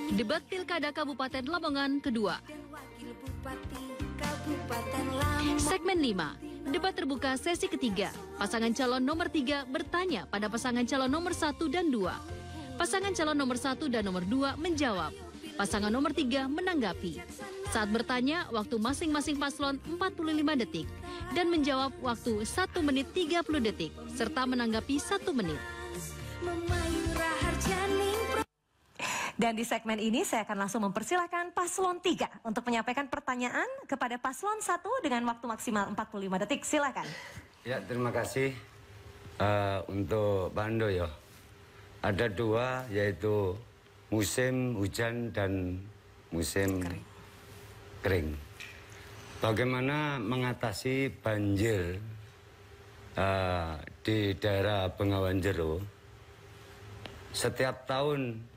Speaker 3: Debat Pilkada Kabupaten Lamongan kedua. Segmen 5, debat terbuka sesi ketiga. Pasangan calon nomor 3 bertanya pada pasangan calon nomor 1 dan 2. Pasangan calon nomor 1 dan nomor 2 menjawab. Pasangan nomor 3 menanggapi. Saat bertanya, waktu masing-masing paslon 45 detik. Dan menjawab waktu 1 menit 30 detik. Serta menanggapi 1 menit.
Speaker 1: Dan di segmen ini saya akan langsung mempersilahkan paslon 3 untuk menyampaikan pertanyaan kepada paslon 1 dengan waktu maksimal 45 detik. Silakan.
Speaker 9: Ya, terima kasih untuk Pak Handoyo. Ada 2, yaitu musim hujan dan musim kering. Bagaimana mengatasi banjir di daerah Bengawan Jero? Setiap tahun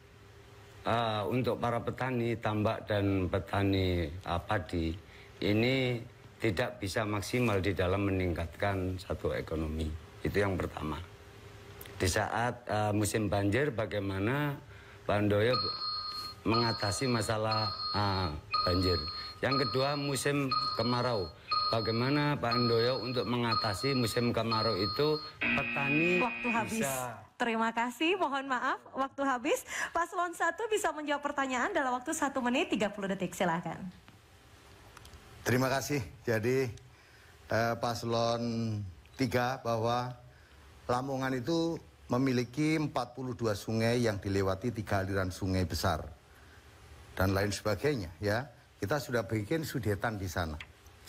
Speaker 9: untuk para petani tambak dan petani padi ini tidak bisa maksimal di dalam meningkatkan satu ekonomi. Itu yang pertama. Di saat musim banjir, bagaimana Pak Handoyo mengatasi masalah banjir. Yang kedua, musim kemarau. Bagaimana Pak Handoyo untuk mengatasi musim kemarau itu petani
Speaker 1: Waktu habis.
Speaker 9: bisa...
Speaker 1: Terima kasih, mohon maaf, waktu habis. Paslon 1 bisa menjawab pertanyaan dalam waktu 1 menit 30 detik, silakan.
Speaker 6: Terima kasih. Jadi paslon 3 bahwa Lamongan itu memiliki 42 sungai yang dilewati 3 aliran sungai besar dan lain sebagainya. Ya, kita sudah bikin sudetan di sana.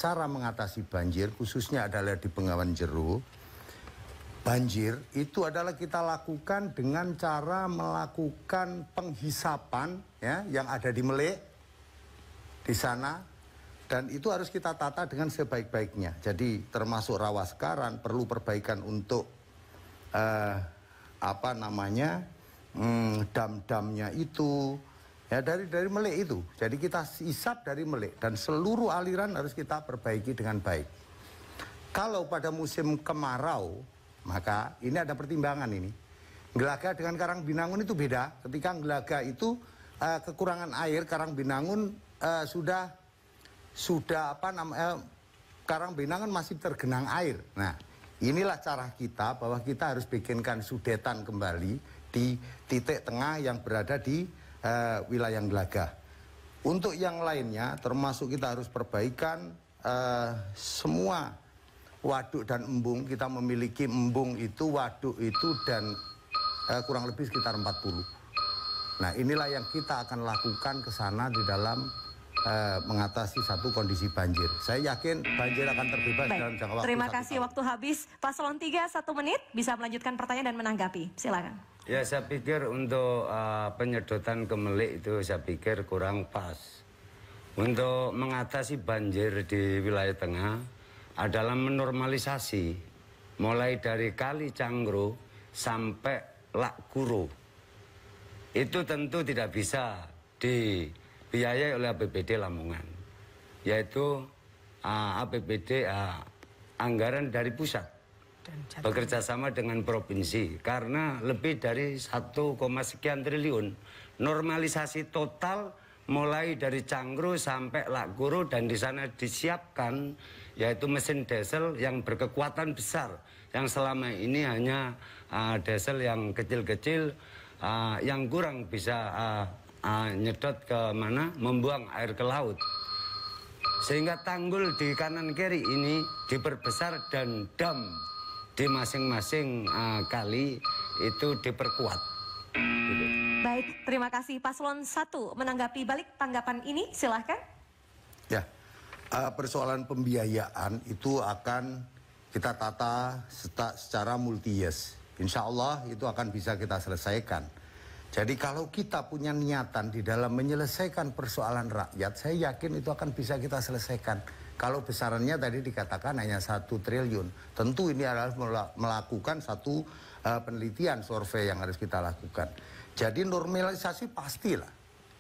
Speaker 6: Cara mengatasi banjir khususnya adalah di Bengawan Jero. Banjir itu adalah kita lakukan dengan cara melakukan penghisapan ya, yang ada di Melek di sana, dan itu harus kita tata dengan sebaik-baiknya. Jadi termasuk rawa sekaran, perlu perbaikan untuk dam-damnya itu Ya, dari Melik itu. Jadi kita hisap dari Melik dan seluruh aliran harus kita perbaiki dengan baik. Kalau pada musim kemarau, maka ini ada pertimbangan ini. Gelaga dengan Karangbinangun itu beda. Ketika Gelaga itu kekurangan air, Karangbinangun Karangbinangun masih tergenang air. Nah, inilah cara kita bahwa kita harus bikinkan sudetan kembali di titik tengah yang berada di wilayah Gelaga. Untuk yang lainnya, termasuk kita harus perbaikan semua waduk dan embung. Kita memiliki embung itu, waduk itu, dan kurang lebih sekitar 40. Nah, inilah yang kita akan lakukan ke sana di dalam mengatasi satu kondisi banjir. Saya yakin banjir akan terbebas dalam jangka waktu.
Speaker 1: Terima kasih, waktu habis. Paslon 3, 1 menit, bisa melanjutkan pertanyaan dan menanggapi. Silakan.
Speaker 9: Ya, saya pikir untuk penyedotan ke Melik itu saya pikir kurang pas. Untuk mengatasi banjir di wilayah tengah adalah menormalisasi mulai dari Kali Cangkru sampai Lak Guru. Itu tentu tidak bisa dibiayai oleh APBD Lamongan, yaitu APBD anggaran dari pusat bekerja sama dengan provinsi, karena lebih dari 1, sekian triliun normalisasi total mulai dari Cangkru sampai Lak Guru, dan di sana disiapkan yaitu mesin diesel yang berkekuatan besar yang selama ini hanya diesel yang kecil-kecil yang kurang bisa nyedot ke mana, membuang air ke laut, sehingga tanggul di kanan kiri ini diperbesar dan dam di masing-masing kali itu diperkuat. Gitu.
Speaker 1: Baik, terima kasih. Paslon 1 menanggapi balik tanggapan ini, silahkan.
Speaker 6: Ya, persoalan pembiayaan itu akan kita tata secara multi-years. Insya Allah itu akan bisa kita selesaikan. Jadi kalau kita punya niatan di dalam menyelesaikan persoalan rakyat, saya yakin itu akan bisa kita selesaikan. Kalau besarannya tadi dikatakan hanya 1 triliun. Tentu ini adalah melakukan satu penelitian, survei yang harus kita lakukan. Jadi normalisasi pastilah.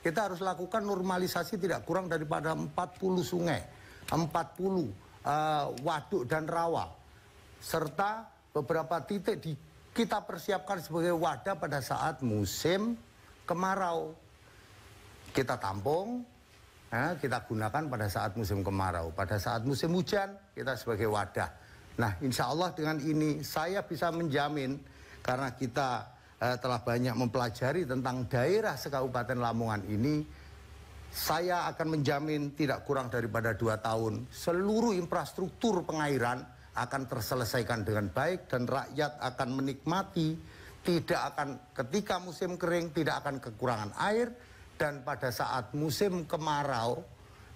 Speaker 6: Kita harus lakukan normalisasi tidak kurang daripada 40 sungai, 40 waduk dan rawa, serta beberapa titik kita persiapkan sebagai wadah pada saat musim kemarau. Kita tampung, kita gunakan pada saat musim kemarau. Pada saat musim hujan, kita sebagai wadah. Nah, insya Allah dengan ini saya bisa menjamin, karena kita telah banyak mempelajari tentang daerah sekabupaten Lamongan ini, saya akan menjamin tidak kurang daripada 2 tahun, seluruh infrastruktur pengairan akan terselesaikan dengan baik dan rakyat akan menikmati, tidak akan ketika musim kering tidak akan kekurangan air, dan pada saat musim kemarau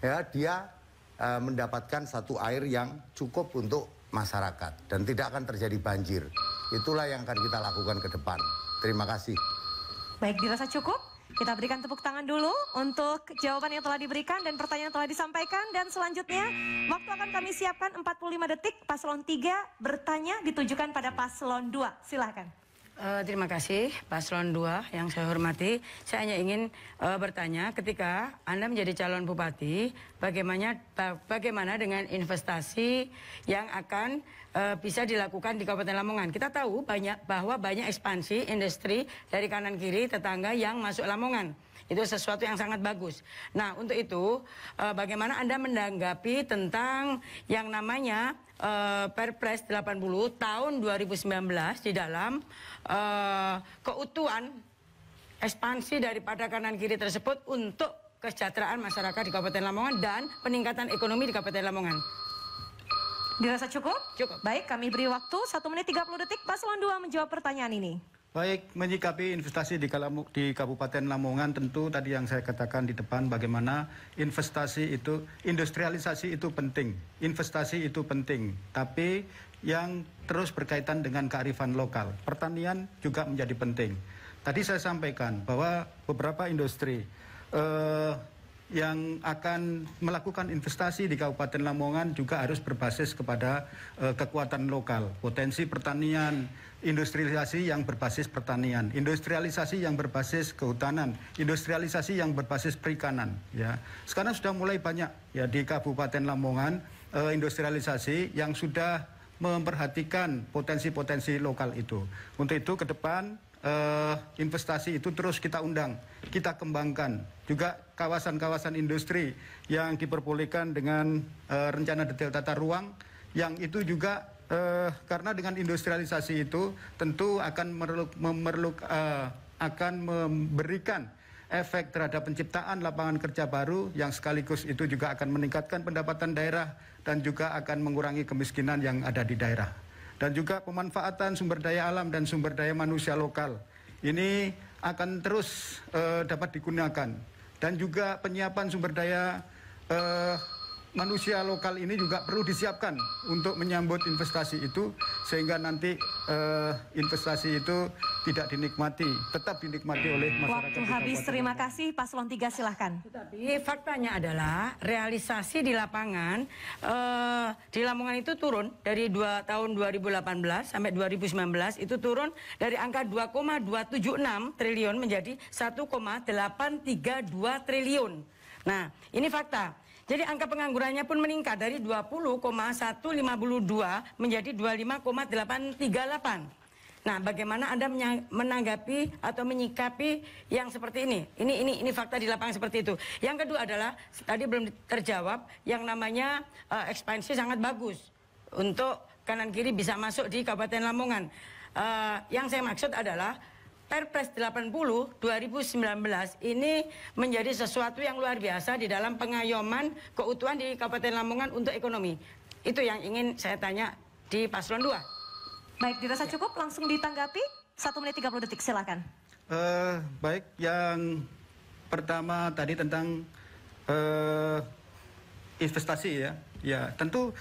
Speaker 6: ya dia mendapatkan satu air yang cukup untuk masyarakat dan tidak akan terjadi banjir. Itulah yang akan kita lakukan ke depan. Terima kasih.
Speaker 1: Baik, dirasa cukup? Kita berikan tepuk tangan dulu untuk jawaban yang telah diberikan dan pertanyaan yang telah disampaikan. Dan selanjutnya, waktu akan kami siapkan 45 detik. Paslon 3 bertanya ditujukan pada Paslon 2. Silakan.
Speaker 8: Terima kasih Paslon 2 yang saya hormati. Saya hanya ingin bertanya, ketika Anda menjadi calon bupati, bagaimana dengan investasi yang akan bisa dilakukan di Kabupaten Lamongan? Kita tahu bahwa banyak ekspansi industri dari kanan kiri tetangga yang masuk Lamongan. Itu sesuatu yang sangat bagus. Nah, untuk itu bagaimana Anda menanggapi tentang yang namanya Perpres 80 tahun 2019 di dalam keutuhan ekspansi daripada kanan kiri tersebut untuk kesejahteraan masyarakat di Kabupaten Lamongan dan peningkatan ekonomi di Kabupaten Lamongan?
Speaker 1: Dirasa cukup? Cukup. Baik, kami beri waktu 1 menit 30 detik Paslon 2 menjawab pertanyaan ini.
Speaker 7: Baik, menyikapi investasi di Kabupaten Lamongan, tentu tadi yang saya katakan di depan, bagaimana investasi itu, industrialisasi itu penting, investasi itu penting, tapi yang terus berkaitan dengan kearifan lokal. Pertanian juga menjadi penting. Tadi saya sampaikan bahwa beberapa industri yang akan melakukan investasi di Kabupaten Lamongan juga harus berbasis kepada kekuatan lokal, potensi pertanian, industrialisasi yang berbasis pertanian, industrialisasi yang berbasis kehutanan, industrialisasi yang berbasis perikanan. Ya, sekarang sudah mulai banyak ya di Kabupaten Lamongan industrialisasi yang sudah memperhatikan potensi-potensi lokal itu. Untuk itu ke depan investasi itu terus kita undang, kita kembangkan. Juga kawasan-kawasan industri yang diperbolehkan dengan rencana detail tata ruang, yang itu juga karena dengan industrialisasi itu tentu akan memberikan efek terhadap penciptaan lapangan kerja baru yang sekaligus itu juga akan meningkatkan pendapatan daerah dan juga akan mengurangi kemiskinan yang ada di daerah. Dan juga pemanfaatan sumber daya alam dan sumber daya manusia lokal ini akan terus dapat digunakan. Dan juga penyiapan sumber daya manusia lokal ini juga perlu disiapkan untuk menyambut investasi itu, sehingga nanti investasi itu tidak dinikmati, tetap dinikmati oleh masyarakat.
Speaker 1: Waktu habis, terima kasih. Paslon 3 silahkan.
Speaker 8: Tetapi faktanya adalah realisasi di lapangan di Lamongan itu turun dari tahun 2018 sampai 2019 itu turun dari angka 2,276 triliun menjadi 1,832 triliun. Nah, ini fakta. Jadi angka penganggurannya pun meningkat dari 20,152 menjadi 25,838. Nah, bagaimana Anda menanggapi atau menyikapi yang seperti ini? Ini fakta di lapangan seperti itu. Yang kedua adalah tadi belum terjawab yang namanya ekspansi sangat bagus untuk kanan kiri bisa masuk di Kabupaten Lamongan. Yang saya maksud adalah Perpres 80 2019 ini menjadi sesuatu yang luar biasa di dalam pengayoman keutuhan di Kabupaten Lamongan untuk ekonomi. Itu yang ingin saya tanya di Paslon 2.
Speaker 1: Baik, dirasa cukup, langsung ditanggapi. 1 menit 30 detik, silakan.
Speaker 7: Baik, yang pertama tadi tentang investasi ya. Ya, tentu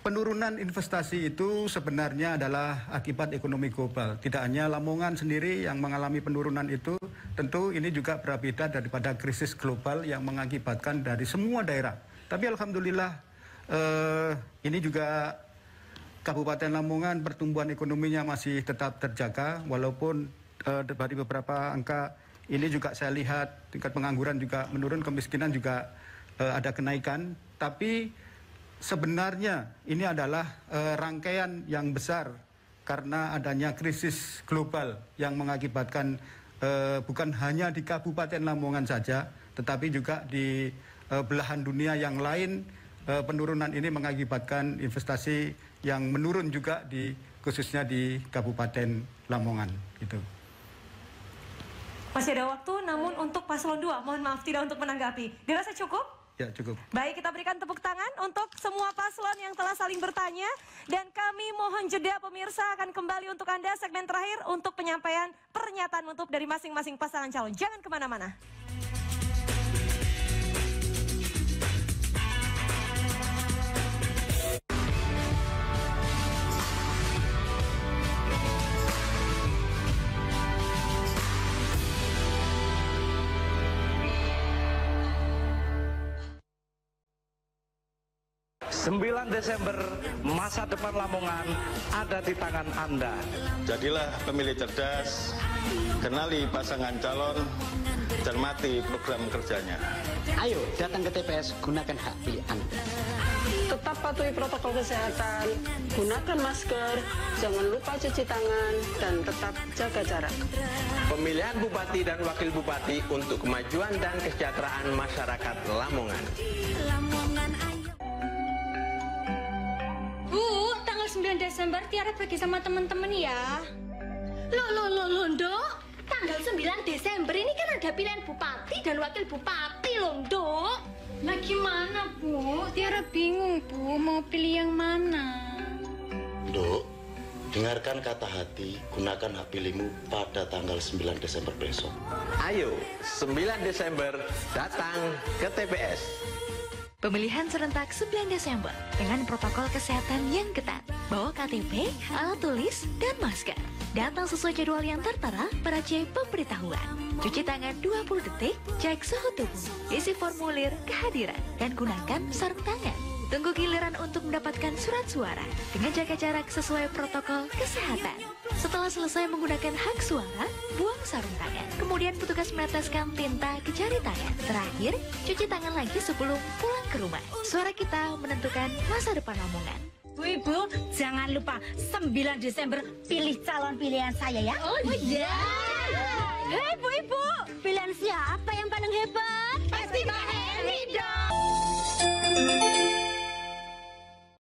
Speaker 7: penurunan investasi itu sebenarnya adalah akibat ekonomi global. Tidak hanya Lamongan sendiri yang mengalami penurunan itu, tentu ini juga berbeda daripada krisis global yang mengakibatkan dari semua daerah. Tapi alhamdulillah ini juga Kabupaten Lamongan pertumbuhan ekonominya masih tetap terjaga, walaupun dari beberapa angka ini juga saya lihat tingkat pengangguran juga menurun, kemiskinan juga ada kenaikan. Tapi sebenarnya ini adalah rangkaian yang besar karena adanya krisis global yang mengakibatkan bukan hanya di Kabupaten Lamongan saja, tetapi juga di belahan dunia yang lain. Penurunan ini mengakibatkan investasi yang menurun juga khususnya di Kabupaten Lamongan gitu.
Speaker 1: Masih ada waktu, namun untuk Paslon 2, mohon maaf tidak untuk menanggapi. Dirasa cukup?
Speaker 7: Ya, cukup.
Speaker 1: Baik, kita berikan tepuk tangan untuk semua paslon yang telah saling bertanya. Dan kami mohon jeda, pemirsa akan kembali untuk Anda segmen terakhir untuk penyampaian pernyataan menutup dari masing-masing pasangan calon. Jangan kemana-mana.
Speaker 10: Sembilan Desember, masa depan Lamongan ada di tangan Anda.
Speaker 15: Jadilah pemilih cerdas, kenali pasangan calon, cermati program kerjanya.
Speaker 16: Ayo datang ke TPS, gunakan hak pilih Anda.
Speaker 12: Tetap patuhi protokol kesehatan, gunakan masker, jangan lupa cuci tangan, dan tetap jaga jarak.
Speaker 17: Pemilihan Bupati dan Wakil Bupati untuk kemajuan dan kesejahteraan masyarakat Lamongan.
Speaker 13: Bu, tanggal 9 Desember Tiara pergi sama teman-teman ya.
Speaker 18: Loh, Ndok. Tanggal 9 Desember ini kan ada pilihan bupati dan wakil bupati loh, Ndok.
Speaker 13: Nah gimana, Bu? Tiara bingung, Bu, mau pilih yang mana?
Speaker 15: Dok, dengarkan kata hati, gunakan hak pilihmu pada tanggal 9 Desember besok.
Speaker 17: Ayo, 9 Desember datang ke TPS.
Speaker 19: Pemilihan serentak 9 Desember dengan protokol kesehatan yang ketat. Bawa KTP, alat tulis, dan masker. Datang sesuai jadwal yang tertera pada C pemberitahuan. Cuci tangan 20 detik, cek suhu tubuh, isi formulir kehadiran, dan gunakan sarung tangan. Tunggu giliran untuk mendapatkan surat suara dengan jaga jarak sesuai protokol kesehatan. Setelah selesai menggunakan hak suara, buang sarung tangan. Kemudian petugas meneteskan tinta ke jari tangan. Terakhir, cuci tangan lagi sebelum pulang ke rumah. Suara kita menentukan masa depan Lamongan.
Speaker 18: Bu Ibu, jangan lupa 9 Desember pilih calon pilihan saya ya.
Speaker 4: Oh iya.
Speaker 18: Hei Bu Ibu, pilihan siapa yang paling hebat?
Speaker 4: Pasti Mbak